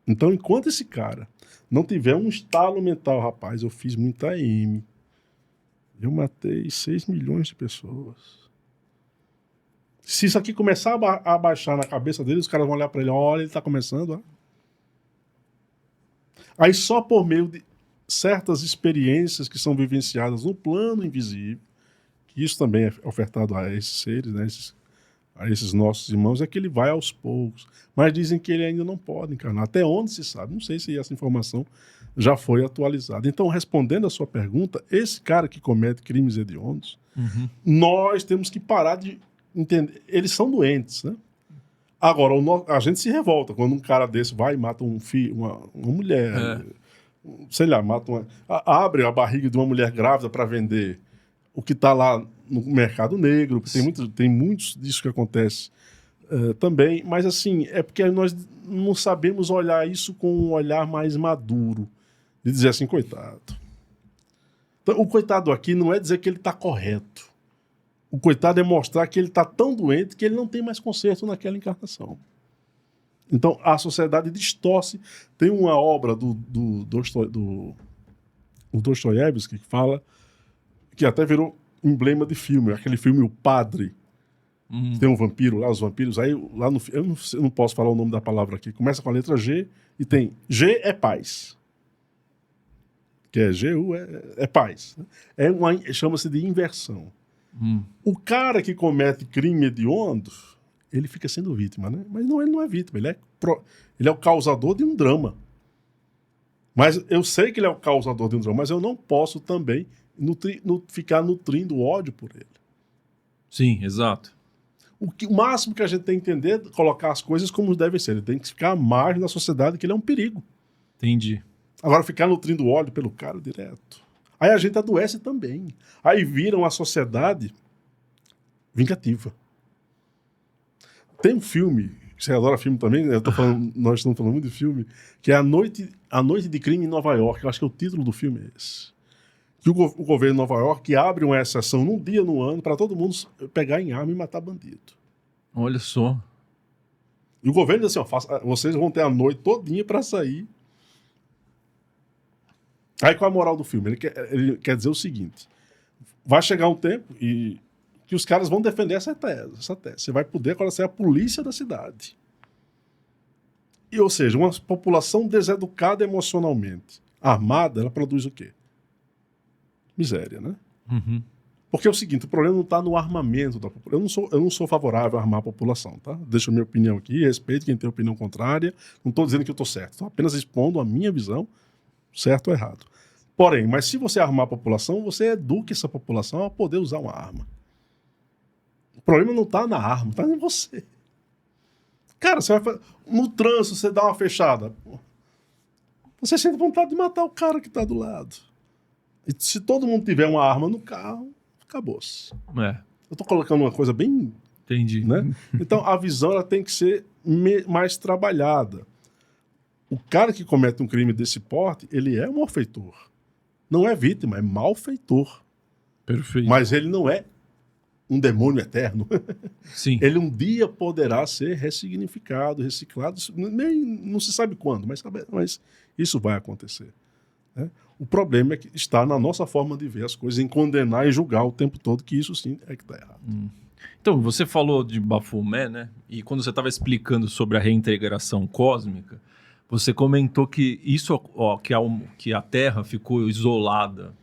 Então, enquanto esse cara não tiver um estalo mental, rapaz, eu fiz muita AM, eu matei 6 milhões de pessoas. Se isso aqui começar a baixar na cabeça dele, os caras vão olhar para ele, olha, ele está começando. Ó. Aí só por meio de certas experiências que são vivenciadas no plano invisível, que isso também é ofertado a esses seres, né, a esses nossos irmãos, é que ele vai aos poucos. Mas dizem que ele ainda não pode encarnar. Até onde se sabe? Não sei se essa informação já foi atualizada. Então, respondendo a sua pergunta, esse cara que comete crimes hediondos, nós temos que parar de entender. Eles são doentes, né? Agora, a gente se revolta quando um cara desse vai e mata um filho, uma mulher, sei lá, abre a barriga de uma mulher grávida para vender o que está lá no mercado negro. Tem muitos disso que acontece também, mas assim, é porque nós não sabemos olhar isso com um olhar mais maduro, de dizer assim, coitado. Então, o coitado aqui não é dizer que ele está correto. O coitado é mostrar que ele está tão doente que ele não tem mais conserto naquela encarnação. Então, a sociedade distorce. Tem uma obra do Dostoiévski que fala, que até virou emblema de filme, aquele filme O Padre. Tem um vampiro lá, os vampiros, aí lá no eu não posso falar o nome da palavra aqui, começa com a letra G e tem G é paz. Que é G-U, é paz. Chama-se de inversão. O cara que comete crime hediondo, ele fica sendo vítima, né? Mas não, ele não é vítima, ele é o causador de um drama. Mas eu sei que ele é o causador de um drama, mas eu não posso também ficar nutrindo ódio por ele. Sim, exato. O máximo que a gente tem que entender é colocar as coisas como devem ser. Ele tem que ficar à margem da sociedade, que ele é um perigo. Entendi. Agora, ficar nutrindo ódio pelo cara direto. Aí a gente adoece também. Aí vira uma sociedade vingativa. Tem um filme, você adora filme também, nós estamos falando muito de filme, que é A Noite de Crime em Nova York. Eu acho que o título do filme é esse. Que o governo de Nova York abre uma exceção num dia no ano para todo mundo pegar em arma e matar bandido. Olha só. E o governo diz assim, vocês vão ter a noite todinha para sair. Aí qual é a moral do filme? Ele quer dizer o seguinte: vai chegar um tempo e que os caras vão defender essa tese. Você vai poder agora ser a polícia da cidade. E, ou seja, uma população deseducada emocionalmente, armada, ela produz o quê? Miséria, né? Uhum. Porque é o seguinte, o problema não está no armamento da população. Eu não sou favorável a armar a população, tá? Deixo a minha opinião aqui, respeito quem tem opinião contrária. Não estou dizendo que eu estou certo, estou apenas expondo a minha visão, certo ou errado. Porém, mas se você armar a população, você educa essa população a poder usar uma arma. O problema não está na arma, está em você. Cara, no trânsito você dá uma fechada. Você sente vontade de matar o cara que está do lado. E se todo mundo tiver uma arma no carro, acabou-se. Eu estou colocando uma coisa bem... Entendi. Né? Então, a visão ela tem que ser mais trabalhada. O cara que comete um crime desse porte, ele é um malfeitor. Não é vítima, é malfeitor. Perfeito. Mas ele não é um demônio eterno. Sim. Ele um dia poderá ser ressignificado, reciclado. Não se sabe quando, mas isso vai acontecer. Né? O problema é que está na nossa forma de ver as coisas, em condenar e julgar o tempo todo, que isso sim é que está errado. Então, você falou de Baphomet, né? E quando você estava explicando sobre a reintegração cósmica, você comentou que isso, que a Terra ficou isolada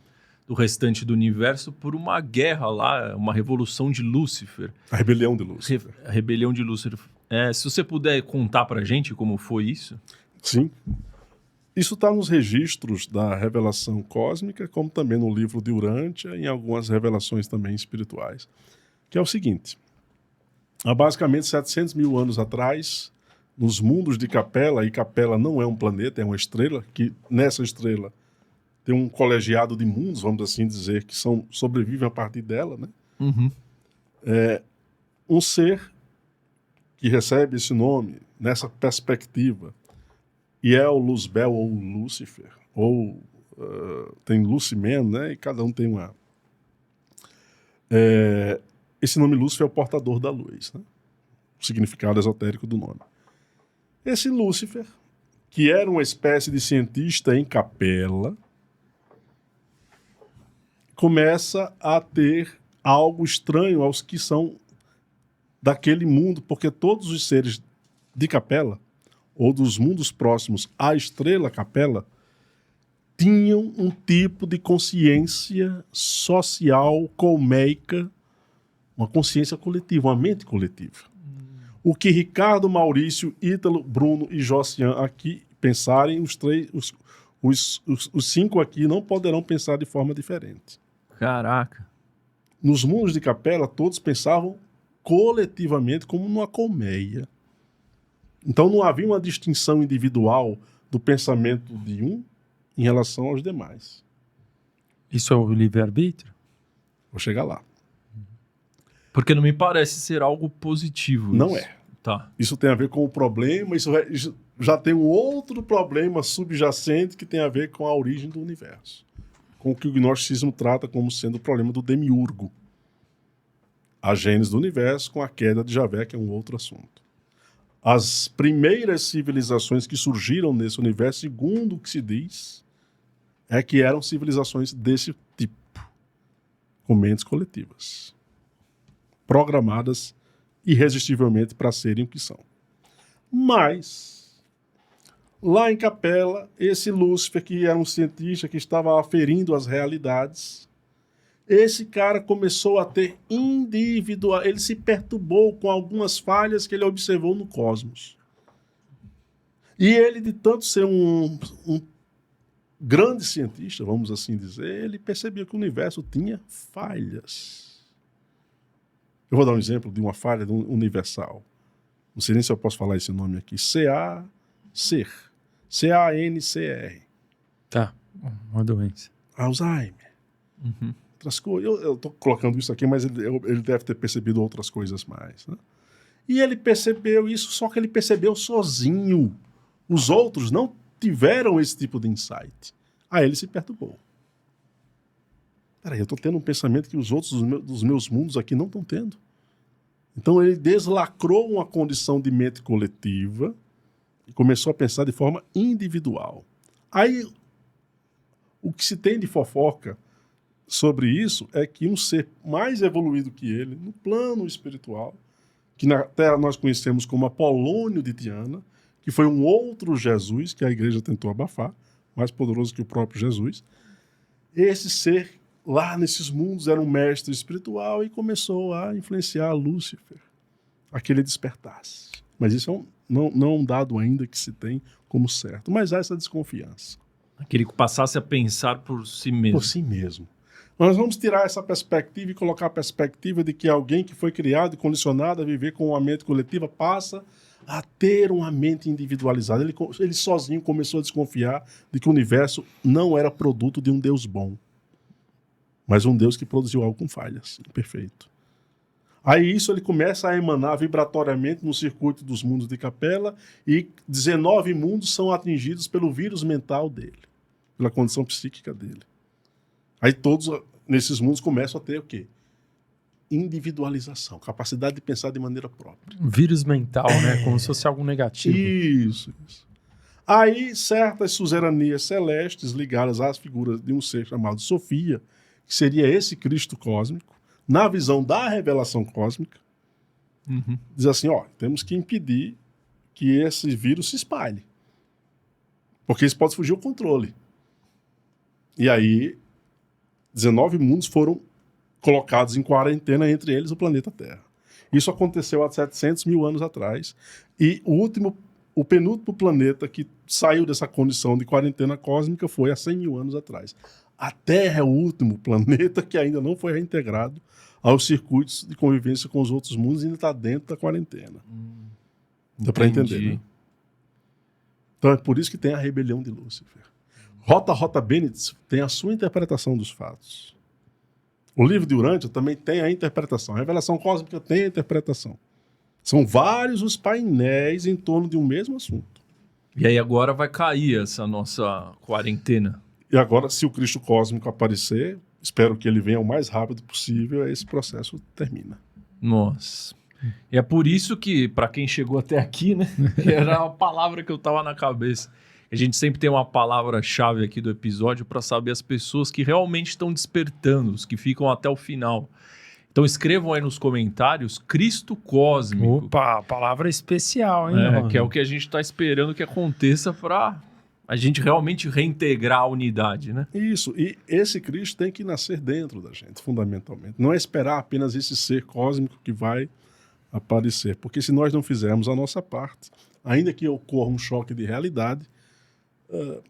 do restante do universo por uma guerra lá, uma revolução de Lúcifer. A rebelião de Lúcifer. A rebelião de Lúcifer. Se você puder contar pra gente como foi isso. Sim. Isso está nos registros da revelação cósmica, como também no livro de Urântia e em algumas revelações também espirituais. Que é o seguinte: há basicamente 700 mil anos atrás, nos mundos de Capela, e Capela não é um planeta, é uma estrela, que nessa estrela tem um colegiado de mundos, vamos assim dizer, que sobrevivem a partir dela, né? Uhum. Um ser que recebe esse nome, nessa perspectiva, e é o Luzbel ou Lúcifer, ou tem Lucimen, né? E cada um tem uma... esse nome Lúcifer é o portador da luz, né? O significado esotérico do nome. Esse Lúcifer, que era uma espécie de cientista em Capela, começa a ter algo estranho aos que são daquele mundo, porque todos os seres de Capela, ou dos mundos próximos à estrela Capela, tinham um tipo de consciência social, colmeica, uma consciência coletiva, uma mente coletiva. O que Ricardo, Maurício, Ítalo, Bruno e Josian aqui pensarem, os cinco aqui não poderão pensar de forma diferente. Caraca. Nos mundos de Capela, todos pensavam coletivamente como numa colmeia. Então não havia uma distinção individual do pensamento de um em relação aos demais. Isso é o livre-arbítrio? Vou chegar lá. Porque não me parece ser algo positivo. Não isso. é. Tá. Isso tem a ver com o problema, isso já tem um outro problema subjacente que tem a ver com a origem do universo. Com o que o gnosticismo trata como sendo o problema do demiurgo. A gênese do universo com a queda de Javé, que é um outro assunto. As primeiras civilizações que surgiram nesse universo, segundo o que se diz, é que eram civilizações desse tipo, com mentes coletivas, programadas irresistivelmente para serem o que são. Mas, lá em Capela, esse Lúcifer, que era um cientista que estava aferindo as realidades, Esse cara começou a ter individual... Ele se perturbou com algumas falhas que ele observou no cosmos. E ele, de tanto ser um grande cientista, vamos assim dizer, ele percebeu que o universo tinha falhas. Eu vou dar um exemplo de uma falha universal. Não sei nem se eu posso falar esse nome aqui. C-A-C-R. C-A-N-C-R. Tá, uma doença. Alzheimer. Uhum. Outras coisas. Eu estou colocando isso aqui, mas ele deve ter percebido outras coisas mais. Né? E ele percebeu isso, só que ele percebeu sozinho. Os outros não tiveram esse tipo de insight. Aí ele se perturbou. Peraí, eu estou tendo um pensamento que os outros dos meus mundos aqui não estão tendo. Então ele deslacrou uma condição de mente coletiva e começou a pensar de forma individual. Aí, o que se tem de fofoca sobre isso é que um ser mais evoluído que ele, no plano espiritual, que na Terra nós conhecemos como Apolônio de Tiana, que foi um outro Jesus que a igreja tentou abafar, mais poderoso que o próprio Jesus. Esse ser, lá nesses mundos, era um mestre espiritual e começou a influenciar Lúcifer, a que ele despertasse. Mas isso é não um dado ainda que se tem como certo, mas há essa desconfiança. Aquele que passasse a pensar por si mesmo. Por si mesmo. Nós vamos tirar essa perspectiva e colocar a perspectiva de que alguém que foi criado e condicionado a viver com uma mente coletiva passa a ter uma mente individualizada. Ele sozinho começou a desconfiar de que o universo não era produto de um Deus bom, mas um Deus que produziu algo com falhas, imperfeito. Aí isso ele começa a emanar vibratoriamente no circuito dos mundos de Capela e 19 mundos são atingidos pelo vírus mental dele, pela condição psíquica dele. Aí todos nesses mundos começam a ter o quê? Individualização, capacidade de pensar de maneira própria. Vírus mental, né? Como se fosse algo negativo. Isso. Aí certas suzeranias celestes ligadas às figuras de um ser chamado Sofia, que seria esse Cristo cósmico, na visão da revelação cósmica, diz assim, temos que impedir que esse vírus se espalhe. Porque isso pode fugir ao controle. E aí, 19 mundos foram colocados em quarentena, entre eles o planeta Terra. Isso aconteceu há 700 mil anos atrás. E o penúltimo planeta que saiu dessa condição de quarentena cósmica foi há 100 mil anos atrás. A Terra é o último planeta que ainda não foi reintegrado aos circuitos de convivência com os outros mundos e ainda está dentro da quarentena. Dá para entender, né? Então é por isso que tem a rebelião de Lúcifer. Rota Benedict tem a sua interpretação dos fatos. O livro de Urântia também tem a interpretação. A revelação cósmica tem a interpretação. São vários os painéis em torno de um mesmo assunto. E aí agora vai cair essa nossa quarentena. E agora, se o Cristo cósmico aparecer, espero que ele venha o mais rápido possível, esse processo termina. Nossa. E é por isso que, para quem chegou até aqui, né, era a palavra que eu tava na cabeça. A gente sempre tem uma palavra-chave aqui do episódio para saber as pessoas que realmente estão despertando, os que ficam até o final. Então escrevam aí nos comentários Cristo Cósmico. Opa, palavra especial, hein? Que é o que a gente está esperando que aconteça para a gente realmente reintegrar a unidade, né? Isso, e esse Cristo tem que nascer dentro da gente, fundamentalmente. Não é esperar apenas esse ser cósmico que vai aparecer, porque se nós não fizermos a nossa parte, ainda que ocorra um choque de realidade,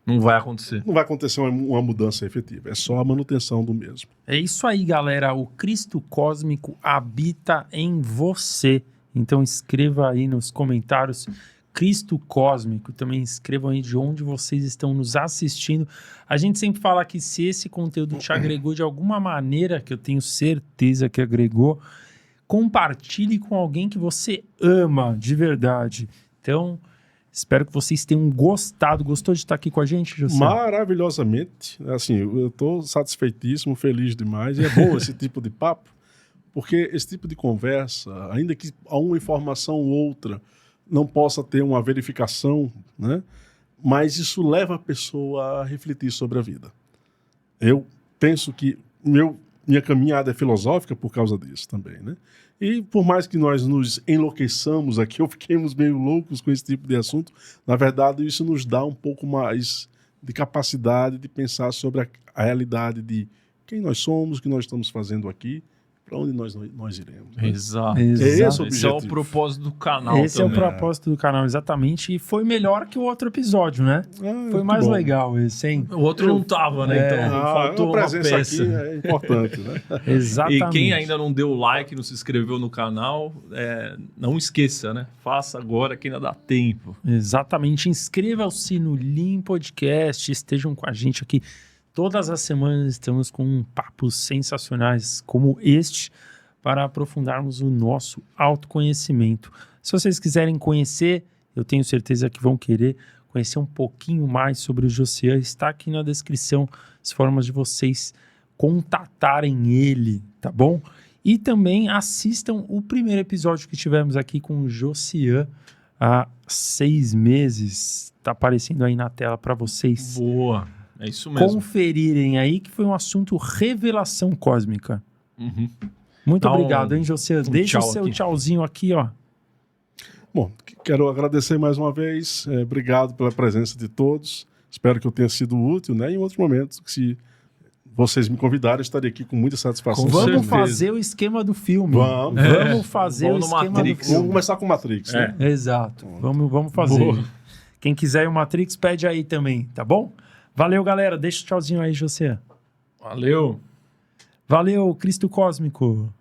não vai acontecer. Não vai acontecer uma mudança efetiva, é só a manutenção do mesmo. É isso aí, galera. O Cristo cósmico habita em você. Então escreva aí nos comentários Cristo cósmico. Também escrevam aí de onde vocês estão nos assistindo. A gente sempre fala que se esse conteúdo te agregou de alguma maneira, que eu tenho certeza que agregou, compartilhe com alguém que você ama de verdade. Então, espero que vocês tenham gostado. Gostou de estar aqui com a gente, José? Maravilhosamente. Assim, eu estou satisfeitíssimo, feliz demais. E é bom esse tipo de papo, porque esse tipo de conversa, ainda que a uma informação ou outra não possa ter uma verificação, né? Mas isso leva a pessoa a refletir sobre a vida. Eu penso que minha caminhada é filosófica por causa disso também, né? E por mais que nós nos enlouqueçamos aqui, ou fiquemos meio loucos com esse tipo de assunto, na verdade isso nos dá um pouco mais de capacidade de pensar sobre a realidade de quem nós somos, o que nós estamos fazendo aqui, para onde nós iremos. Né? Exato. Esse é o propósito do canal Esse também. é o propósito do canal, exatamente. E foi melhor que o outro episódio, né? Foi mais legal esse, hein? O outro não tava, né? Então faltou uma presença peça. aqui é importante, né? Exatamente. E quem ainda não deu like, não se inscreveu no canal, não esqueça, né? Faça agora que ainda dá tempo. Exatamente. Inscreva-se no Lean Podcast, estejam com a gente aqui. Todas as semanas estamos com papos sensacionais como este para aprofundarmos o nosso autoconhecimento. Se vocês quiserem conhecer, eu tenho certeza que vão querer conhecer um pouquinho mais sobre o Josian, está aqui na descrição as formas de vocês contatarem ele, tá bom? E também assistam o primeiro episódio que tivemos aqui com o Josian há 6 meses. Está aparecendo aí na tela para vocês. Boa. É isso mesmo. Conferirem aí, que foi um assunto revelação cósmica. Muito obrigado, hein, Josian? Deixa o seu tchauzinho aqui, ó. Bom, quero agradecer mais uma vez. Obrigado pela presença de todos. Espero que eu tenha sido útil, né? Em outros momentos, se vocês me convidarem, eu estarei aqui com muita satisfação. Vamos fazer o esquema do filme. Vamos fazer o esquema do filme. Vamos começar com o Matrix, né? Exato. Vamos fazer. Boa. Quem quiser o Matrix, pede aí também, tá bom? Valeu, galera. Deixa o tchauzinho aí, Josian. Valeu. Valeu, Cristo Cósmico.